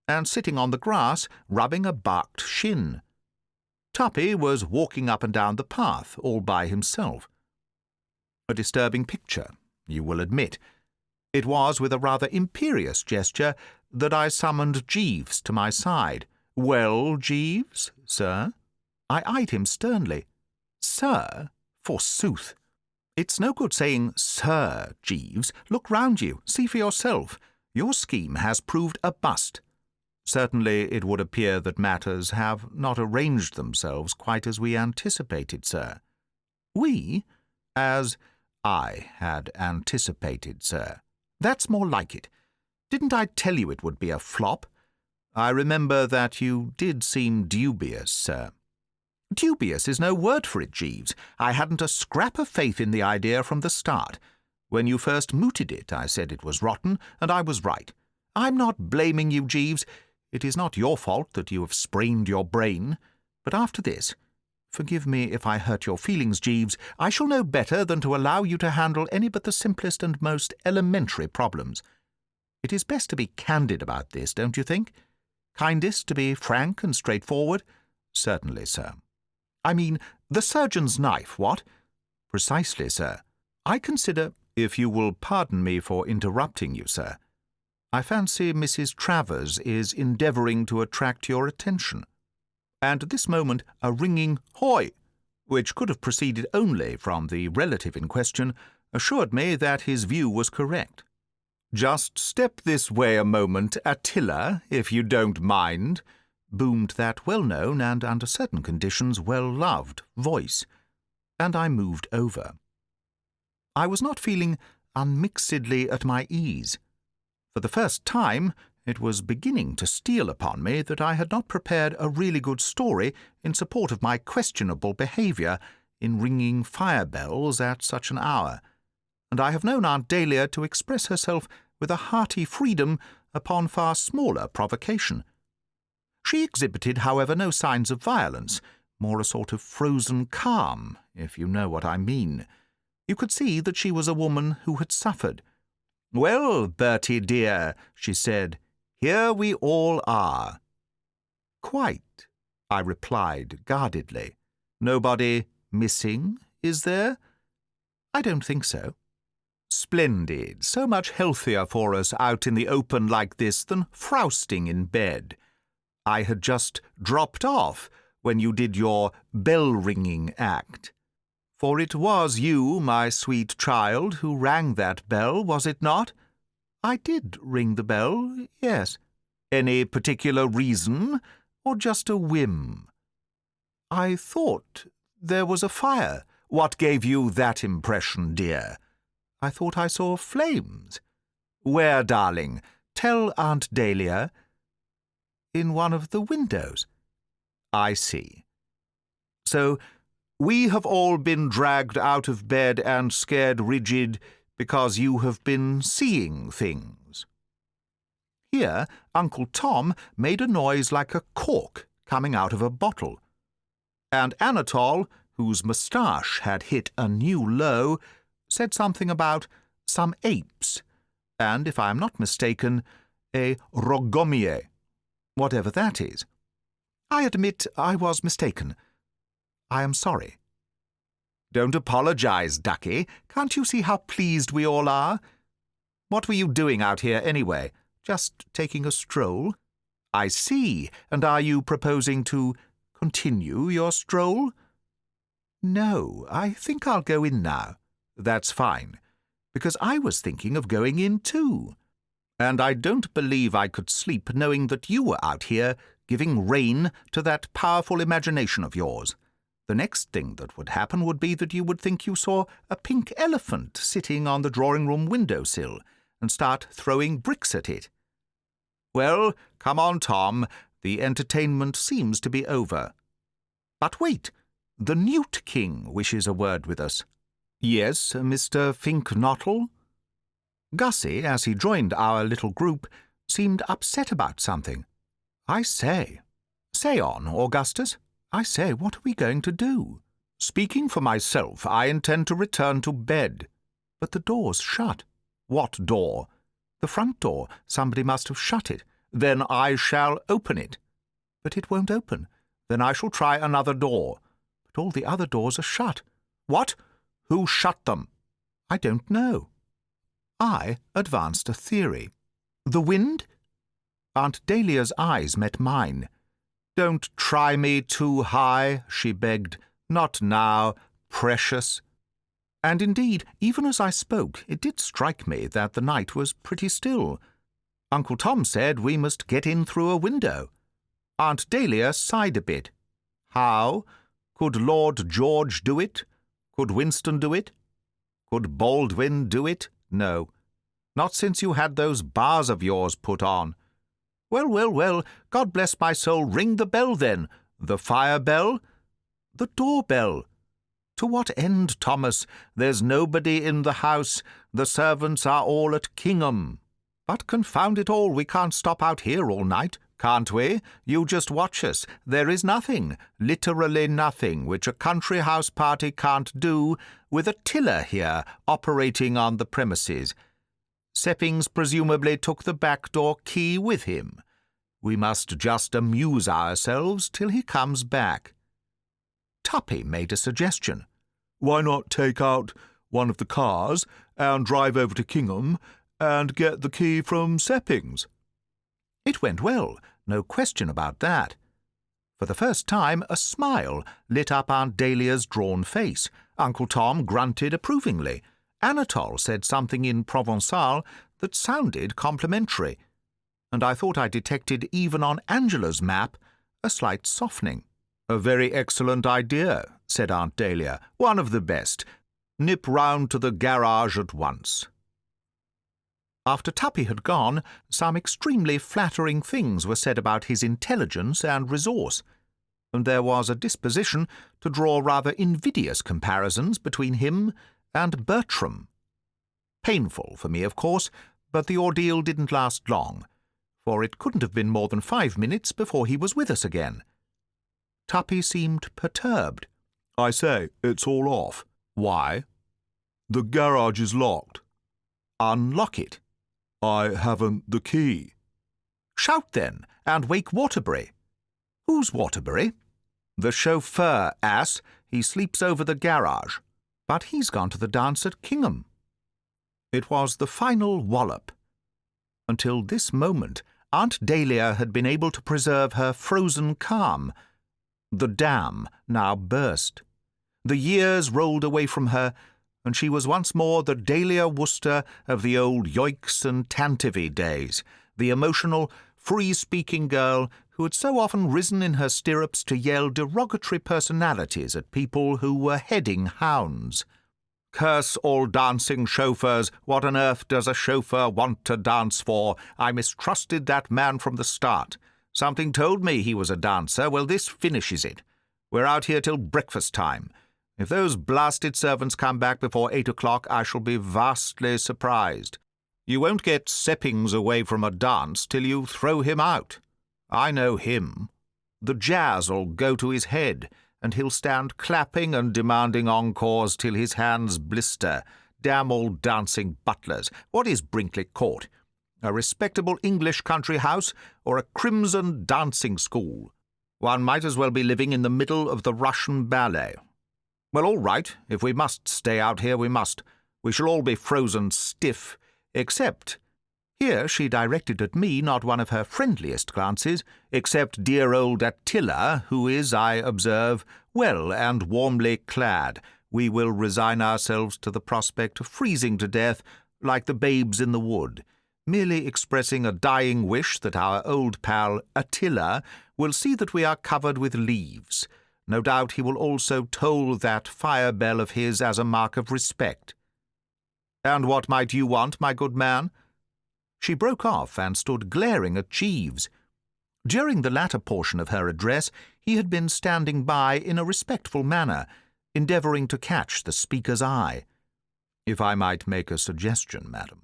and sitting on the grass rubbing a barked shin. Tuppy was walking up and down the path all by himself. A disturbing picture, you will admit. It was with a rather imperious gesture that I summoned Jeeves to my side. "Well, Jeeves, sir?" I eyed him sternly. "Sir? Forsooth! It's no good saying 'Sir,' Jeeves. Look round you. See for yourself. Your scheme has proved a bust. Certainly it would appear that matters have not arranged themselves quite as we anticipated, sir." "We?" "As I had anticipated, sir." "That's more like it. Didn't I tell you it would be a flop? I remember that you did seem dubious, sir." "Dubious is no word for it, Jeeves. I hadn't a scrap of faith in the idea from the start. When you first mooted it, I said it was rotten, and I was right. I'm not blaming you, Jeeves. It is not your fault that you have sprained your brain. But after this, forgive me if I hurt your feelings, Jeeves, I shall know better than to allow you to handle any but the simplest and most elementary problems. It is best to be candid about this, don't you think? Kindest to be frank and straightforward?" "Certainly, sir." "I mean, the surgeon's knife, what?" "Precisely, sir. I consider, if you will pardon me for interrupting you, sir, I fancy Mrs. Travers is endeavouring to attract your attention." And at this moment a ringing "Hoy!" which could have proceeded only from the relative in question, assured me that his view was correct. "Just step this way a moment, Attila, if you don't mind," boomed that well-known and, under certain conditions, well-loved voice, and I moved over. I was not feeling unmixedly at my ease. For the first time, it was beginning to steal upon me that I had not prepared a really good story in support of my questionable behaviour in ringing fire-bells at such an hour, and I have known Aunt Dahlia to express herself with a hearty freedom upon far smaller provocation. She exhibited, however, no signs of violence, more a sort of frozen calm, if you know what I mean. You could see that she was a woman who had suffered. "Well, Bertie dear," she said, "here we all are." "Quite," I replied guardedly. "Nobody missing, is there?" "I don't think so." "Splendid. So much healthier for us out in the open like this than frowsting in bed. I had just dropped off when you did your bell-ringing act. For it was you, my sweet child, who rang that bell, was it not?" "I did ring the bell, yes." "Any particular reason, or just a whim?" "I thought there was a fire." "What gave you that impression, dear?" "I thought I saw flames." "Where, darling? Tell Aunt Dahlia." "In one of the windows." "I see. So we have all been dragged out of bed and scared rigid because you have been seeing things." Here Uncle Tom made a noise like a cork coming out of a bottle, and Anatole, whose moustache had hit a new low, said something about some apes, and, if I am not mistaken, a rogomier, whatever that is. I admit I was mistaken. I am sorry. "Don't apologize, ducky. Can't you see how pleased we all are? What were you doing out here anyway? Just taking a stroll?" "I see. And are you proposing to continue your stroll?" "No, I think I'll go in now." "That's fine, because I was thinking of going in too. And I don't believe I could sleep knowing that you were out here giving rein to that powerful imagination of yours. The next thing that would happen would be that you would think you saw a pink elephant sitting on the drawing-room window-sill and start throwing bricks at it. Well, come on, Tom. The entertainment seems to be over. But wait, the Newt King wishes a word with us." "Yes, Mr. Finknottle?" Gussie, as he joined our little group, seemed upset about something. "I say." "Say on, Augustus. I say, what are we going to do?" "Speaking for myself, I intend to return to bed." "But the door's shut." "What door?" "The front door. Somebody must have shut it." "Then I shall open it." "But it won't open." "Then I shall try another door." "But all the other doors are shut." "What? Who shut them?" I don't know. I advanced a theory. The wind? Aunt Dahlia's eyes met mine. "Don't try me too high," she begged. "Not now, precious." And indeed, even as I spoke, it did strike me that the night was pretty still. Uncle Tom said we must get in through a window. Aunt Dahlia sighed a bit. How? Could Lord George do it? Could Winston do it? Could Baldwin do it? No. Not since you had those bars of yours put on. Well, well, well, God bless my soul, ring the bell then. The fire bell? The door-bell. To what end, Thomas? There's nobody in the house. The servants are all at Kingham. But confound it all, we can't stop out here all night, can't we? You just watch us. There is nothing, literally nothing, which a country house party can't do with a tiller here operating on the premises. Seppings presumably took the back door key with him. We must just amuse ourselves till he comes back. Tuppy made a suggestion. Why not take out one of the cars and drive over to Kingham and get the key from Seppings? It went well, no question about that. For the first time, a smile lit up Aunt Dahlia's drawn face. Uncle Tom grunted approvingly. Anatole said something in Provençal that sounded complimentary, and I thought I detected even on Angela's map a slight softening. "A very excellent idea," said Aunt Dahlia. "One of the best. Nip round to the garage at once." After Tuppy had gone, some extremely flattering things were said about his intelligence and resource, and there was a disposition to draw rather invidious comparisons between him and Bertram. Painful for me, of course, but the ordeal didn't last long, for it couldn't have been more than 5 minutes before he was with us again. Tuppy seemed perturbed. "I say, it's all off." "Why?" "The garage is locked." "Unlock it." "I haven't the key." "Shout then, and wake Waterbury." "Who's Waterbury?" "The chauffeur, ass. He sleeps over the garage. But he's gone to the dance at Kingham." It was the final wallop. Until this moment, Aunt Dahlia had been able to preserve her frozen calm. The dam now burst. The years rolled away from her, and she was once more the Dahlia Worcester of the old Yoicks and Tantivy days, the emotional, free-speaking girl who had so often risen in her stirrups to yell derogatory personalities at people who were heading hounds. "Curse all dancing chauffeurs! What on earth does a chauffeur want to dance for? I mistrusted that man from the start. Something told me he was a dancer. Well, this finishes it. We're out here till breakfast time. If those blasted servants come back before 8 o'clock, I shall be vastly surprised. You won't get Seppings away from a dance till you throw him out. I know him. The jazz'll go to his head, and he'll stand clapping and demanding encores till his hands blister. Damn all dancing butlers. What is Brinkley Court? A respectable English country house or a crimson dancing school? One might as well be living in the middle of the Russian ballet. Well, all right, if we must stay out here, we must. We shall all be frozen stiff, except—" here she directed at me not one of her friendliest glances, "except dear old Attila, who is, I observe, well and warmly clad. We will resign ourselves to the prospect of freezing to death like the babes in the wood, merely expressing a dying wish that our old pal Attila will see that we are covered with leaves. No doubt he will also toll that fire-bell of his as a mark of respect. And what might you want, my good man?" She broke off and stood glaring at Jeeves. During the latter portion of her address, he had been standing by in a respectful manner, endeavouring to catch the speaker's eye. "If I might make a suggestion, madam.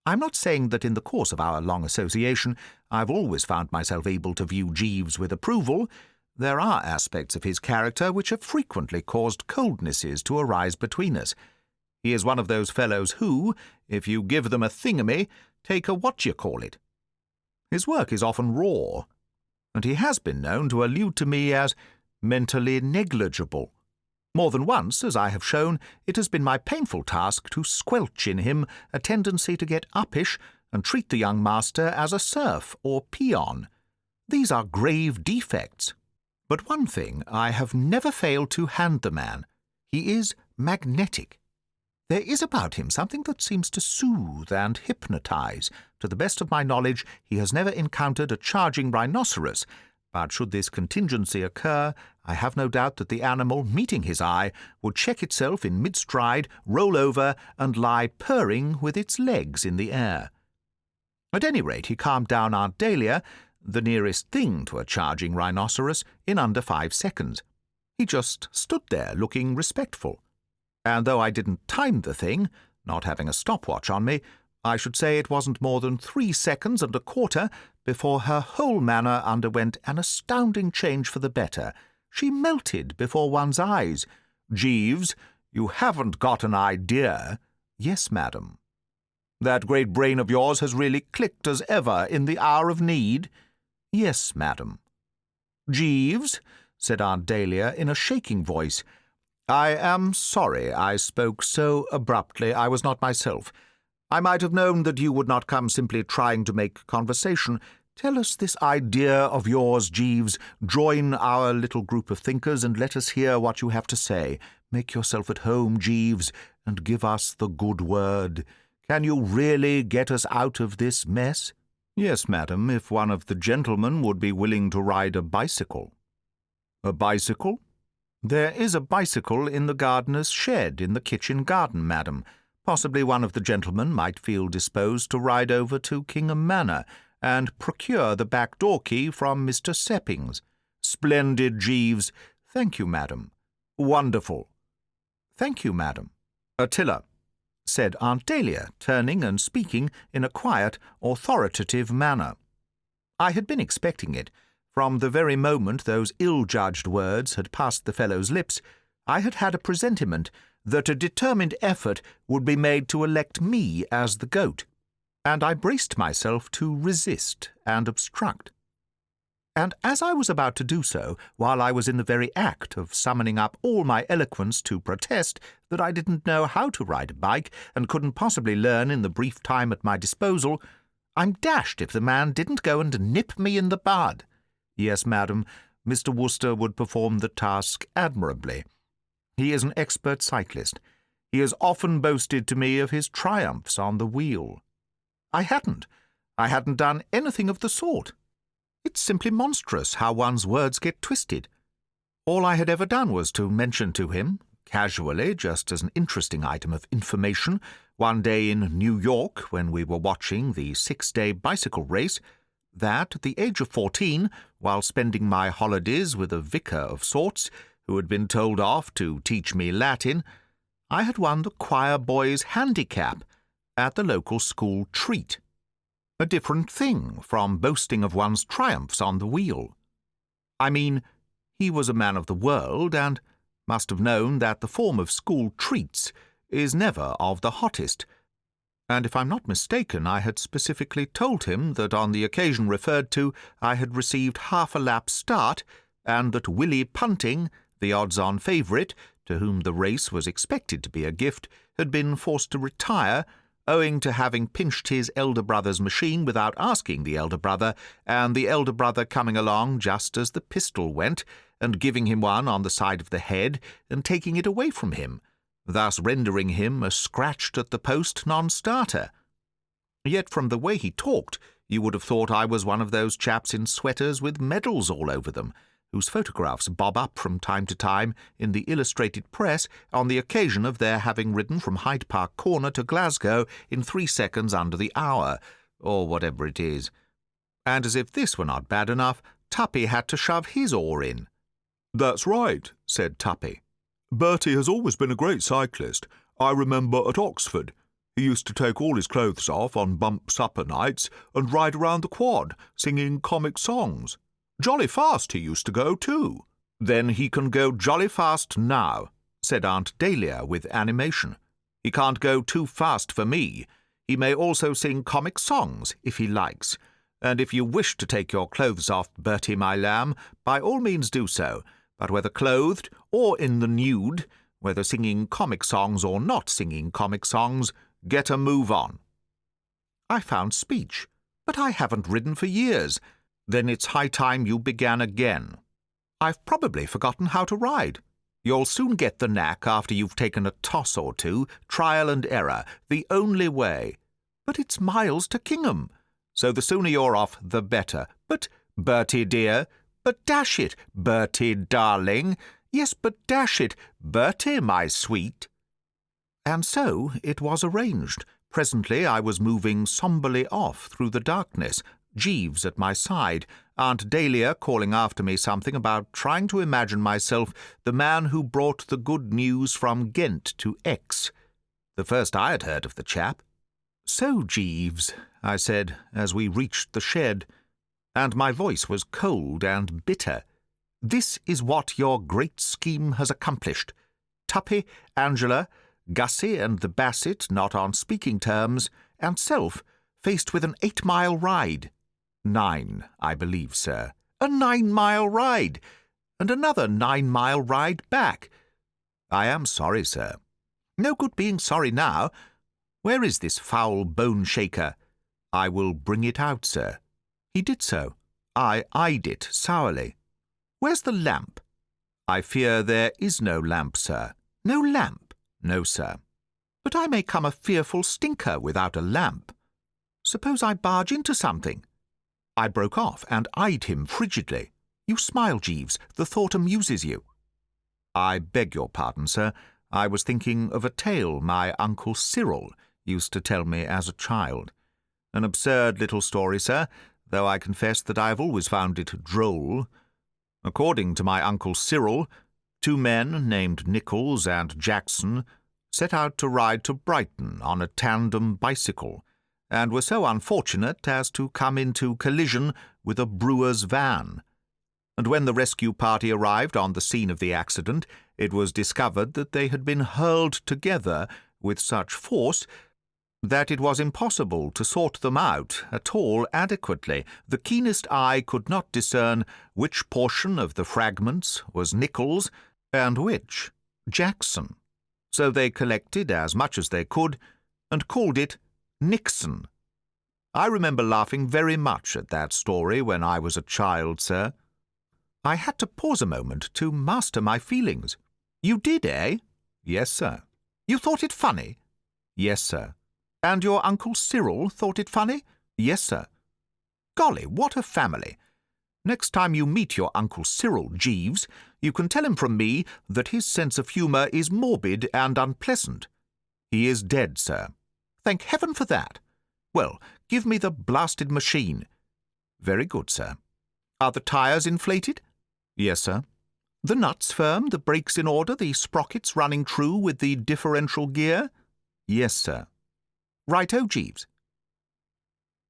I'm not saying that in the course of our long association I've always found myself able to view Jeeves with approval. There are aspects of his character which have frequently caused coldnesses to arise between us. He is one of those fellows who, if you give them a thingamy, take a what-you-call-it. His work is often raw, and he has been known to allude to me as mentally negligible. More than once, as I have shown, it has been my painful task to squelch in him a tendency to get uppish and treat the young master as a serf or peon. These are grave defects. But one thing I have never failed to hand the man. He is magnetic. There is about him something that seems to soothe and hypnotize. To the best of my knowledge, he has never encountered a charging rhinoceros, but should this contingency occur, I have no doubt that the animal, meeting his eye, would check itself in mid-stride, roll over, and lie purring with its legs in the air. At any rate, he calmed down Aunt Dahlia, the nearest thing to a charging rhinoceros, in under 5 seconds. He just stood there looking respectful. And though I didn't time the thing, not having a stopwatch on me, I should say it wasn't more than 3 seconds and a quarter before her whole manner underwent an astounding change for the better. She melted before one's eyes. "Jeeves, you haven't got an idea." "Yes, madam." "That great brain of yours has really clicked as ever in the hour of need?" "Yes, madam." "Jeeves," said Aunt Dahlia in a shaking voice, "I am sorry I spoke so abruptly. I was not myself. I might have known that you would not come simply trying to make conversation. Tell us this idea of yours, Jeeves. Join our little group of thinkers and let us hear what you have to say. Make yourself at home, Jeeves, and give us the good word. Can you really get us out of this mess?" "Yes, madam, if one of the gentlemen would be willing to ride a bicycle." "A bicycle?" "There is a bicycle in the gardener's shed in the kitchen garden, madam. Possibly one of the gentlemen might feel disposed to ride over to Kingham Manor and procure the back door key from Mr. Seppings." "Splendid, Jeeves." "Thank you, madam." "Wonderful." "Thank you, madam." "Attila," said Aunt Dahlia, turning and speaking in a quiet, authoritative manner. I had been expecting it. From the very moment those ill-judged words had passed the fellow's lips, I had had a presentiment that a determined effort would be made to elect me as the goat, and I braced myself to resist and obstruct. And as I was about to do so, while I was in the very act of summoning up all my eloquence to protest that I didn't know how to ride a bike and couldn't possibly learn in the brief time at my disposal, I'm dashed if the man didn't go and nip me in the bud. Yes, madam, Mr. Wooster would perform the task admirably. He is an expert cyclist. He has often boasted to me of his triumphs on the wheel. I hadn't done anything of the sort. It's simply monstrous how one's words get twisted. All I had ever done was to mention to him, casually, just as an interesting item of information, one day in New York, when we were watching the 6-day bicycle race, that at the age of 14, while spending my holidays with a vicar of sorts, who had been told off to teach me Latin, I had won the choir boy's handicap at the local school treat. A different thing from boasting of one's triumphs on the wheel. I mean, he was a man of the world, and must have known that the form of school treats is never of the hottest, and if I'm not mistaken, I had specifically told him that on the occasion referred to I had received half a lap start, and that Willie Punting, the odds-on favourite, to whom the race was expected to be a gift, had been forced to retire, owing to having pinched his elder brother's machine without asking the elder brother, and the elder brother coming along just as the pistol went, and giving him one on the side of the head, and taking it away from him, thus rendering him a scratched-at-the-post non-starter. Yet from the way he talked, you would have thought I was one of those chaps in sweaters with medals all over them, whose photographs bob up from time to time in the illustrated press on the occasion of their having ridden from Hyde Park Corner to Glasgow in 3 seconds under the hour, or whatever it is. And as if this were not bad enough, Tuppy had to shove his oar in. "That's right," said Tuppy. "Bertie has always been a great cyclist. I remember at Oxford. He used to take all his clothes off on bump supper nights and ride around the quad, singing comic songs. Jolly fast he used to go, too." "Then he can go jolly fast now," said Aunt Dahlia with animation. "He can't go too fast for me. He may also sing comic songs, if he likes. And if you wish to take your clothes off, Bertie, my lamb, by all means do so. but whether clothed or in the nude, whether singing comic songs or not singing comic songs, get a move on." I found speech. "But I haven't ridden for years." "Then it's high time you began again. I've probably forgotten how to ride. You'll soon get the knack after you've taken a toss or two, trial and error, the only way. But it's miles to Kingham, so the sooner you're off, the better. But, Bertie dear, but dash it, Bertie darling, yes, but dash it, Bertie, my sweet." And so it was arranged. Presently I was moving sombrely off through the darkness, Jeeves at my side, Aunt Dahlia calling after me something about trying to imagine myself the man who brought the good news from Ghent to X, the first I had heard of the chap. "So, Jeeves," I said, as we reached the shed, and my voice was cold and bitter, "this is what your great scheme has accomplished. Tuppy, Angela, Gussie and the Basset not on speaking terms, and self faced with an 8-mile ride. 9, I believe, sir. A 9-mile ride, and another 9-mile ride back. I am sorry, sir. No good being sorry now. Where is this foul bone-shaker? I will bring it out, sir." He did so. I eyed it sourly. "Where's the lamp?" "I fear there is no lamp, sir." "No lamp?" "No, sir." "But I may come a fearful stinker without a lamp. Suppose I barge into something?" I broke off and eyed him frigidly. "You smile, Jeeves. The thought amuses you." "I beg your pardon, sir. I was thinking of a tale my Uncle Cyril used to tell me as a child. An absurd little story, sir, though I confess that I have always found it droll. According to my Uncle Cyril, 2 men named Nichols and Jackson set out to ride to Brighton on a tandem bicycle, and were so unfortunate as to come into collision with a brewer's van. And when the rescue party arrived on the scene of the accident, it was discovered that they had been hurled together with such force that it was impossible to sort them out at all adequately. The keenest eye could not discern which portion of the fragments was Nichols and which Jackson. So they collected as much as they could and called it Nixon. I remember laughing very much at that story when I was a child, sir. I had to pause a moment to master my feelings. You did, eh? Yes, sir. You thought it funny? Yes, sir. And your Uncle Cyril thought it funny? Yes, sir. Golly, what a family! Next time you meet your Uncle Cyril, Jeeves, you can tell him from me that his sense of humour is morbid and unpleasant. He is dead, sir. Thank heaven for that. Well, give me the blasted machine. Very good, sir. Are the tyres inflated? Yes, sir. The nuts firm, the brakes in order, the sprockets running true with the differential gear? Yes, sir. Right-o, Jeeves.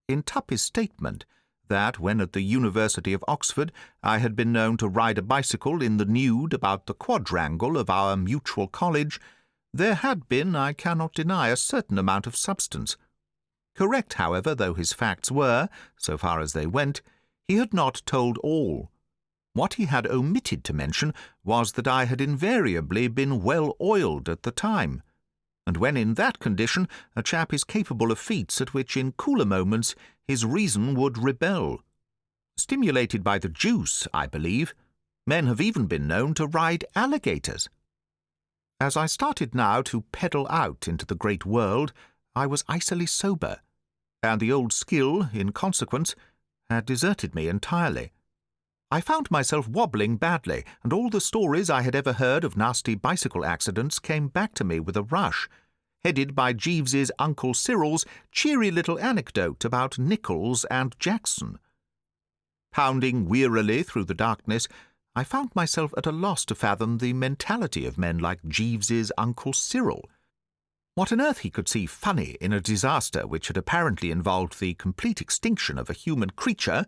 In Tuppy's statement that, when at the University of Oxford, I had been known to ride a bicycle in the nude about the quadrangle of our mutual college, there had been, I cannot deny, a certain amount of substance. Correct, however, though his facts were, so far as they went, he had not told all. What he had omitted to mention was that I had invariably been well oiled at the time, and when in that condition a chap is capable of feats at which in cooler moments his reason would rebel. Stimulated by the juice, I believe, men have even been known to ride alligators. As I started now to pedal out into the great world, I was icily sober, and the old skill, in consequence, had deserted me entirely. I found myself wobbling badly, and all the stories I had ever heard of nasty bicycle accidents came back to me with a rush, headed by Jeeves's Uncle Cyril's cheery little anecdote about Nichols and Jackson. Pounding wearily through the darkness, I found myself at a loss to fathom the mentality of men like Jeeves's Uncle Cyril. What on earth he could see funny in a disaster which had apparently involved the complete extinction of a human creature,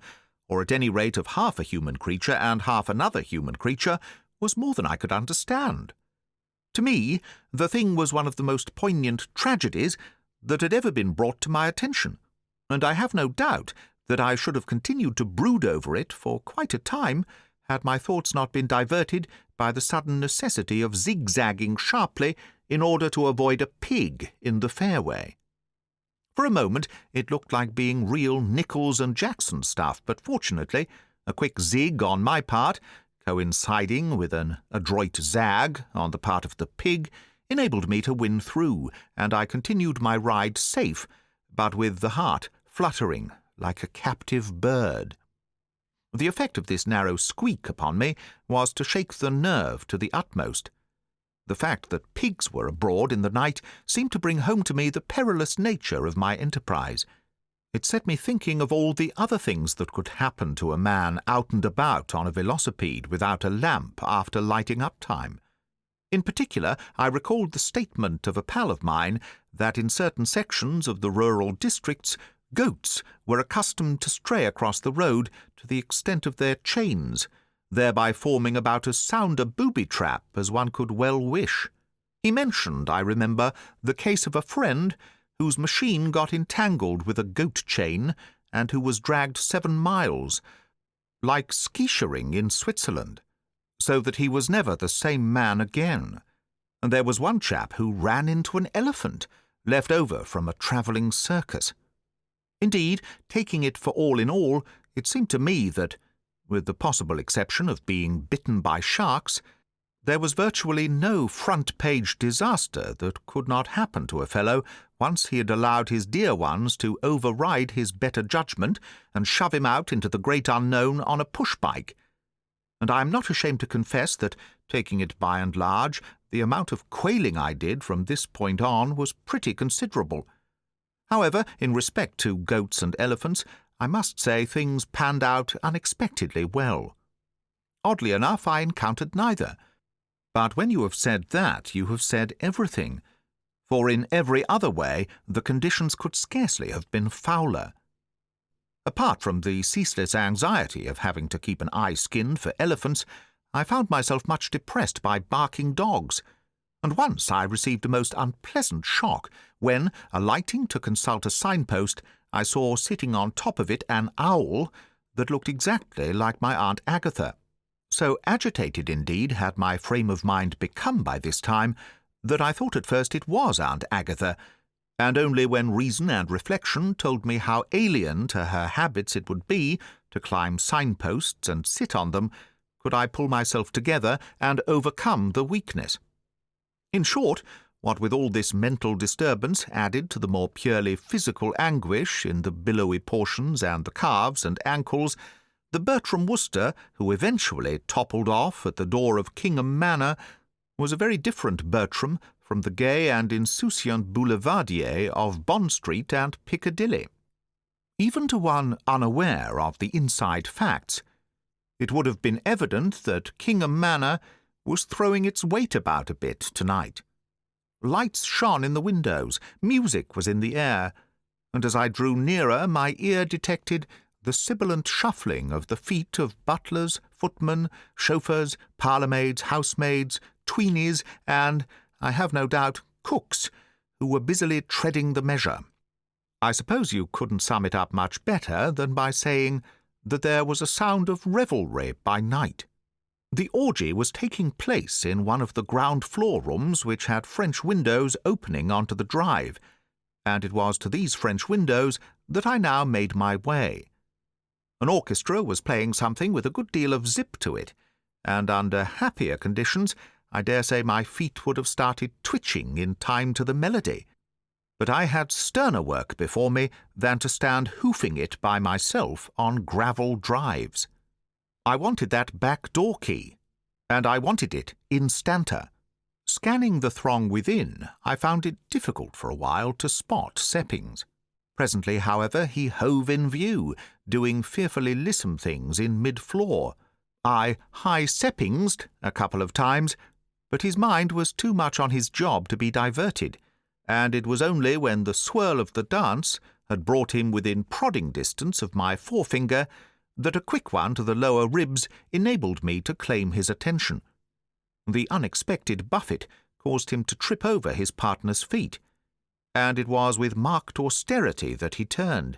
or at any rate of half a human creature and half another human creature, was more than I could understand. To me, the thing was one of the most poignant tragedies that had ever been brought to my attention, and I have no doubt that I should have continued to brood over it for quite a time had my thoughts not been diverted by the sudden necessity of zigzagging sharply in order to avoid a pig in the fairway. For a moment it looked like being real Nichols and Jackson stuff, but fortunately a quick zig on my part, coinciding with an adroit zag on the part of the pig, enabled me to win through, and I continued my ride safe, but with the heart fluttering like a captive bird. The effect of this narrow squeak upon me was to shake the nerve to the utmost. The fact that pigs were abroad in the night seemed to bring home to me the perilous nature of my enterprise. It set me thinking of all the other things that could happen to a man out and about on a velocipede without a lamp after lighting-up time. In particular, I recalled the statement of a pal of mine that in certain sections of the rural districts goats were accustomed to stray across the road to the extent of their chains, thereby forming about as sound a booby-trap as one could well wish. He mentioned, I remember, the case of a friend whose machine got entangled with a goat chain and who was dragged 7 miles, like ski-sharing in Switzerland, so that he was never the same man again. And there was one chap who ran into an elephant, left over from a travelling circus. Indeed, taking it for all in all, it seemed to me that, with the possible exception of being bitten by sharks, there was virtually no front-page disaster that could not happen to a fellow once he had allowed his dear ones to override his better judgment and shove him out into the great unknown on a push-bike. And I am not ashamed to confess that, taking it by and large, the amount of quailing I did from this point on was pretty considerable. However, in respect to goats and elephants, I must say things panned out unexpectedly well. Oddly enough, I encountered neither. But when you have said that, you have said everything, for in every other way the conditions could scarcely have been fouler. Apart from the ceaseless anxiety of having to keep an eye skinned for elephants, I found myself much depressed by barking dogs, and once I received a most unpleasant shock when, alighting to consult a signpost, I saw sitting on top of it an owl that looked exactly like my Aunt Agatha. So agitated, indeed, had my frame of mind become by this time, that I thought at first it was Aunt Agatha, and only when reason and reflection told me how alien to her habits it would be to climb signposts and sit on them, could I pull myself together and overcome the weakness. In short, what with all this mental disturbance added to the more purely physical anguish in the billowy portions and the calves and ankles, the Bertram Wooster, who eventually toppled off at the door of Kingham Manor, was a very different Bertram from the gay and insouciant boulevardier of Bond Street and Piccadilly. Even to one unaware of the inside facts, it would have been evident that Kingham Manor was throwing its weight about a bit tonight. Lights shone in the windows, music was in the air, and as I drew nearer my ear detected the sibilant shuffling of the feet of butlers, footmen, chauffeurs, parlourmaids, housemaids, tweenies, and, I have no doubt, cooks, who were busily treading the measure. I suppose you couldn't sum it up much better than by saying that there was a sound of revelry by night. The orgy was taking place in one of the ground-floor rooms which had French windows opening onto the drive, and it was to these French windows that I now made my way. An orchestra was playing something with a good deal of zip to it, and under happier conditions I dare say my feet would have started twitching in time to the melody. But I had sterner work before me than to stand hoofing it by myself on gravel drives. I wanted that back door key, and I wanted it instanter. Scanning the throng within, I found it difficult for a while to spot Seppings. Presently, however, he hove in view, doing fearfully lissom things in mid-floor. I high-Seppinged a couple of times, but his mind was too much on his job to be diverted, and it was only when the swirl of the dance had brought him within prodding distance of my forefinger that a quick one to the lower ribs enabled me to claim his attention. The unexpected buffet caused him to trip over his partner's feet, and it was with marked austerity that he turned.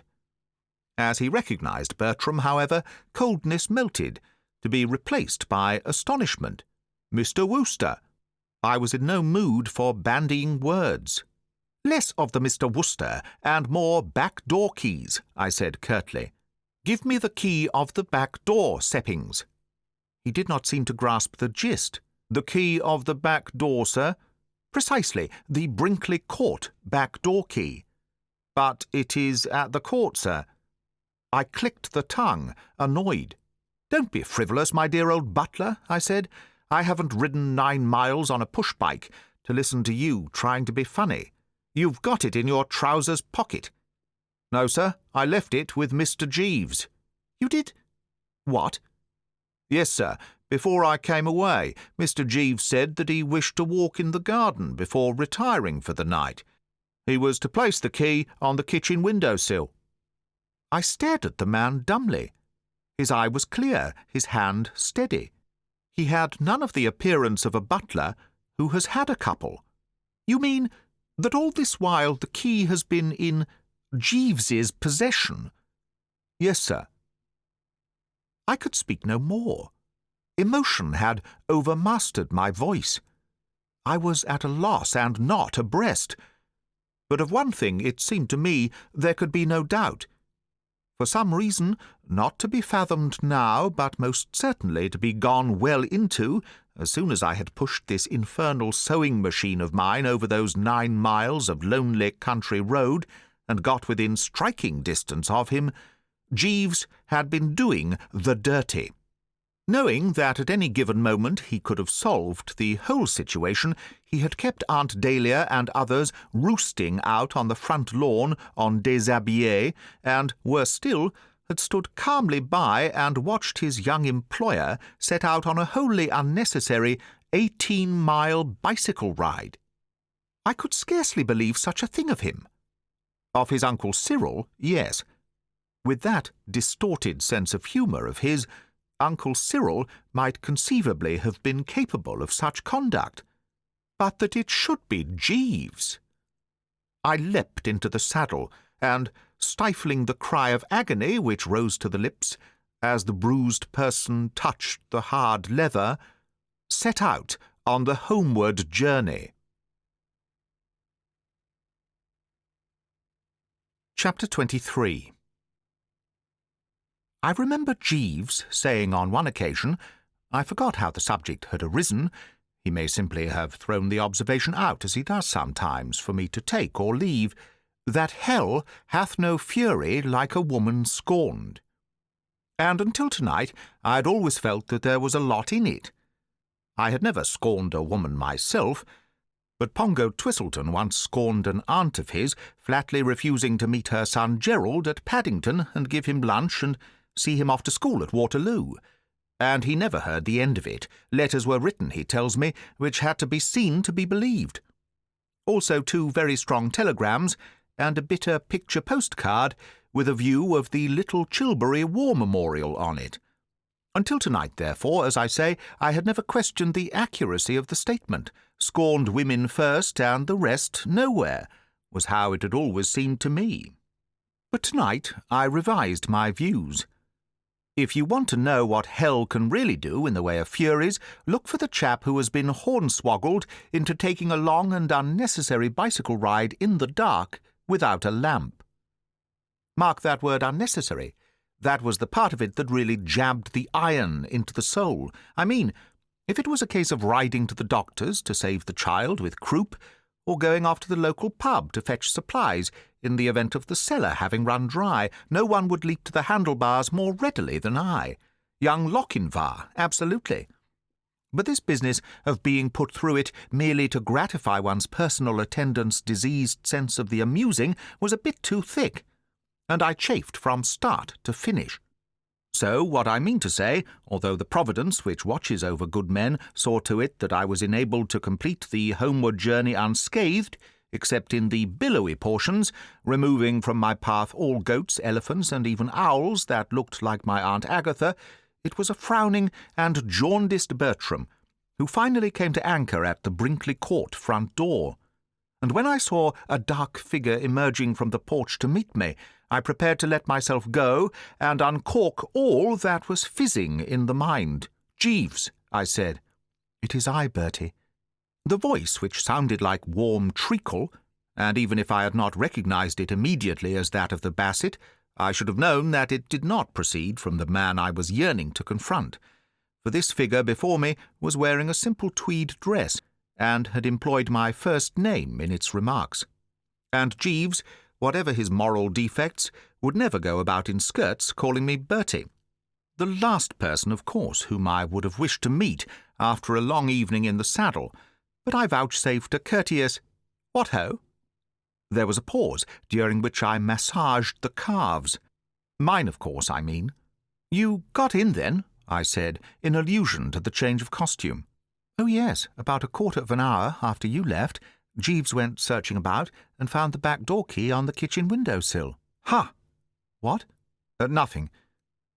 As he recognized Bertram, however, coldness melted, to be replaced by astonishment. "Mr. Wooster." I was in no mood for bandying words. "Less of the Mr. Wooster and more back-door keys," I said curtly. "Give me the key of the back door, Seppings." He did not seem to grasp the gist. "The key of the back door, sir?" "Precisely, the Brinkley Court back door key." "But it is at the court, sir." I clicked the tongue, annoyed. "Don't be frivolous, my dear old butler," I said. "I haven't ridden 9 miles on a push-bike to listen to you trying to be funny. You've got it in your trousers pocket." "No, sir, I left it with Mr. Jeeves." "You did? What?" "Yes, sir. Before I came away, Mr. Jeeves said that he wished to walk in the garden before retiring for the night. He was to place the key on the kitchen window-sill." I stared at the man dumbly. His eye was clear, his hand steady. He had none of the appearance of a butler who has had a couple. "You mean that all this while the key has been in Jeeves's possession?" "Yes, sir." I could speak no more. Emotion had overmastered my voice. I was at a loss and not abreast. But of one thing it seemed to me there could be no doubt. For some reason, not to be fathomed now, but most certainly to be gone well into, as soon as I had pushed this infernal sewing machine of mine over those 9 miles of lonely country road and got within striking distance of him, Jeeves had been doing the dirty. Knowing that at any given moment he could have solved the whole situation, he had kept Aunt Dahlia and others roosting out on the front lawn on Déshabillé, and, worse still, had stood calmly by and watched his young employer set out on a wholly unnecessary 18-mile bicycle ride. I could scarcely believe such a thing of him. Of his Uncle Cyril, yes. With that distorted sense of humour of his, Uncle Cyril might conceivably have been capable of such conduct, but that it should be Jeeves. I leapt into the saddle, and, stifling the cry of agony which rose to the lips as the bruised person touched the hard leather, set out on the homeward journey. Chapter 23. I remember Jeeves saying on one occasion, I forgot how the subject had arisen, he may simply have thrown the observation out, as he does sometimes, for me to take or leave, that hell hath no fury like a woman scorned. And until tonight I had always felt that there was a lot in it. I had never scorned a woman myself, but Pongo Twistleton once scorned an aunt of his, flatly refusing to meet her son Gerald at Paddington and give him lunch and see him off to school at Waterloo. And he never heard the end of it. Letters were written, he tells me, which had to be seen to be believed. Also 2 very strong telegrams, and a bitter picture postcard with a view of the little Chilbury War Memorial on it. Until tonight, therefore, as I say, I had never questioned the accuracy of the statement. Scorned women first, and the rest nowhere, was how it had always seemed to me. But tonight I revised my views. If you want to know what hell can really do in the way of furies, look for the chap who has been hornswoggled into taking a long and unnecessary bicycle ride in the dark without a lamp. Mark that word unnecessary. That was the part of it that really jabbed the iron into the soul. I mean, if it was a case of riding to the doctor's to save the child with croup, or going off to the local pub to fetch supplies in the event of the cellar having run dry, no one would leap to the handlebars more readily than I. Young Lochinvar, absolutely. But this business of being put through it merely to gratify one's personal attendant's diseased sense of the amusing was a bit too thick, and I chafed from start to finish. So what I mean to say, although the Providence which watches over good men saw to it that I was enabled to complete the homeward journey unscathed, except in the billowy portions, removing from my path all goats, elephants, and even owls that looked like my Aunt Agatha, it was a frowning and jaundiced Bertram who finally came to anchor at the Brinkley Court front door. and when I saw a dark figure emerging from the porch to meet me, I prepared to let myself go and uncork all that was fizzing in the mind. "Jeeves," I said. "It is I, Bertie." The voice, which sounded like warm treacle, and even if I had not recognized it immediately as that of the Basset, I should have known that it did not proceed from the man I was yearning to confront, for this figure before me was wearing a simple tweed dress, and had employed my first name in its remarks. And Jeeves, whatever his moral defects, would never go about in skirts calling me Bertie. The last person, of course, whom I would have wished to meet after a long evening in the saddle, but I vouchsafed a courteous, "What ho?" There was a pause, during which I massaged the calves. Mine, of course, I mean. "You got in, then?" I said, in allusion to the change of costume. "Oh, yes, about a quarter of an hour after you left. Jeeves went searching about and found the back door key on the kitchen window-sill." "Ha!" "What?" Nothing."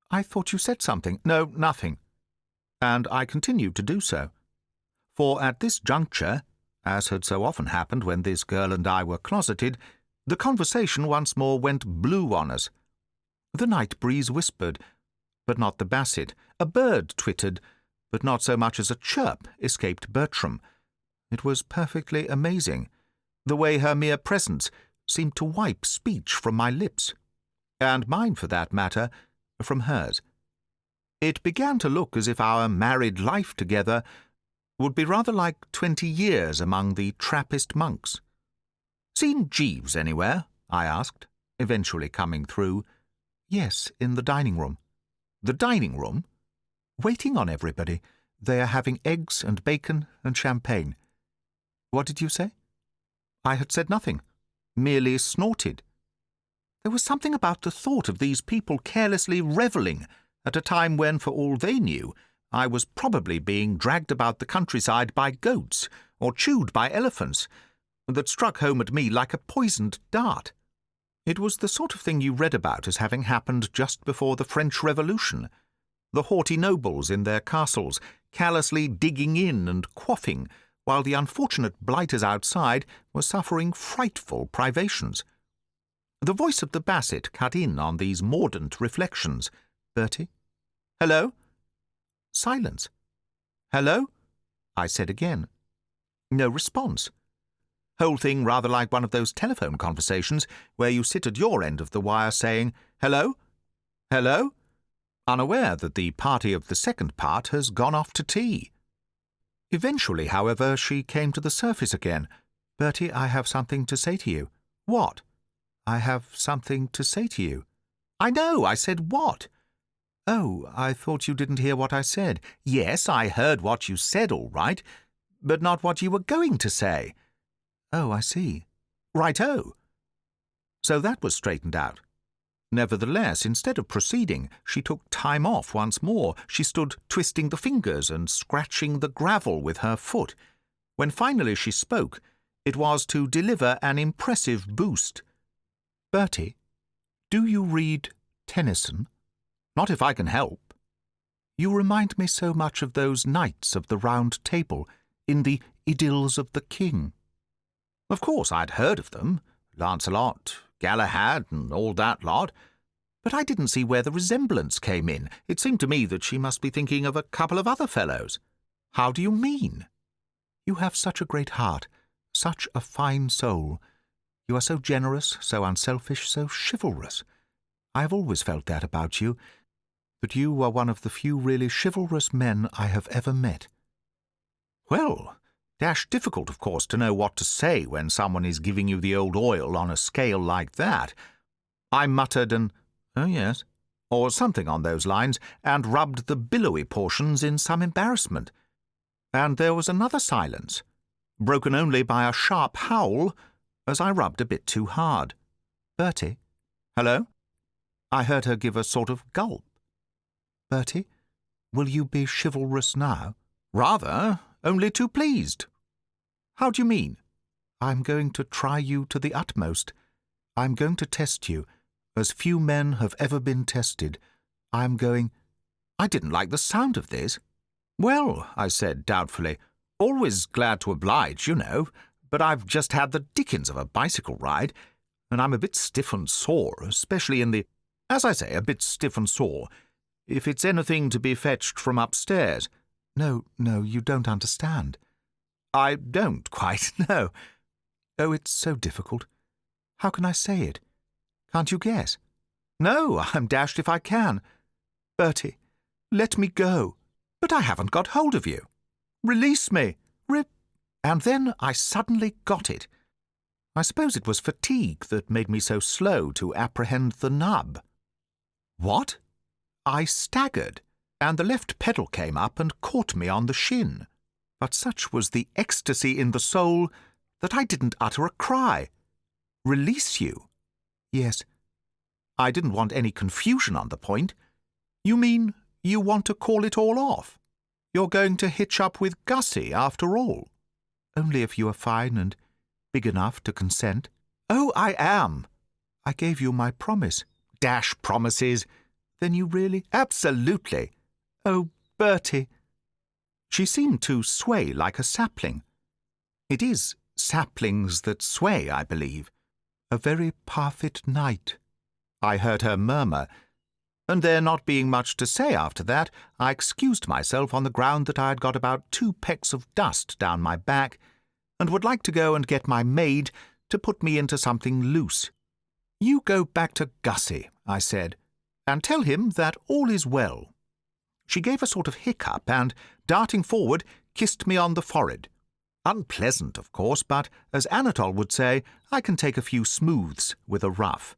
"I thought you said something." "No, nothing." And I continued to do so. For at this juncture, as had so often happened when this girl and I were closeted, the conversation once more went blue on us. The night breeze whispered, but not the Basset. A bird twittered, but not so much as a chirp escaped Bertram. It was perfectly amazing, the way her mere presence seemed to wipe speech from my lips, and mine, for that matter, from hers. It began to look as if our married life together would be rather like 20 years among the Trappist monks. "Seen Jeeves anywhere?" I asked, eventually coming through. "Yes, in the dining-room." "The dining-room?" "Waiting on everybody. They are having eggs and bacon and champagne." "What did you say?" I had said nothing, merely snorted. There was something about the thought of these people carelessly revelling at a time when, for all they knew, I was probably being dragged about the countryside by goats or chewed by elephants, that struck home at me like a poisoned dart. It was the sort of thing you read about as having happened just before the French Revolution, the haughty nobles in their castles callously digging in and quaffing, while the unfortunate blighters outside were suffering frightful privations. The voice of the Basset cut in on these mordant reflections. "Bertie?" "Hello?" Silence. "Hello?" I said again. No response. Whole thing rather like one of those telephone conversations where you sit at your end of the wire saying, "Hello? Hello?" unaware that the party of the second part has gone off to tea. Eventually, however, she came to the surface again. "Bertie, I have something to say to you." "What?" "I have something to say to you." "I know, I said what?" "Oh, I thought you didn't hear what I said." "Yes, I heard what you said, all right, but not what you were going to say." "Oh, I see." "Right-o." So that was straightened out. Nevertheless, instead of proceeding, she took time off once more. She stood twisting the fingers and scratching the gravel with her foot. When finally she spoke, it was to deliver an impressive boost. "Bertie, do you read Tennyson?" "Not if I can help." "You remind me so much of those knights of the Round Table in the Idylls of the King." Of course, I'd heard of them, Lancelot, Galahad, and all that lot, but I didn't see where the resemblance came in. It seemed to me that she must be thinking of a couple of other fellows. "How do you mean?" "You have such a great heart, such a fine soul. You are so generous, so unselfish, so chivalrous. I have always felt that about you, but you are one of the few really chivalrous men I have ever met." "Well, dashed difficult, of course, to know what to say when someone is giving you the old oil on a scale like that." I muttered an "Oh, yes," or something on those lines, and rubbed the billowy portions in some embarrassment. And there was another silence, broken only by a sharp howl as I rubbed a bit too hard. "Bertie?" "Hello?" I heard her give a sort of gulp. "Bertie, will you be chivalrous now?" "Rather, only too pleased." "How do you mean?" "I'm going to try you to the utmost. I'm going to test you, as few men have ever been tested. I'm going—" I didn't like the sound of this. "Well," I said doubtfully, "always glad to oblige, you know, but I've just had the dickens of a bicycle ride, and I'm a bit stiff and sore, especially in the— as I say, a bit stiff and sore. If it's anything to be fetched from upstairs— No, you don't understand. I don't quite, no. Oh, it's so difficult. How can I say it? Can't you guess? No, I'm dashed if I can. Bertie, let me go. But I haven't got hold of you. Release me. And then I suddenly got it. I suppose it was fatigue that made me so slow to apprehend the nub. What? I staggered, and the left pedal came up and caught me on the shin. But such was the ecstasy in the soul that I didn't utter a cry. Release you? Yes. I didn't want any confusion on the point. You mean you want to call it all off? You're going to hitch up with Gussie after all? Only if you are fine and big enough to consent. Oh, I am. I gave you my promise. Dash promises. Then you really— Absolutely. Oh, Bertie. She seemed to sway like a sapling. It is saplings that sway, I believe. A very parfit night, I heard her murmur, and there not being much to say after that, I excused myself on the ground that I had got about 2 pecks of dust down my back, and would like to go and get my maid to put me into something loose. You go back to Gussie, I said, and tell him that all is well. She gave a sort of hiccup and, darting forward, kissed me on the forehead. Unpleasant, of course, but, as Anatole would say, I can take a few smooths with a rough.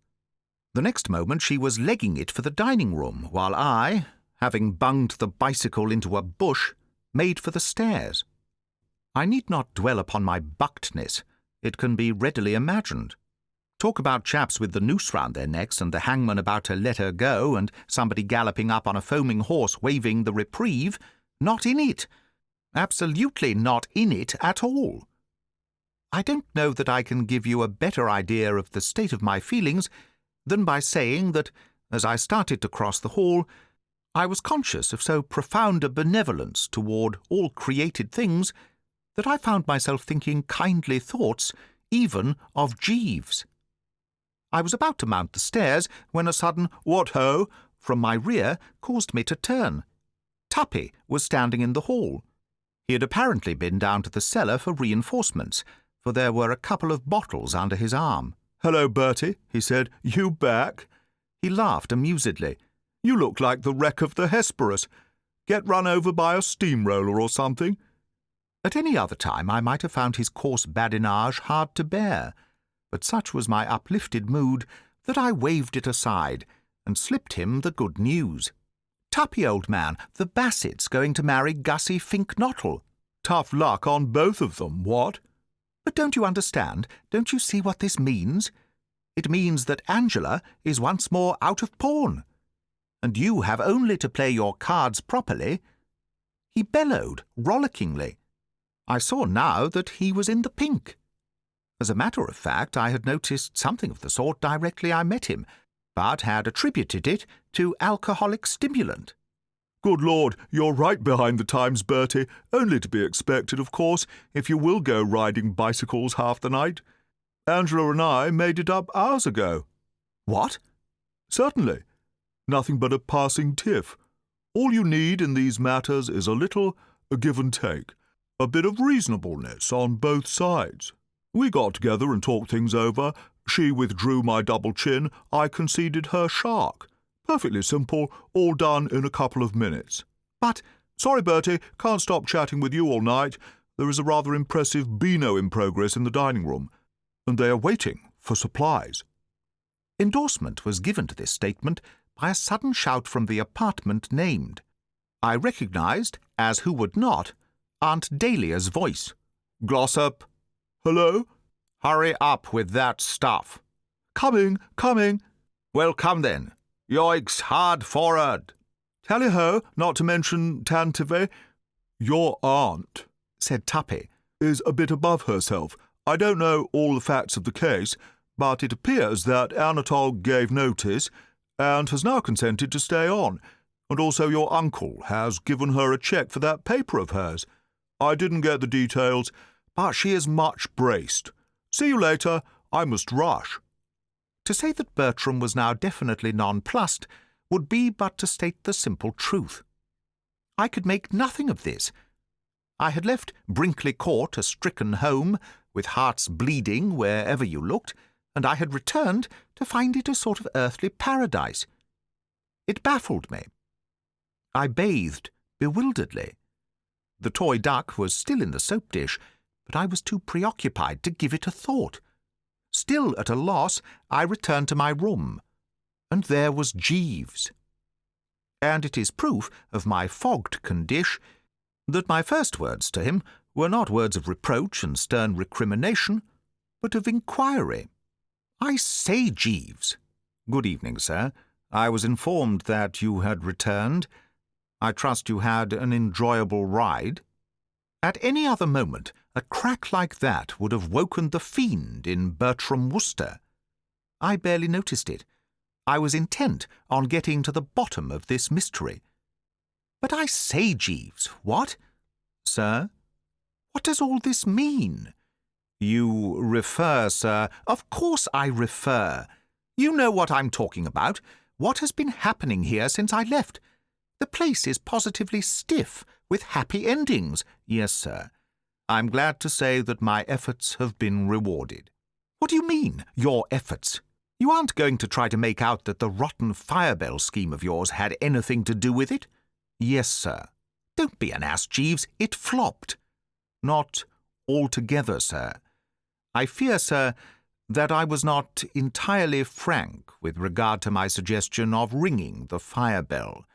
The next moment she was legging it for the dining-room, while I, having bunged the bicycle into a bush, made for the stairs. I need not dwell upon my buckedness. It can be readily imagined. Talk about chaps with the noose round their necks and the hangman about to let her go and somebody galloping up on a foaming horse waving the reprieve. Not in it. Absolutely not in it at all. I don't know that I can give you a better idea of the state of my feelings than by saying that, as I started to cross the hall, I was conscious of so profound a benevolence toward all created things that I found myself thinking kindly thoughts even of Jeeves. I was about to mount the stairs when a sudden "What ho!" from my rear caused me to turn. Tuppy was standing in the hall. He had apparently been down to the cellar for reinforcements, for there were a couple of bottles under his arm. "Hello, Bertie," he said. "You back?" He laughed amusedly. "You look like the wreck of the Hesperus. Get run over by a steamroller or something?" At any other time I might have found his coarse badinage hard to bear, but such was my uplifted mood that I waved it aside and slipped him the good news. Tuppy, old man, the Bassett's going to marry Gussie Fink-Nottle. Tough luck on both of them, what? But don't you understand? Don't you see what this means? It means that Angela is once more out of pawn, and you have only to play your cards properly. He bellowed rollickingly. I saw now that he was in the pink. As a matter of fact, I had noticed something of the sort directly I met him, but had attributed it to alcoholic stimulant. Good Lord, you're right behind the times, Bertie. Only to be expected, of course, if you will go riding bicycles half the night. Angela and I made it up hours ago. What? Certainly. Nothing but a passing tiff. All you need in these matters is a little give and take, a bit of reasonableness on both sides. We got together and talked things over. She withdrew my double chin, I conceded her shark. Perfectly simple, all done in a couple of minutes. But— Sorry, Bertie, can't stop chatting with you all night. There is a rather impressive Beano in progress in the dining room, and they are waiting for supplies. Endorsement was given to this statement by a sudden shout from the apartment named. I recognised, as who would not, Aunt Dahlia's voice. "Glossop." "Hello?" "Hurry up with that stuff." "Coming. "Well, come then. Yoicks, hard for'ard." "Tally-ho, not to mention Tantive." "Your aunt," said Tuppy, "is a bit above herself. I don't know all the facts of the case, but it appears that Anatole gave notice and has now consented to stay on, and also your uncle has given her a cheque for that paper of hers. I didn't get the details, but she is much braced. See you later. I must rush." To say that Bertram was now definitely nonplussed would be but to state the simple truth. I could make nothing of this. I had left Brinkley Court a stricken home, with hearts bleeding wherever you looked, and I had returned to find it a sort of earthly paradise. It baffled me. I bathed bewilderedly. The toy duck was still in the soap dish, but I was too preoccupied to give it a thought. Still at a loss, I returned to my room, and there was Jeeves. And it is proof of my fogged condition that my first words to him were not words of reproach and stern recrimination, but of inquiry. "I say, Jeeves." "Good evening, sir. I was informed that you had returned. I trust you had an enjoyable ride." At any other moment, a crack like that would have woken the fiend in Bertram Wooster. I barely noticed it. I was intent on getting to the bottom of this mystery. "But I say, Jeeves, what?" "Sir?" "What does all this mean?" "You refer, sir—" "Of course I refer. You know what I'm talking about. What has been happening here since I left? The place is positively stiff with happy endings." "Yes, sir. I'm glad to say that my efforts have been rewarded." "What do you mean, your efforts? You aren't going to try to make out that the rotten fire-bell scheme of yours had anything to do with it?" "Yes, sir." "Don't be an ass, Jeeves. It flopped." "Not altogether, sir. I fear, sir, that I was not entirely frank with regard to my suggestion of ringing the fire-bell.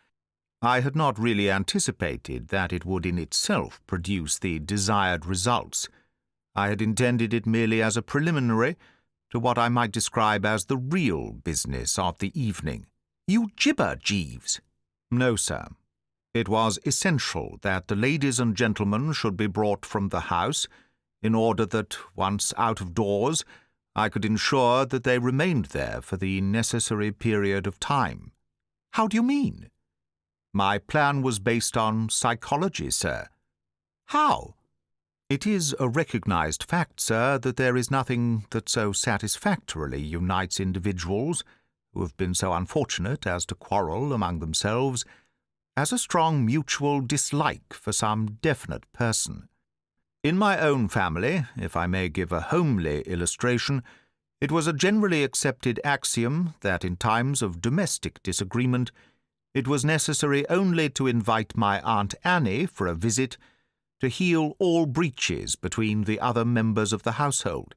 I had not really anticipated that it would in itself produce the desired results. I had intended it merely as a preliminary to what I might describe as the real business of the evening." "You gibber, Jeeves." "No, sir. It was essential that the ladies and gentlemen should be brought from the house, in order that, once out of doors, I could ensure that they remained there for the necessary period of time." "How do you mean?" "My plan was based on psychology, sir." "How?" "It is a recognized fact, sir, that there is nothing that so satisfactorily unites individuals who have been so unfortunate as to quarrel among themselves as a strong mutual dislike for some definite person. In my own family, if I may give a homely illustration, it was a generally accepted axiom that in times of domestic disagreement it was necessary only to invite my Aunt Annie for a visit to heal all breaches between the other members of the household.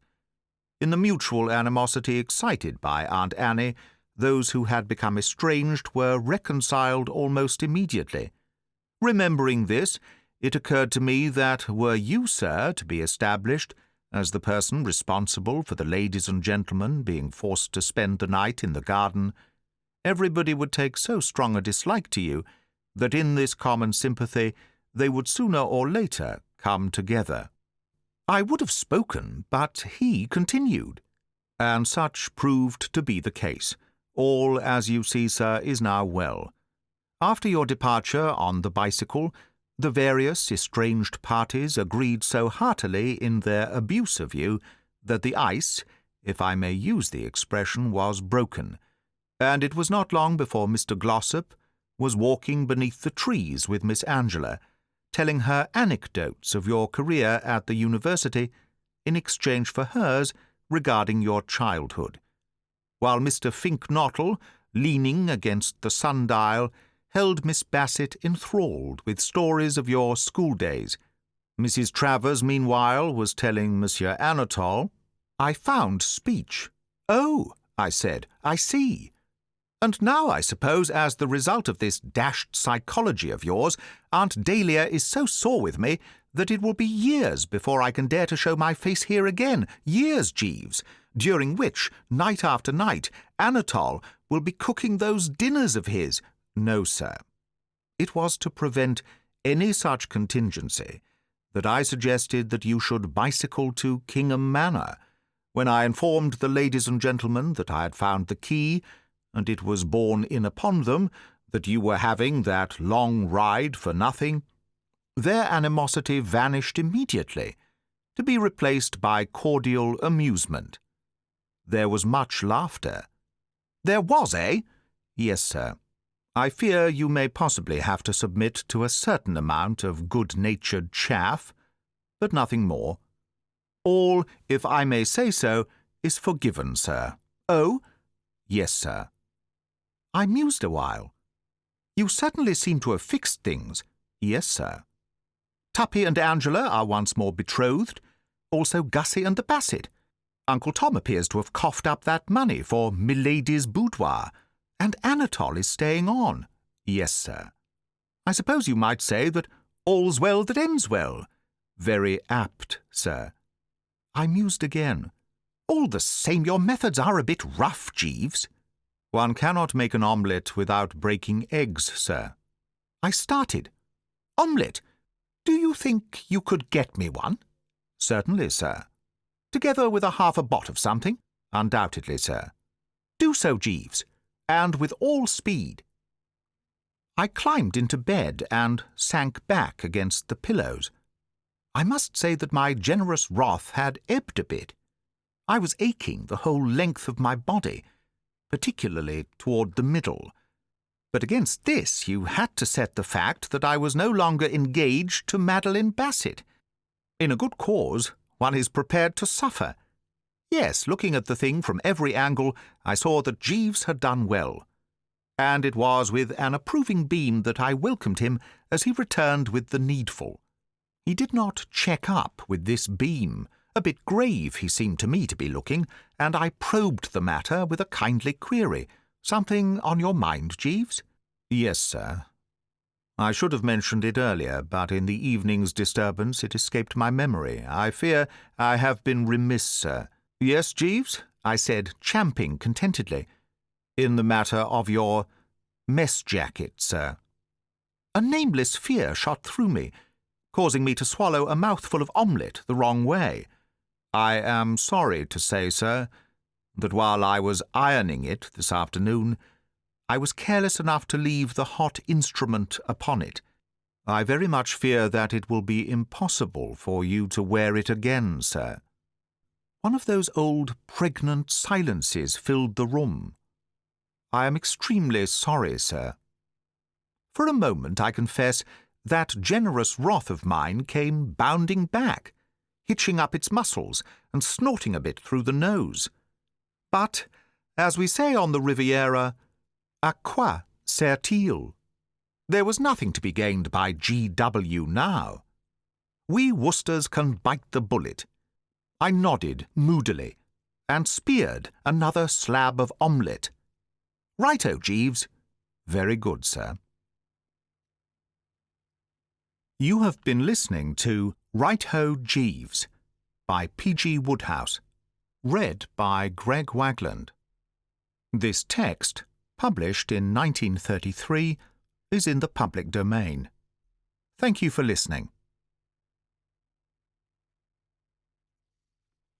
In the mutual animosity excited by Aunt Annie, those who had become estranged were reconciled almost immediately. Remembering this, it occurred to me that were you, sir, to be established as the person responsible for the ladies and gentlemen being forced to spend the night in the garden, everybody would take so strong a dislike to you that in this common sympathy they would sooner or later come together." I would have spoken, but he continued. "And such proved to be the case. All, as you see, sir, is now well. After your departure on the bicycle, the various estranged parties agreed so heartily in their abuse of you that the ice, if I may use the expression, was broken, and it was not long before Mr. Glossop was walking beneath the trees with Miss Angela, telling her anecdotes of your career at the university in exchange for hers regarding your childhood, while Mr. Finknottle, leaning against the sundial, held Miss Bassett enthralled with stories of your schooldays. Mrs. Travers, meanwhile, was telling Monsieur Anatole—" I found speech. "Oh," I said, "I see. And now, I suppose, as the result of this dashed psychology of yours, Aunt Dahlia is so sore with me that it will be years before I can dare to show my face here again, years, Jeeves, during which, night after night, Anatole will be cooking those dinners of his." "No, sir. It was to prevent any such contingency that I suggested that you should bicycle to Kingham Manor, when I informed the ladies and gentlemen that I had found the key, and it was borne in upon them that you were having that long ride for nothing. Their animosity vanished immediately, to be replaced by cordial amusement. There was much laughter. There was, eh? Yes, sir. I fear you may possibly have to submit to a certain amount of good-natured chaff, but nothing more. All, if I may say so, is forgiven, sir. Oh? Yes, sir. I mused a while. You certainly seem to have fixed things. Yes, sir. Tuppy and Angela are once more betrothed, also Gussie and the Basset. Uncle Tom appears to have coughed up that money for Milady's boudoir, and Anatole is staying on. Yes, sir. I suppose you might say that all's well that ends well. Very apt, sir. I mused again. All the same, your methods are a bit rough, Jeeves. One cannot make an omelette without breaking eggs, sir. I started. Omelette? Do you think you could get me one? Certainly, sir. Together with half a bot of something? Undoubtedly, sir. Do so, Jeeves, and with all speed. I climbed into bed and sank back against the pillows. I must say that my generous wrath had ebbed a bit. I was aching the whole length of my body, particularly toward the middle. But against this you had to set the fact that I was no longer engaged to Madeline Basset. In a good cause, one is prepared to suffer. Yes, looking at the thing from every angle, I saw that Jeeves had done well. And it was with an approving beam that I welcomed him as he returned with the needful. He did not check up with this beam. A bit grave he seemed to me to be looking, and I probed the matter with a kindly query. Something on your mind, Jeeves? Yes, sir. I should have mentioned it earlier, but in the evening's disturbance it escaped my memory. I fear I have been remiss, sir. Yes, Jeeves, I said, champing contentedly. In the matter of your mess jacket, sir. A nameless fear shot through me, causing me to swallow a mouthful of omelette the wrong way. I am sorry to say, sir, that while I was ironing it this afternoon, I was careless enough to leave the hot instrument upon it. I very much fear that it will be impossible for you to wear it again, sir. One of those old pregnant silences filled the room. I am extremely sorry, sir. For a moment, I confess, that generous wrath of mine came bounding back, hitching up its muscles and snorting a bit through the nose. But, as we say on the Riviera, à quoi sert-il? There was nothing to be gained by G.W. now. We Worcesters can bite the bullet. I nodded moodily and speared another slab of omelette. Righto, Jeeves. Very good, sir. You have been listening to Right-Ho, Jeeves by P.G. Wodehouse, read by Greg Wagland. This text, published in 1933, is in the public domain. Thank you for listening.